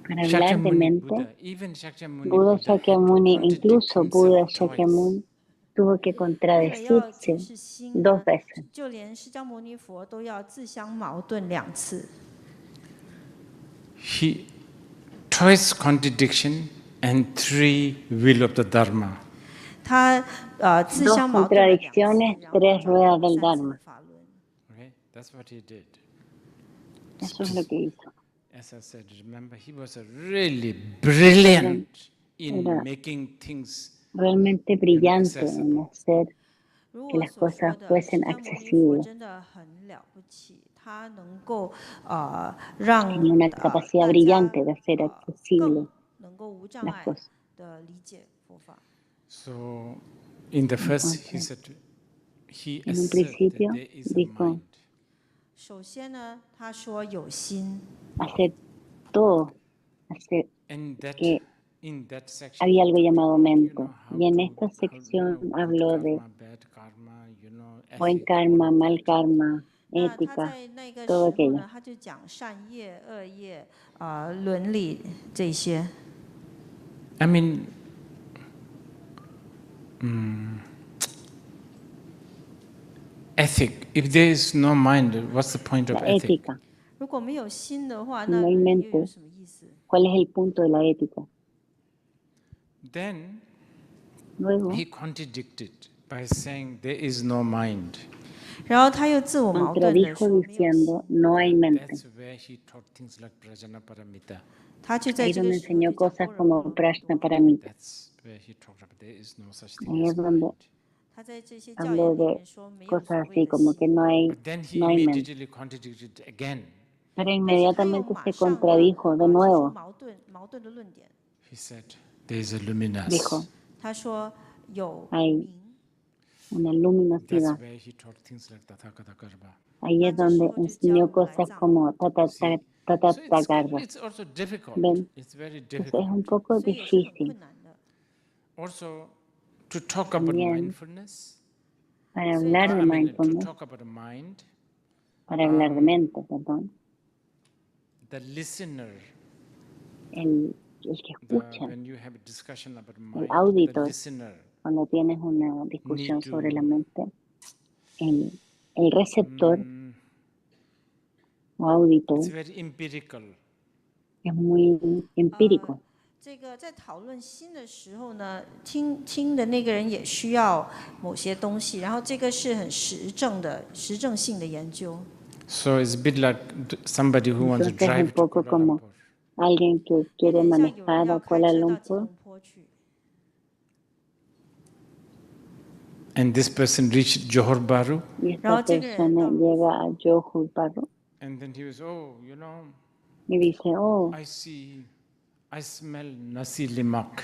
Para hablar de Shakyamuni mente, Buddha, even Shakyamuni Buda Buddha had to Shakyamuni, contradict incluso himself Buda twice. Shakyamuni, tuvo que 为了要解 contradecirse 释心 dos 呢， veces. 就连释迦牟尼佛都要自相矛盾2次。 He twice contradiction and 3 will of the Dharma. 他自 Dos 相矛盾了2次， contradicciones, 然后 tres 转变 ruedas 了 del 3次 Dharma. 的法论。 Okay, that's what he did. Eso es lo que hizo. As I said, remember, he was a really brilliant in Era making things realmente brillante en accessible. hacer 如 que 我 las 所说 cosas 的，释 fuesen 迦牟尼佛 accesibles. 真的很了不起，他能够让 Tenía una capacidad 大家 brillante de hacer 更 accesible 能够无障 las 碍 cosas. 的理解佛法。 So, in the first, he said, he En un asserted that principio there is a dijo, mind. 首先呢，他说有心， aceptó hacer And that que había algo llamado mente. Y en esta sección habló de buen karma, mal karma, 那他 ética, 在那个 todo 时候 aquello. 呢，他就讲善业、恶业伦理这些。I mean, ethic. If there is no mind, what's the point of La ethic? ética. 如果没有心的话， Si 那 no hay 伦理又有 mente, 什么意思？ ¿cuál es el punto de la ética? Then Luego, he contradicted by saying there is no mind. 然后他又自我矛盾的 contradijo 说没有心， diciendo no hay mente. That's where he taught things like Prajanaparamita. 他就在 Ahí 这个 donde 时候 enseñó 就讲 cosas 般若 como 波罗蜜 Prajna 多。 Paramita. That's where he talked about there is no such thing Ahí as es donde mind. 他在这些教 habló 言里 de 面说没有所 cosas 谓 así 的 como que 心， no hay, But then he no hay mente. immediately contradicted again. Pero 但是他又 inmediatamente 马 se 上呢 contradijo de 提出 nuevo. 矛盾的论点。 He said there is a luminous. Dijo, 他说有 hay 明， una That's luminosidad. where he taught things like Tathagata Garbha. Ahí 那 es 这时 donde 候就教 enseñó 如来 cosas 藏。 como See? So Tatatagarba. it's also difficult. ¿Ven? It's very Entonces es un difficult. poco 所以也是很 difícil 困难的。 Also, to talk about también mindfulness, para hablar de to mindfulness, talk about the mind, para hablar de mente, perdón. the listener, El que escucha, when you have a discussion about el mind, the auditor, listener cuando tienes una discusión need to sobre la mente, el receptor o auditor it's very empirical. es muy empírico. 这个在讨论心的时候呢，听的那个人也需要某些东西，然后这个是很实证性的研究。 So it's a bit like somebody who wants to Entonces es un drive to poco Kuala como Lumpur. alguien que 有 quiere 点像有人 manejar 要 a 开 Kuala 车到吉 Lumpur 隆坡去， And this person reached Johor Bahru, y Pero esta llega persona a llega a Johor Bahru and then he was, oh, you know, y dice, oh, I smell nasi lemak,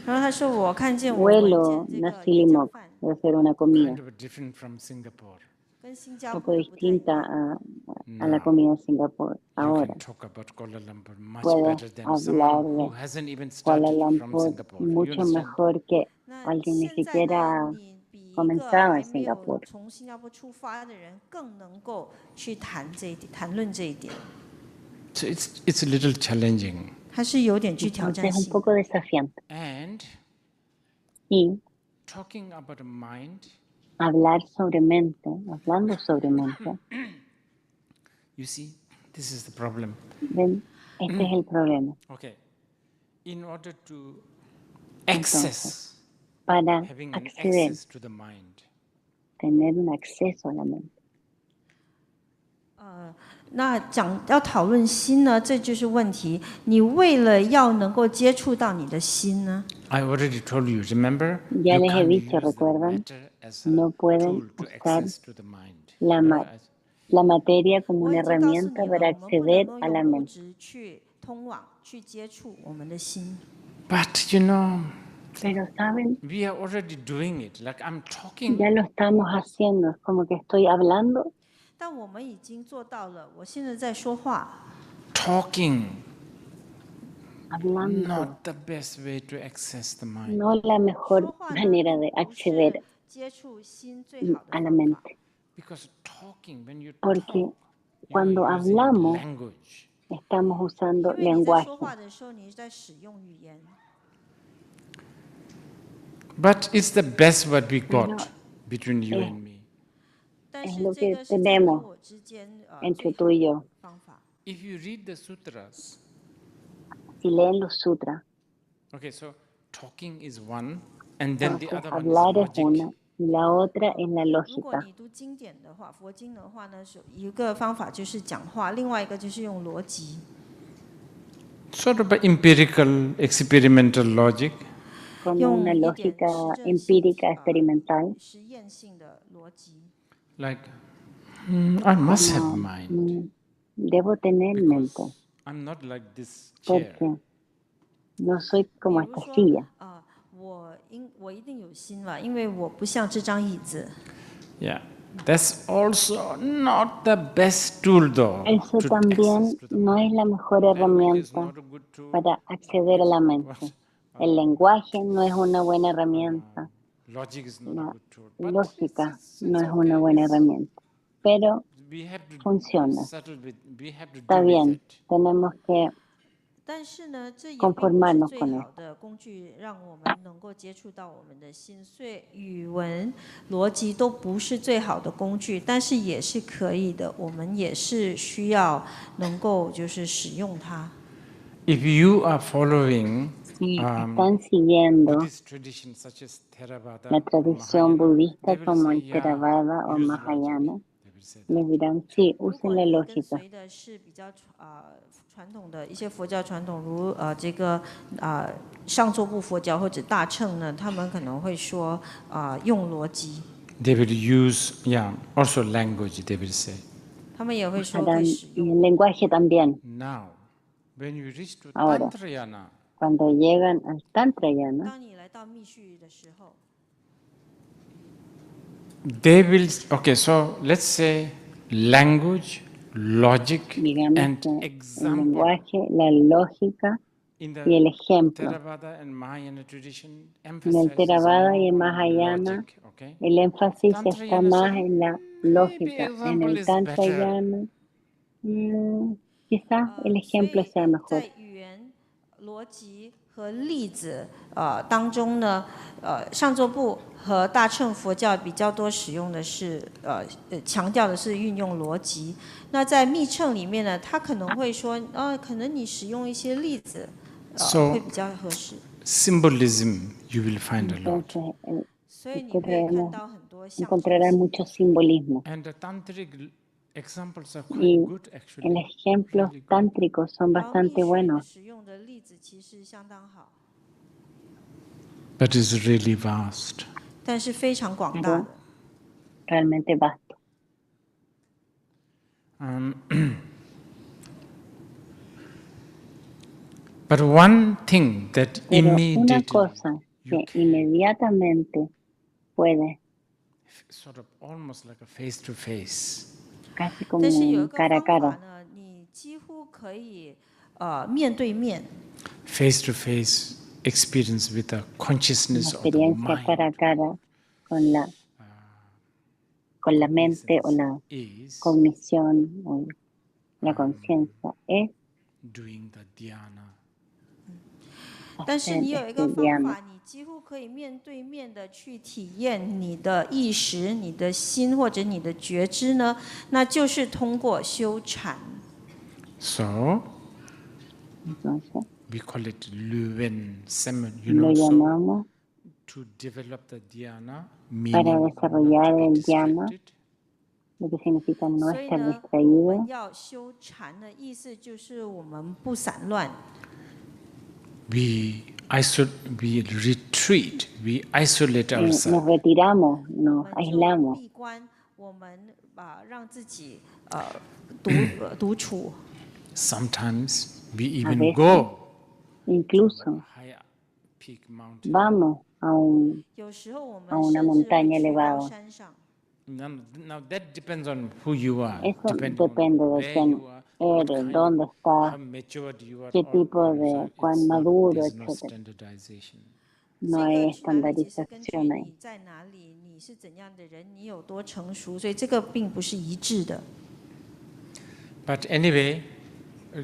然后他说我看见我闻 huelo 见这个 nasi 椰浆 lemak, 饭， debe ser una comida kind of different from Singapore. 跟新 un 加 poco 坡的不太一 distinta 样。 a la Now, comida en Singapur. you Ahora can talk about Kuala Lumpur much puedes better than hablar someone who de hasn't even Kuala started from Lumpur Singapore. You mucho understand? mejor que 那 alguien ni 现在呢， siquiera 你比一个 comenzaba 还 en 没有 Singapur. 从新加坡出发的人更能够去谈这一点，谈论这一点， So it's a little challenging. 它是有点具挑 Entonces 战 es un 性。 poco desafiante. And Y talking about the mind, hablar sobre mente, hablando sobre mente, you see, this is the problem. ¿ven? Este es el problema. Okay. In order to access, Para having an acceder, access to the mind, tener un acceso a la mente. 那要讨论心呢，这就是问题。你为了要能够接触到你的心呢， I already told you, remember? Ya You les he can't dicho, use the recuerdan, matter as a no pueden tool to usar access to the mind. la, la materia como 我 una 已经告诉 herramienta 你了， para 我们不能 acceder 够 a la 用物 mente. 质去通往、去接触我们的心。 But you know, Pero saben, we are already doing it. Like I'm talking, ya lo estamos haciendo, es como que estoy hablando, 但我们已经做到了，我现在在说话， talking, hablando, not the best way to access the mind. no la mejor 说话呢 manera de 并不 acceder 是接触心最好的 a la 方法。 mente. Because talking, when you Porque talk, you cuando are using hablamos, language. estamos 因 usando 为你在 lenguaje. 说话的时候，你是在使用语言。 But it's the best what we got Pero between you es- and me. 但 Es 是 lo 这 que 个是在你 tenemos 我之间 entre 最 tú 好 y 的 yo. 方法。 If you read the sutras, Si leen los sutras, okay, so talking is one, and then the entonces other one is hablar es logic. una y la otra es la 如果 lógica. 你读经典的话，佛经的话呢，是一个方法就是讲话，另外一个就是用逻辑， Sort of an empirical, experimental logic. Como 用 una 一点 lógica 实证性 empírica experimental. 实验性的逻辑。 Like, I must have Como, mind. debo tener mente, Because I'm not like this chair. porque no soy 比 como 如 esta 说 silla. 我一定有心了，因为我不像这张椅子。 Yeah, that's also not the best tool though. Eso to también access to the no es mind. la mejor Language is herramienta not a good tool. para acceder a la mente. El lenguaje no es una buena herramienta. logic is not a La good tool. But lógica no it's es una okay. buena herramienta, pero We have to funciona. settle with, we have to Está do with bien, it. tenemos que 但是呢，这也并不是 conformarnos 最 con 好的工具，让我们能够接触到我们的心。所以语文、逻辑都不是最好的工具，但是也是可以的。我们也是需要能够就是使用它。If you are following si están siguiendo Buddhist traditions such as Theravada la or tradición Mahayana, budista they will como say, el yeah, Theravada o use logic. Mahayana, They will say les that. dirán, sí, 如 usen 果 la 你跟 lógica. 随的是比较传统的一些佛教传统，如这个上座部佛教或者大乘呢，他们可能会说用逻辑。They will use, yeah, also language, they will say. 他们也会说可以 Harán 使 y 用。 el lenguaje también. Now, when you reach to Ahora, Tantrayana, cuando llegan al Tantrayana, 当你来到密续的时候， they will, okay, so let's say language, logic, digamos and que el example. lenguaje, la lógica In y el the ejemplo. Theravada and Mahayana tradition, En el emphasizes Theravada y en more on Mahayana, logic, okay? el énfasis está Tantrayana más says, en la maybe lógica. En example el is better. Tantrayana, quizás el ejemplo sea mejor. 在语言、逻辑和例子当中呢，上座部和大乘佛教比较多使用的是强调的是运用逻辑。那在密乘里面呢，他可能会说可能你使用一些例子会比较合适。 Symbolism you will find a lot. Entonces, 所以你会看到很多象征 encontrarán 性。 mucho simbolismo. And the tantric examples are Y quite good actually. los ejemplos Really good. tántricos son 然后密 bastante 续 buenos, 使用的例子其实相当好， But it's really vast. 但是非常广大的。 realmente vasto. But one thing that Pero una immediately cosa you que can inmediatamente puede, sort of almost like a face to face. casi como 但是有一 un 个 cara a 方法 cara, 呢，你几乎可以面对面。 Face to face experience with the una consciousness of the experiencia cara a mind cara con la mente o la is cognición o la conciencia, es doing the dhyana. 但是 hacer 你有一个 este 方 dhyana. 法，你几乎可以面对面的去体验你的意识、你的心或者你的觉知呢，那就是通过修禅。 So Entonces, we call it Luwen Semen, you lo know, so llamamos to develop the dhyana, para meaning desarrollar not to be el dhyana, distracted. lo que significa no 所以 estar 呢，我 distraído. 们要修禅的意思就是我们不散乱， We retreat, we isolate Nos ourselves. retiramos, 我 nos 们就 aislamos. 闭关，我们让自己独处。 Sometimes we even veces go Incluso higher peak mountain. vamos a 有时候我 a 们 una 甚至 montaña 会去高 elevada. 山上。 Now that depends on who you are. Eso Depending on depende de where quién you are, what eres, kind of, dónde how estás, matured you are, qué tipo de, cuán maduro, there's no etc. standardization. No 这 hay 个去哪里其实根据 estandarización ahí. 你在哪里，你是怎样的人，你有多成熟，所以这个并不是一致的。 But anyway,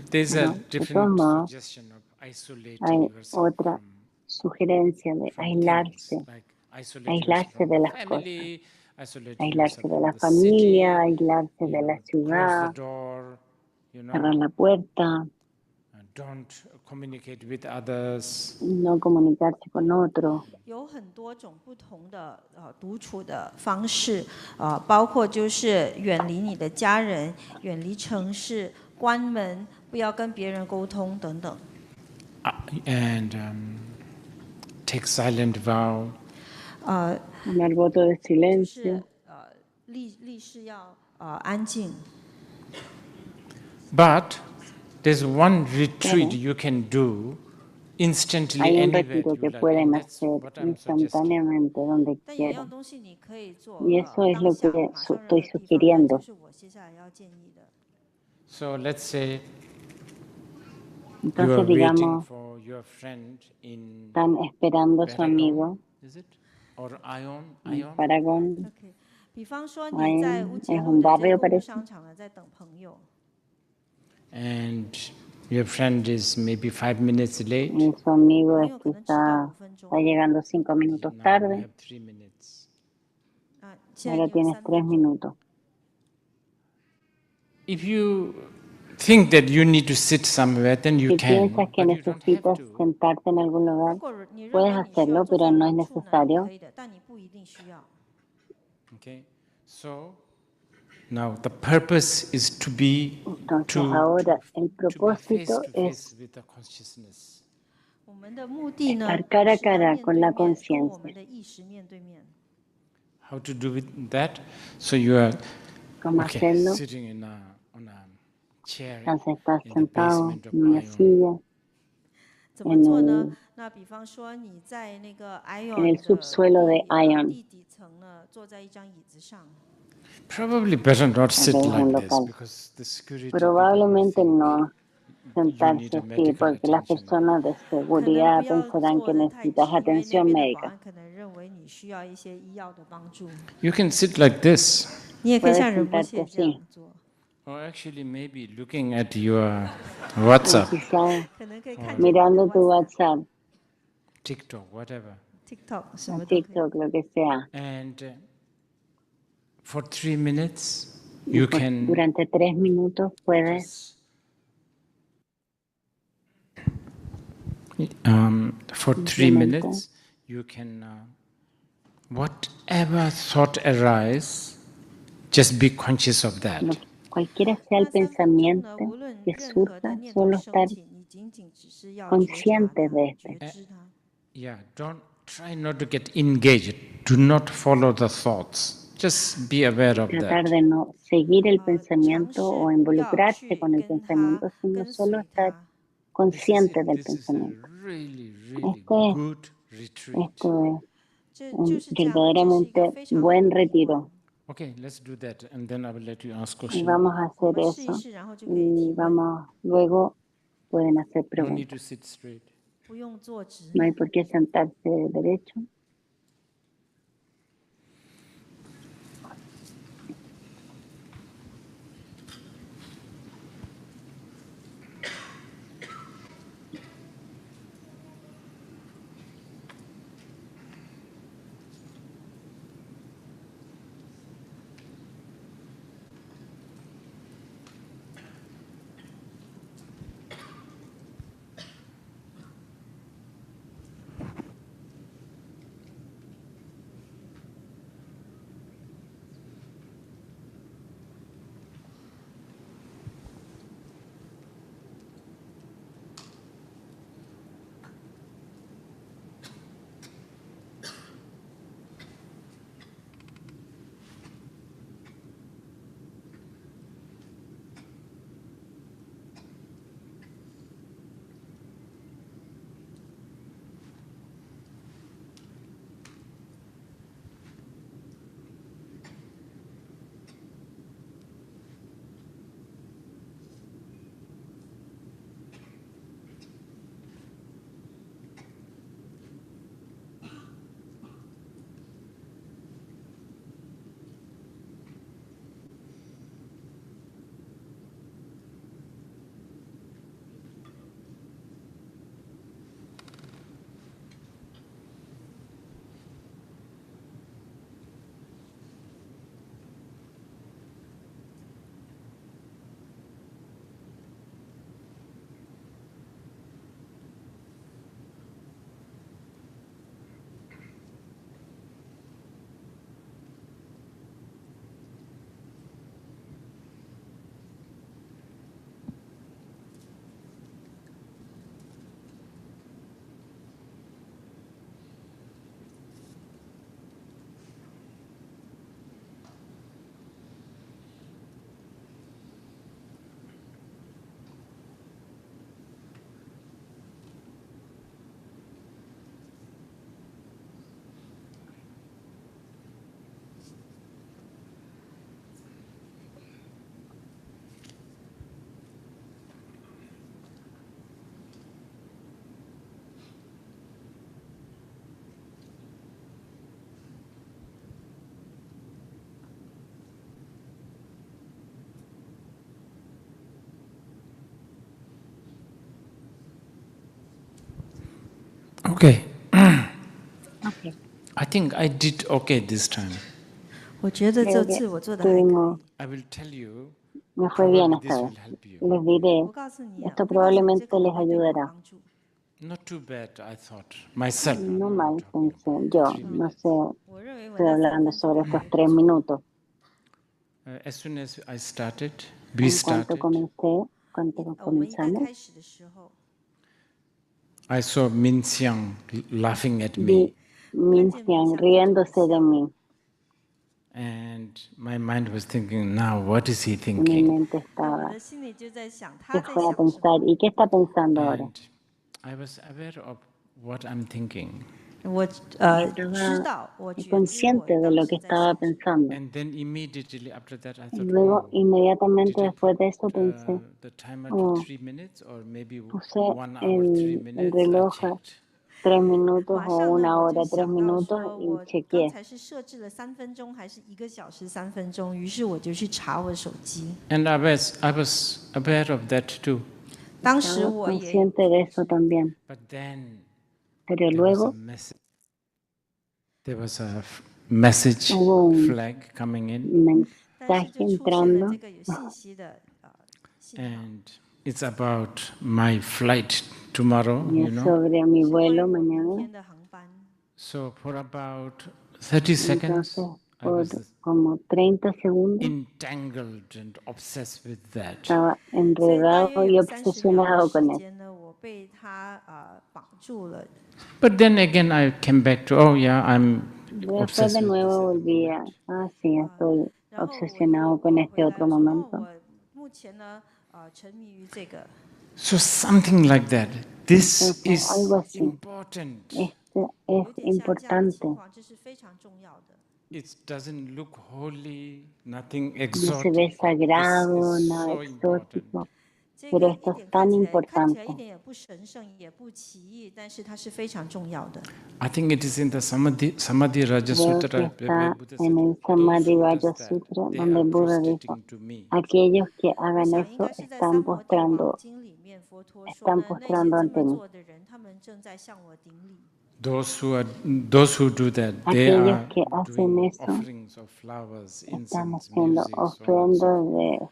there's a No, de different todos modos, suggestion of isolating Hay yourself otra from, sugerencia de from aislarse, things, like isolate aislarse yourself de from las the cosas, family, isolate aislarse yourself de from la the familia, city, aislarse de la close the ciudad, door, cerrar la puerta, don't communicate with others. no comunicarse con otros. 有很多种不同的独处的方式，包括就是远离你的家人，远离城市，关门，不要跟别人沟通等等。 And take silent vow. Tomar voto de 就 silencio. 是立誓要安静。 But there's one retreat you can do instantly Hay un anywhere retiro you que like. pueden And that's hacer what I'm suggesting. instantáneamente donde 但有一样 quieran. 东西你可以做， Y eso es 当 lo 下 que 马上任 estoy 何地方，那 sugiriendo. 就是我接下来要建议的。 So let's say You are Entonces, waiting digamos, for your friend in están esperando a su Paragon, amigo is it? Or Ion? en Ion? Paragon. OK，比方说你在乌 Ion 节 es 路 un 的这 barrio, 购物 parece. 商场呢，在等朋友。 And your friend is maybe 5 minutes late. Y su amigo 朋 es 友可能迟到5 quizá 分钟 está llegando 5 minutos Now you tarde. have 3 minutes. 啊，现在 Ahora 你有 tienes 3 3分钟。 minutos. If you think that you need to sit somewhere, then you Si can, piensas que but you don't have necesitas to. sentarte en algún 如 lugar, 果你认 puedes 为你需要 hacerlo, 坐 pero 在 no es 某处呢，你 necesario. 可以的，但你不一定需要。 Okay? So now the purpose is to be Entonces ahora el to be face propósito to face es with the consciousness. 我们的目的呢， estar cara a 是要 cara 面 con 对 la 面，跟我 conciencia. 们的意识面对面。 How to do with that? So you are ¿Cómo okay, hacerlo? sitting on a chair Entonces estás in the sentado basement of en una Ion. silla 怎么 en 做呢？ el, 那比方说你在那个 en Ion el 的 subsuelo de 地 Ion. 地底层呢，坐在一张椅子上。 Probably better not sit Es un like this local. because the security people will Probablemente think no you need sentarse a así medical porque las attention. personas de 可能不 seguridad 要 pensarán 坐 que 得太 necesitas 直，因为那 atención 边的保 médica. 安可能认为你需要一些医药的帮助。 You can sit like this. 你也可以 Puedes 像仁波 sentarte 切这样 así. 做， Or actually maybe looking at your O WhatsApp, quizá 可能可以看着你的 mirando tu WhatsApp、 WhatsApp, TikTok, whatever. TikTok 什 o 么都可以。 TikTok, lo que sea. And for 3 minutes, Y you can durante 3 minutos puedes, for 3 simplemente minutes, you can, whatever thought arise, just be conscious of that. cualquiera sea el 那3分钟呢， pensamiento 无论 que 任何的 surja, 念头 solo 升 estar 起，你仅仅只是要觉察 consciente 它 de 觉 este. 知它。 Yeah, don't try not to get engaged. Do not follow the thoughts. Just be aware of Tratar that. de no seguir el 尝 pensamiento 试 o 不要 involucrarse 去 con el 跟它 pensamiento, sino 跟 solo 随 estar 它。 This is consciente it. del This is a pensamiento. really, really Este, good retreat. esto es 这 un 就是这样的，这是一个 verdaderamente 非常好的 buen 闭关。 retiro. Okay, let's do that, and then I will let you ask Y questions. vamos a 我 hacer 们试一 eso 试，然后就可以 y 提问， vamos, luego pueden hacer No need to preguntas. sit straight. 不用坐直。 No hay por qué sentarse derecho. Okay. Okay. I think I did okay this time. 我觉得 Creo 这 que 次我做的还可以。 estuvimos, I will tell you, me fue bien probably esta this vez. will help you. Les diré, 我告诉你啊， esto 我会告诉你这 probablemente 可能 les 会对你有 ayudará. 帮助。 Not too bad, I thought. Myself. No I'm mal, talking pensé about yo, 3 no minutes. sé, 我认为我 estoy 那3 hablando 分钟 sobre 还 estos 不 3 错。 minutos. As soon as I started, we En cuanto started, comencé, cuando 我们一旦 comenzamos, 开始的时候， I saw Min Xiang laughing at vi me. Min Xiang riéndose de mí. And my mind was thinking, now what is he Y mi thinking? mente 那我 estaba, 的心里就在想，他 se 在 fue a 想什么？ pensar, ¿y qué está pensando ahora? And I was aware of what I'm thinking. 我知 Estaba 道，我觉知我 consciente de 当 lo 时 que 在 estaba 想什么。 pensando. And then immediately after that, I Y thought, luego, oh, inmediatamente did I después de put eso, pensé, the timer to oh, 3 minutes or maybe puse 1 hour, 3 el minutes? I reloj a checked. 3 minutos 马 o 上呢， 1 我就 hora, 3想到 minutos 说， y 我刚 chequeé. 才是设置了3分钟，还是1个小时3分钟？于是我就去查我手机。 And I was aware of that too. 当时 Estaba 我也有 consciente de eso también. But then Pero there was a luego message. There was a message hubo un flag coming in, 但是 mensaje 就出现了 entrando 这个有信息的信号， and it's about my flight tomorrow, y you es know. sobre mi 是关于 vuelo 我明 mañana. 天的航班。 So for about 30 seconds, Entonces, I por was como 30 segundos entangled and obsessed with that. estaba 所以大 enredado 约 y 有30秒的 obsesionado 时 con eso. 间呢，我被他绑住了。 But then again, I came back to, oh yeah, I'm Después obsessed de with this nuevo at the volví moment. sí, estoy 然后我 obsesionado 又 con 回 este 来 otro 我说，哦， momento. 我目前呢沉迷于这个。 So something like that. This Entonces, is algo así. important. Esto 有 es 点像这样的情 importante. 况，这是非常重要的。 It doesn't look holy, nothing No se ve exotic. This sagrado, is nada so important. exótico, 这 pero 个 esto 一 es 点看 tan 起来一 importante. 点也不神圣，也不奇异，但是它是非常重要的。 I think it is in the Samadhi Raja Creo que Sutra where está Buddha en said, el those Samadhi who Raja does that, Sutra, they donde are Buda dijo, prostrating to me. aquellos que 我 hagan 想应 eso 该是在《 están 三摩地王 postrando, 经》里面，佛陀说 están 呢，那些 postrando 这 ante 么 mí. 做的人，他们正在向我顶礼。 Those who do that, they Aquellos are que hacen doing eso offerings of flowers, están incense, haciendo music, so on and so forth. ofrendas de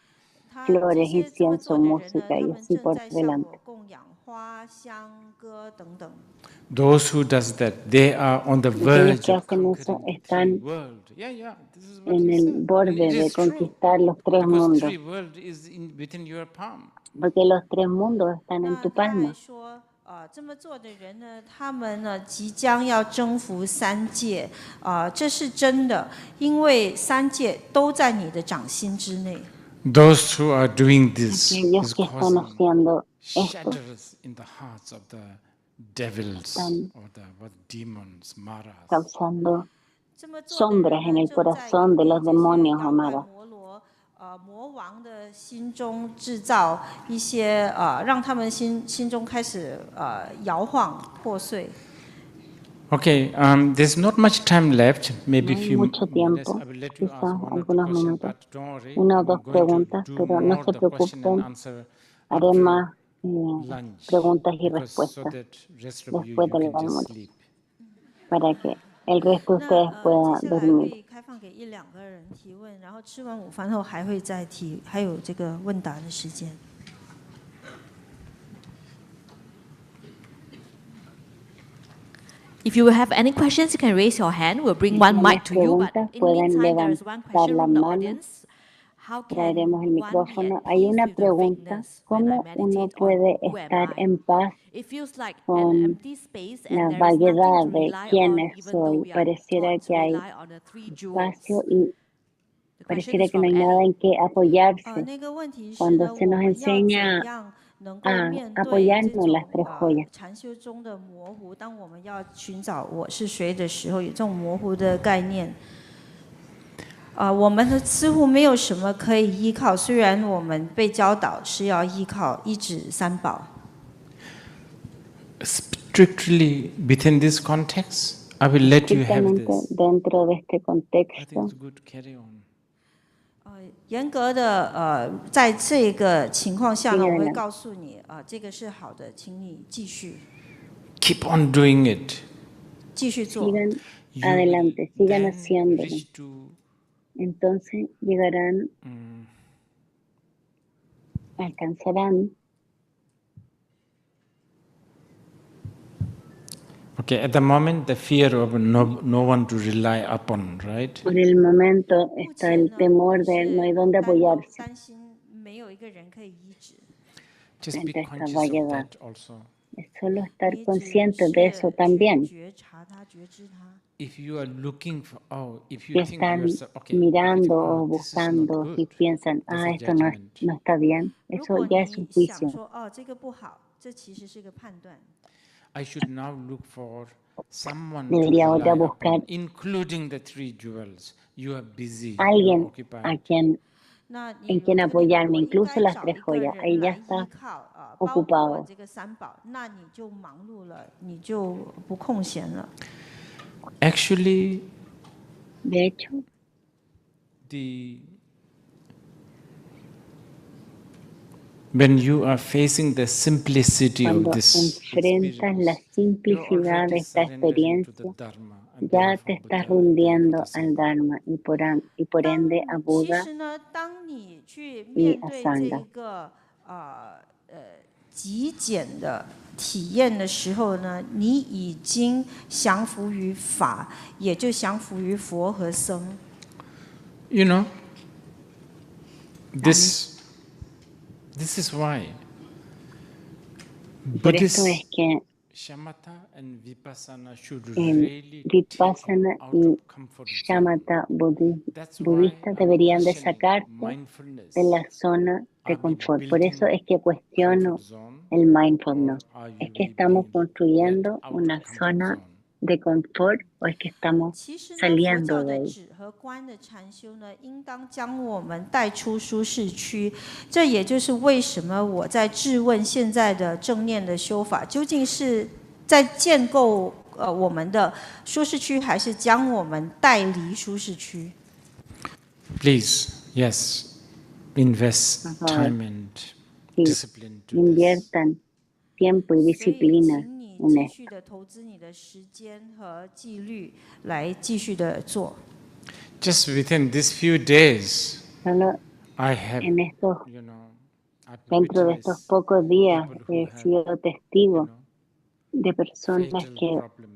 他这 flores, 些这么 incienso, 做的人呢， música 他 y 们 así 正 por 在向 delante. 我供养花香歌等等。 Those who does that, they are on the Aquellos verge que of hacen eso conquering the three están world. Yeah, yeah, this is what en he el said. And borde it de is true. conquistar los 3 Because mundos, three world is within your palm. porque los 3 mundos están en 那 tu 他还 palma. 说，这么做的人呢，他们呢即将要征服3界，这是真的，因为3界都在你的掌心之内。 Those who are doing this Aquellos is que están causing haciendo esto shatters in the hearts of the devils están or the demons, maras. causando 这么做的人 sombras en 呢， el 正在 corazón de 给 los 这些 demonios o 妖怪 maras. 魔罗、魔王的心中制造一些让他们心中开始摇晃破碎。 Okay, there's not much time left. Maybe No a hay few mucho minutes. tiempo, I will let you ask quizás 1 or 2 algunos questions, minutos, but don't worry. 1 o I'm 2 going to preguntas, do pero no more se the question and preocupen, answer haré after más lunch, preguntas y because so respuestas that rest of you después del can just almuerzo, sleep. para que el resto de 那 ustedes 接 puedan 下来 dormir. 会开放给1、2个人提问，然后吃完午饭后还会再提，还有这个问答的时间。 If you have any questions, you can raise your hand. We'll bring Si one tienen mic to you. But preguntas, in the pueden meantime, there is one levantar question la from the mano. audience. How can Traeremos el one be micrófono. at Hay peace una with the pregunta, vagueness when I ¿cómo uno meditate puede on who am estar I? en paz It feels like an con empty space la and there is nothing vaguedad to de rely quién on, even though soy? we are Pareciera taught to que hay rely on the 3 espacio jewels. y The question pareciera is que no from hay nada Annie. en que apoyarse 那个问题是 cuando 呢， se 我 nos 们要怎 enseña 样能够 a 面对这 apoyarnos en las 种 3 joyas. 禅修中的模糊？当我们要寻找我是谁的时候，有这种模糊的概念。我们似乎没有什么可以依靠，虽然我们被教导是要依靠一指三宝。 Strictly within this context, I will let you have Estrictamente this. dentro de este I think contexto, it's good. Carry on. 严格的在这个情况下呢， Sigue 我会 adelante. 告诉你这个是好的，请你继续。keep on doing it. 继续做。 Sigan You adelante, sigan then haciéndolo. reach to Entonces llegarán, alcanzarán. Okay, at the moment, the fear of no one to rely upon, right? Por el momento está el temor de no hay dónde apoyarse 担心没有一个人可以医治。 Just be frente a esta conscious of vaguedad. that also. Es solo estar consciente de eso también. 觉察它，觉知它。 If you are looking for, if Si you think están yourself, okay, mirando oh, o this is not buscando, good, si piensan, that's a esto judgment. no está bien, 如 eso 果 ya es un 你想 juicio. 说哦这个不好，这其实是个判断。 I should now look for someone to Debería ahora rely buscar upon, including the 3 jewels. You are busy, you are alguien a occupied. quien, 那你 en quien 如果你认 apoyarme, 为应 incluso 该 las 找 3一个 joyas, ahí 人 ya 来 está 依靠包括 ocupado. 这个三宝，那你就忙碌了，你就不空闲了。 Actually, De hecho, when you are facing the simplicity of cuando this enfrentas la experience, you're simplicidad already de esta surrendering to the experiencia, Dharma, and ya therefore te estás Buddha, rindiendo therefore al Dharma y por ende a 其 Buda 实呢，当你去 y 面 a 对这 Sangha. 一个极简的体验的时候呢，你已经降服于法，也就降服于佛和僧。 You know, this is why Por eso Buddhist es que shamatha and vipassana should el really Vipassana take out y of comfort zone. Shamatha That's why budista I'm deberían de questioning sacarte mindfulness. de la zona de Are we confort. Por eso building es que cuestiono comfort zone, el mindfulness. or are ¿Es we que estamos being construyendo led out una of comfort zona zone? de confort o es que estamos 其实呢，佛 saliendo 教 de 的 ahí? 止和观的禅修呢，应当将我们带出舒适区。这也就是为什么我在质问现在的正念的修法，究竟是在建构我们的舒适区，还是将我们带离舒适区？ Please, yes, invest Por favor. time and Sí, discipline to this. inviertan tiempo y 所以， disciplina 请你 en 继 esto. 续的投资你的时间和纪律，来继续的做。 Just within these few days, Solo I have, en estos, you know, I've dentro de estos witnessed pocos días people who he have, sido you testigo know, de personas fatal que problem,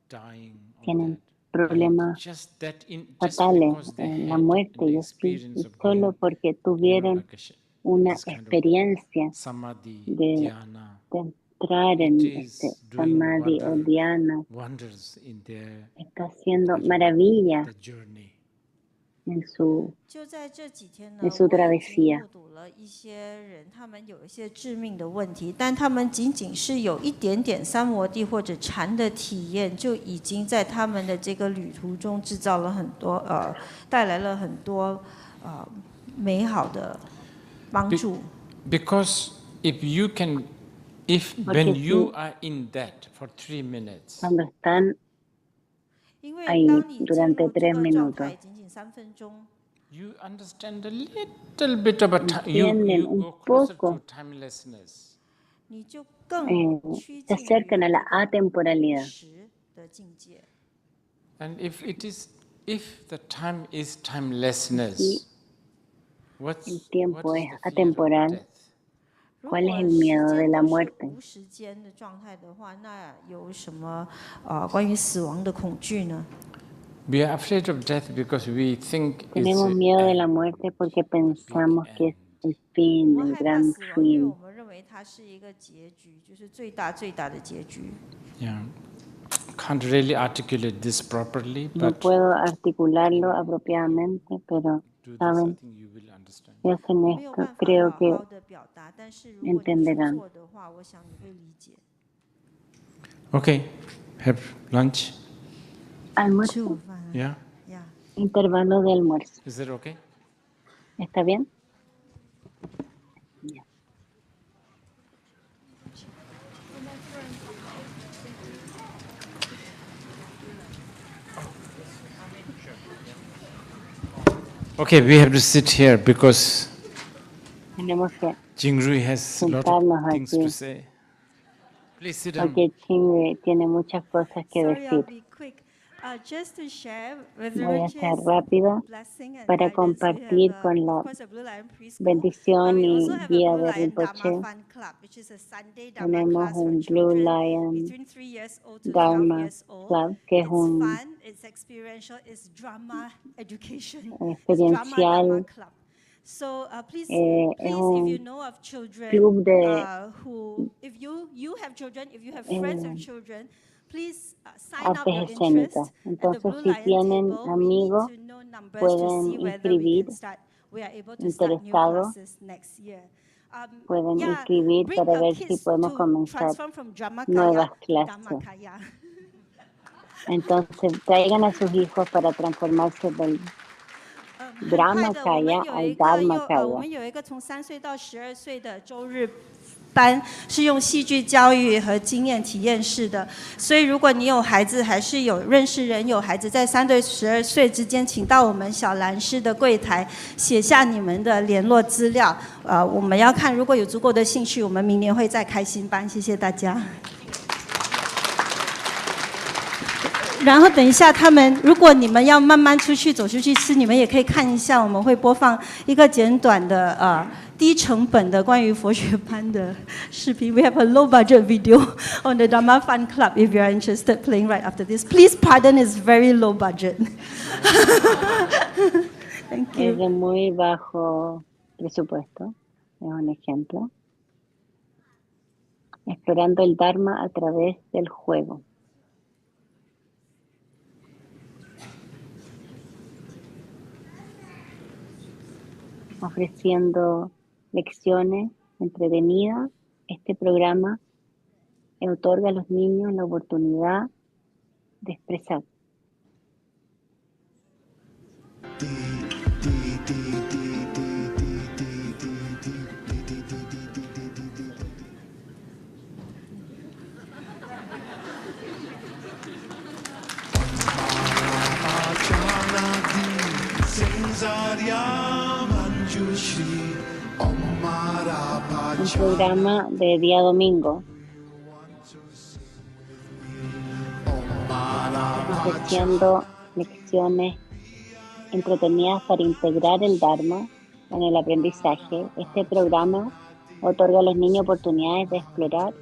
dying on tienen that. problemas Just because fatales, they la had muerte an y así, experience y of solo going, porque you know, tuvieron like una this kind of experiencia samadhi, de dhyana, entrar it en is este doing samadhi o dhyana, wonders in their, está haciendo maravillas the journey. en su 就在这几天呢， en su 我已经 travesía. 目睹了一些人，他们有一些致命的问题，但他们仅仅是有一点点三摩地或者禅的体验，就已经在他们的这个旅途中制造了很多带来了很多美好的帮助。 Because if you can, when you are in that for 3 minutes, Cuando están 因为 ahí 当你进 durante 入这 3个状 minutos, 态仅仅3分钟， you understand a little bit about time. You entienden un go closer to poco, timelessness. 你就更趋 se 近于 acercan a 这 la 个 atemporalidad. 实的境界。 And if the time is timelessness, Si what's el tiempo what is es the fear of atemporal, death? 如 ¿cuál es 果 el 时 miedo de 间 la 都是 muerte? 无时间的状态的话，那有什么关于死亡的恐惧呢？ We are afraid of death because we think it's Tenemos miedo de la muerte porque pensamos que es el fin, 我们 el 害怕 gran 死亡，因为 fin. 我们认为它是一个结局，就是最大最大的结局。 yeah. Can't really articulate this properly, No but puedo articularlo apropiadamente, pero do this, I saben, think you will understand. si hacen 我没有 esto, 办法 creo 好 que 好的表达，但是如果你去 entenderán. 做的话，我想你会理解。 Okay, have lunch. Almuerzo, 吃午饭啊 Yeah, 呀， intervalo de almuerzo. is that okay? ¿Está bien? Okay, we have to sit here because Tenemos que Jingrui has a lot of sentarnos things to aquí say. Please sit down. porque Ching tiene muchas cosas que Sorry, I'll decir. be quick. Just to share Voy a ser Rich's rápida blessing and para guidance. We have, compartir con of la course, a Blue Lion preschool, but bendición we y also have a guía Blue de Lion Dharma Rinpoche. Fun Club, which is a Sunday Dharma Tenemos class for un Blue children Lion between 3 years old to 12 Dharma years old. Club, que es It's un fun, it's experiential, it's drama education, it's drama experiencial, Dharma club. So please, es if you un know of children club de if you have children, if you have friends with children, please sign up artes your escénicas. interest at the Entonces, Blue si Lion tienen table. We need amigos, to know numbers to pueden see whether inscribir, we are able to start new interesados, classes next year. pueden Yeah, inscribir bring para ver si kids podemos to comenzar transform from drama nuevas kaya to clases. dhammakaya. Entonces, traigan a sus hijos para transformarse del 很快 drama 的，我们 kaya 有 al 一个 dharma 我 kaya. 们有一个从3岁到12岁的周日班，是用戏剧教育和经验体验式的。所以，如果你有孩子，还是有认识人有孩子在3对12岁之间，请到我们小兰师的柜台写下你们的联络资料。我们要看，如果有足够的兴趣，我们明年会再开新班。谢谢大家。然后等一下，如果你们要慢慢走出去吃，你们也可以看一下，我们会播放一个简短的低成本的关于佛学班的视频。We have a low budget video on the Dharma Fun Club if you are interested, playing right after this. Please pardon, it's very low budget. Thank you. Es de muy bajo presupuesto, es un ejemplo. Explorando el Dharma a través del juego. Ofreciendo lecciones entretenidas, este programa otorga a los niños la oportunidad de expresar. Un programa de día domingo, ofreciendo lecciones entretenidas para integrar el Dharma en el aprendizaje. Este programa otorga a los niños oportunidades de explorar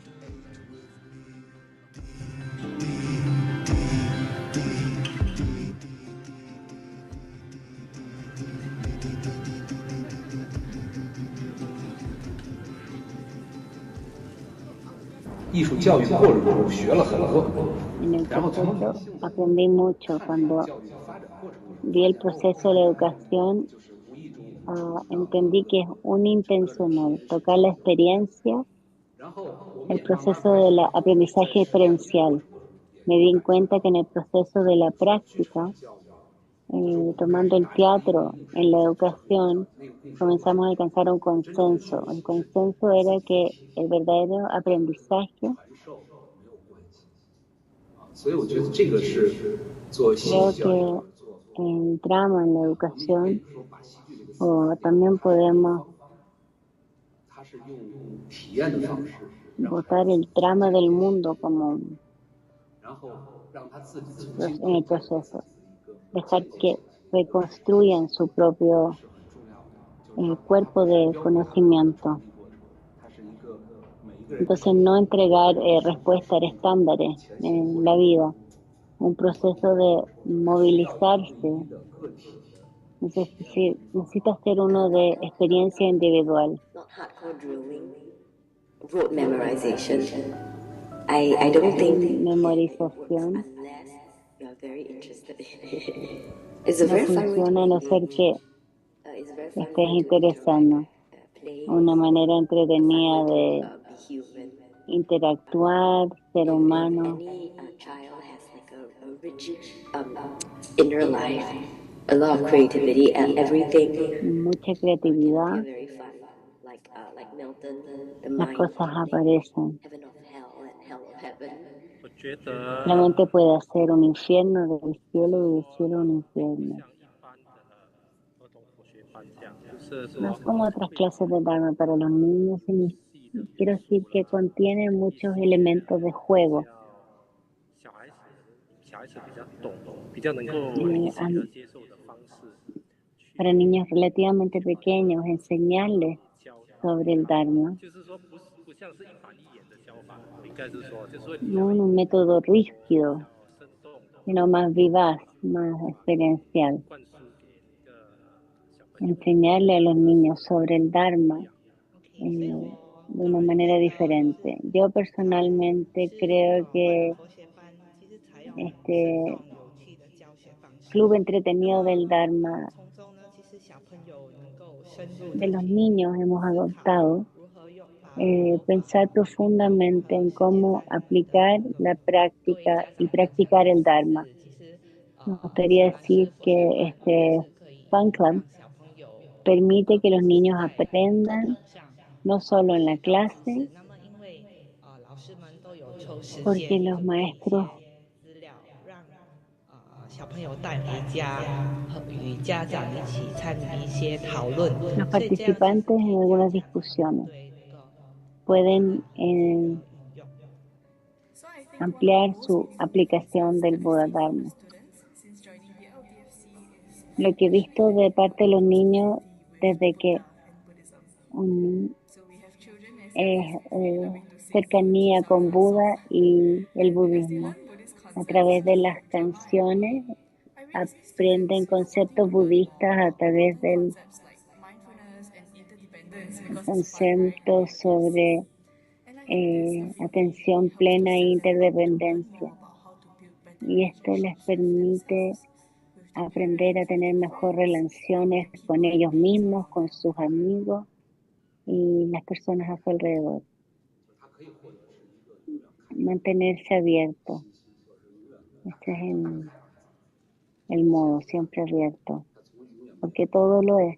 En el proceso aprendí mucho. Cuando vi el proceso de la educación, entendí que es unidimensional, tocar la experiencia, el proceso del aprendizaje experiencial. Me di cuenta que en el proceso de la práctica, tomando el teatro en la educación, comenzamos a alcanzar un consenso. El consenso era que el verdadero aprendizaje, creo que el drama en la educación, o también podemos botar el drama del mundo como en el proceso, dejar que reconstruyan su propio cuerpo de conocimiento. Entonces, no entregar respuestas estándares en la vida, un proceso de movilizarse, necesita ser uno de experiencia individual. Memorización no funciona a no ser que estés interesando. Una manera entretenida de interactuar, ser humano. Mucha creatividad. Las cosas aparecen. La mente puede hacer un infierno del cielo y del cielo un infierno. No es como otras clases de Dharma para los niños quiero decir que contiene muchos elementos de juego. Para niños relativamente pequeños, enseñarles sobre el Dharma. No un método rígido, sino más vivaz, más experiencial. Enseñarle a los niños sobre el Dharma de una manera diferente. Yo personalmente creo que este club entretenido del Dharma de los niños hemos adoptado pensar profundamente en cómo aplicar la práctica y practicar el Dharma. Me gustaría decir que este fan club permite que los niños aprendan no solo en la clase, porque los maestros los participantes en algunas discusiones pueden ampliar su aplicación del Buda Dharma. Lo que he visto de parte de los niños desde que es cercanía con Buda y el budismo. A través de las canciones aprenden conceptos budistas a través del concepto sobre atención plena e interdependencia. Y esto les permite aprender a tener mejores relaciones con ellos mismos, con sus amigos y las personas a su alrededor. Mantenerse abierto. Este es el modo, siempre abierto, porque todo lo es.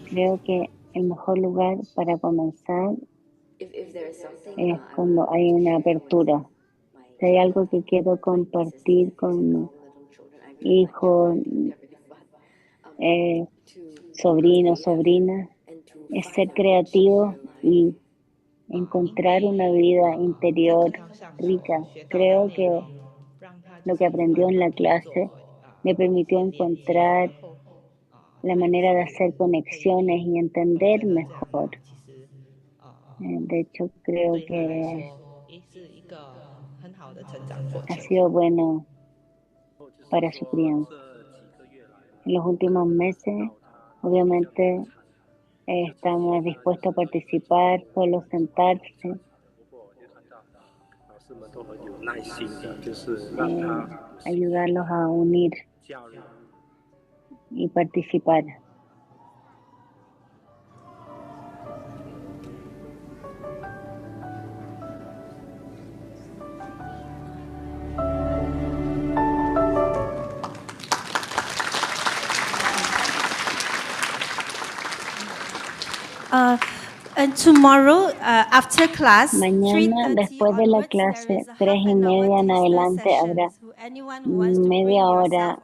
Creo que el mejor lugar para comenzar es cuando hay una apertura. Si hay algo que quiero compartir con hijos, sobrinos, sobrinas, es ser creativo y encontrar una vida interior rica. Creo que lo que aprendió en la clase me permitió encontrar la manera de hacer conexiones y entender mejor. De hecho, creo que ha sido bueno para su crianza. En los últimos meses, obviamente, estamos dispuestos a participar, solo sentarse. Ayudarlos a unir y participar. And tomorrow, after class, mañana después de la clase, 3:30 en adelante, habrá media hora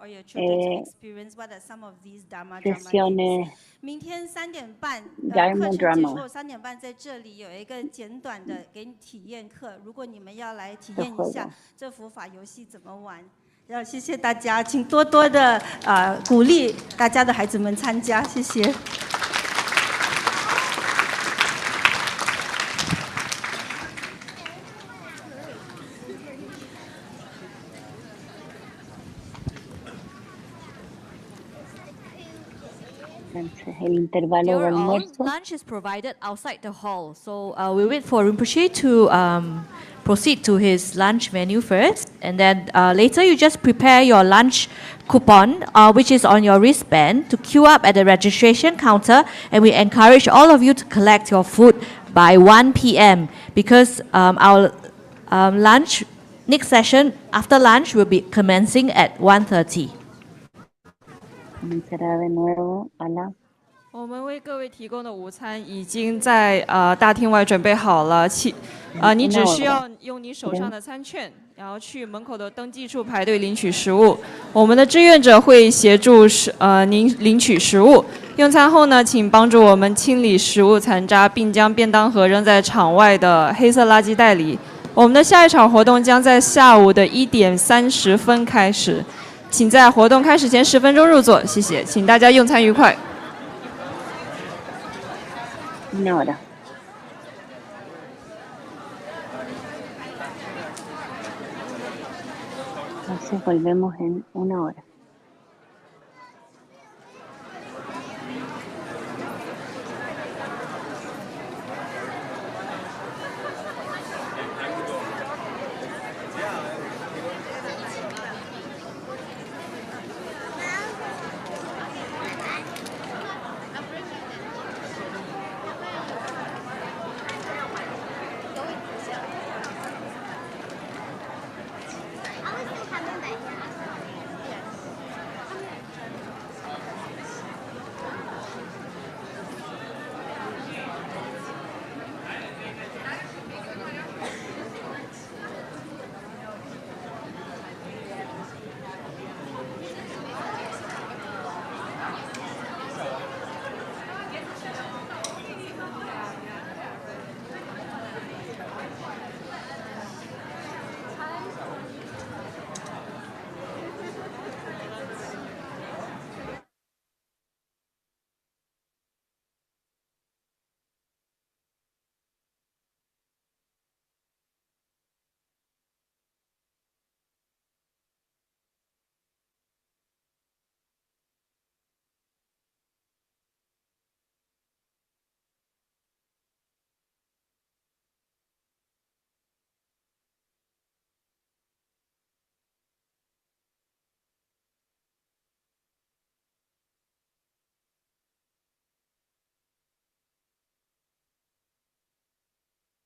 sesiones Dharma Drama. 3:30在这里有一个简短的给你体验课，如果你们要来体验一下这佛法游戏怎么玩，要谢谢大家，请多多的鼓励大家的孩子们参加，谢谢。El intervalo de almuerzo. Lunch is provided outside the hall, so we'll wait for Rinpoche to proceed to his lunch menu first, and then later you just prepare your lunch coupon, which is on your wristband, to queue up at the registration counter, and we encourage all of you to collect your food by 1 p.m. because our lunch, next session after lunch will be commencing at 1:30. Comenzará de nuevo a las 我们为各位提供的午餐已经在大厅外准备好了，你只需要用你手上的餐券，然后去门口的登记处排队领取食物。我们的志愿者会协助您领取食物。用餐后呢，请帮助我们清理食物残渣，并将便当盒扔在场外的黑色垃圾袋里。我们的下一场活动将在下午的1点30分开始，请在活动开始前10分钟入座，谢谢，请大家用餐愉快。1 hora. Entonces volvemos en 1 hora.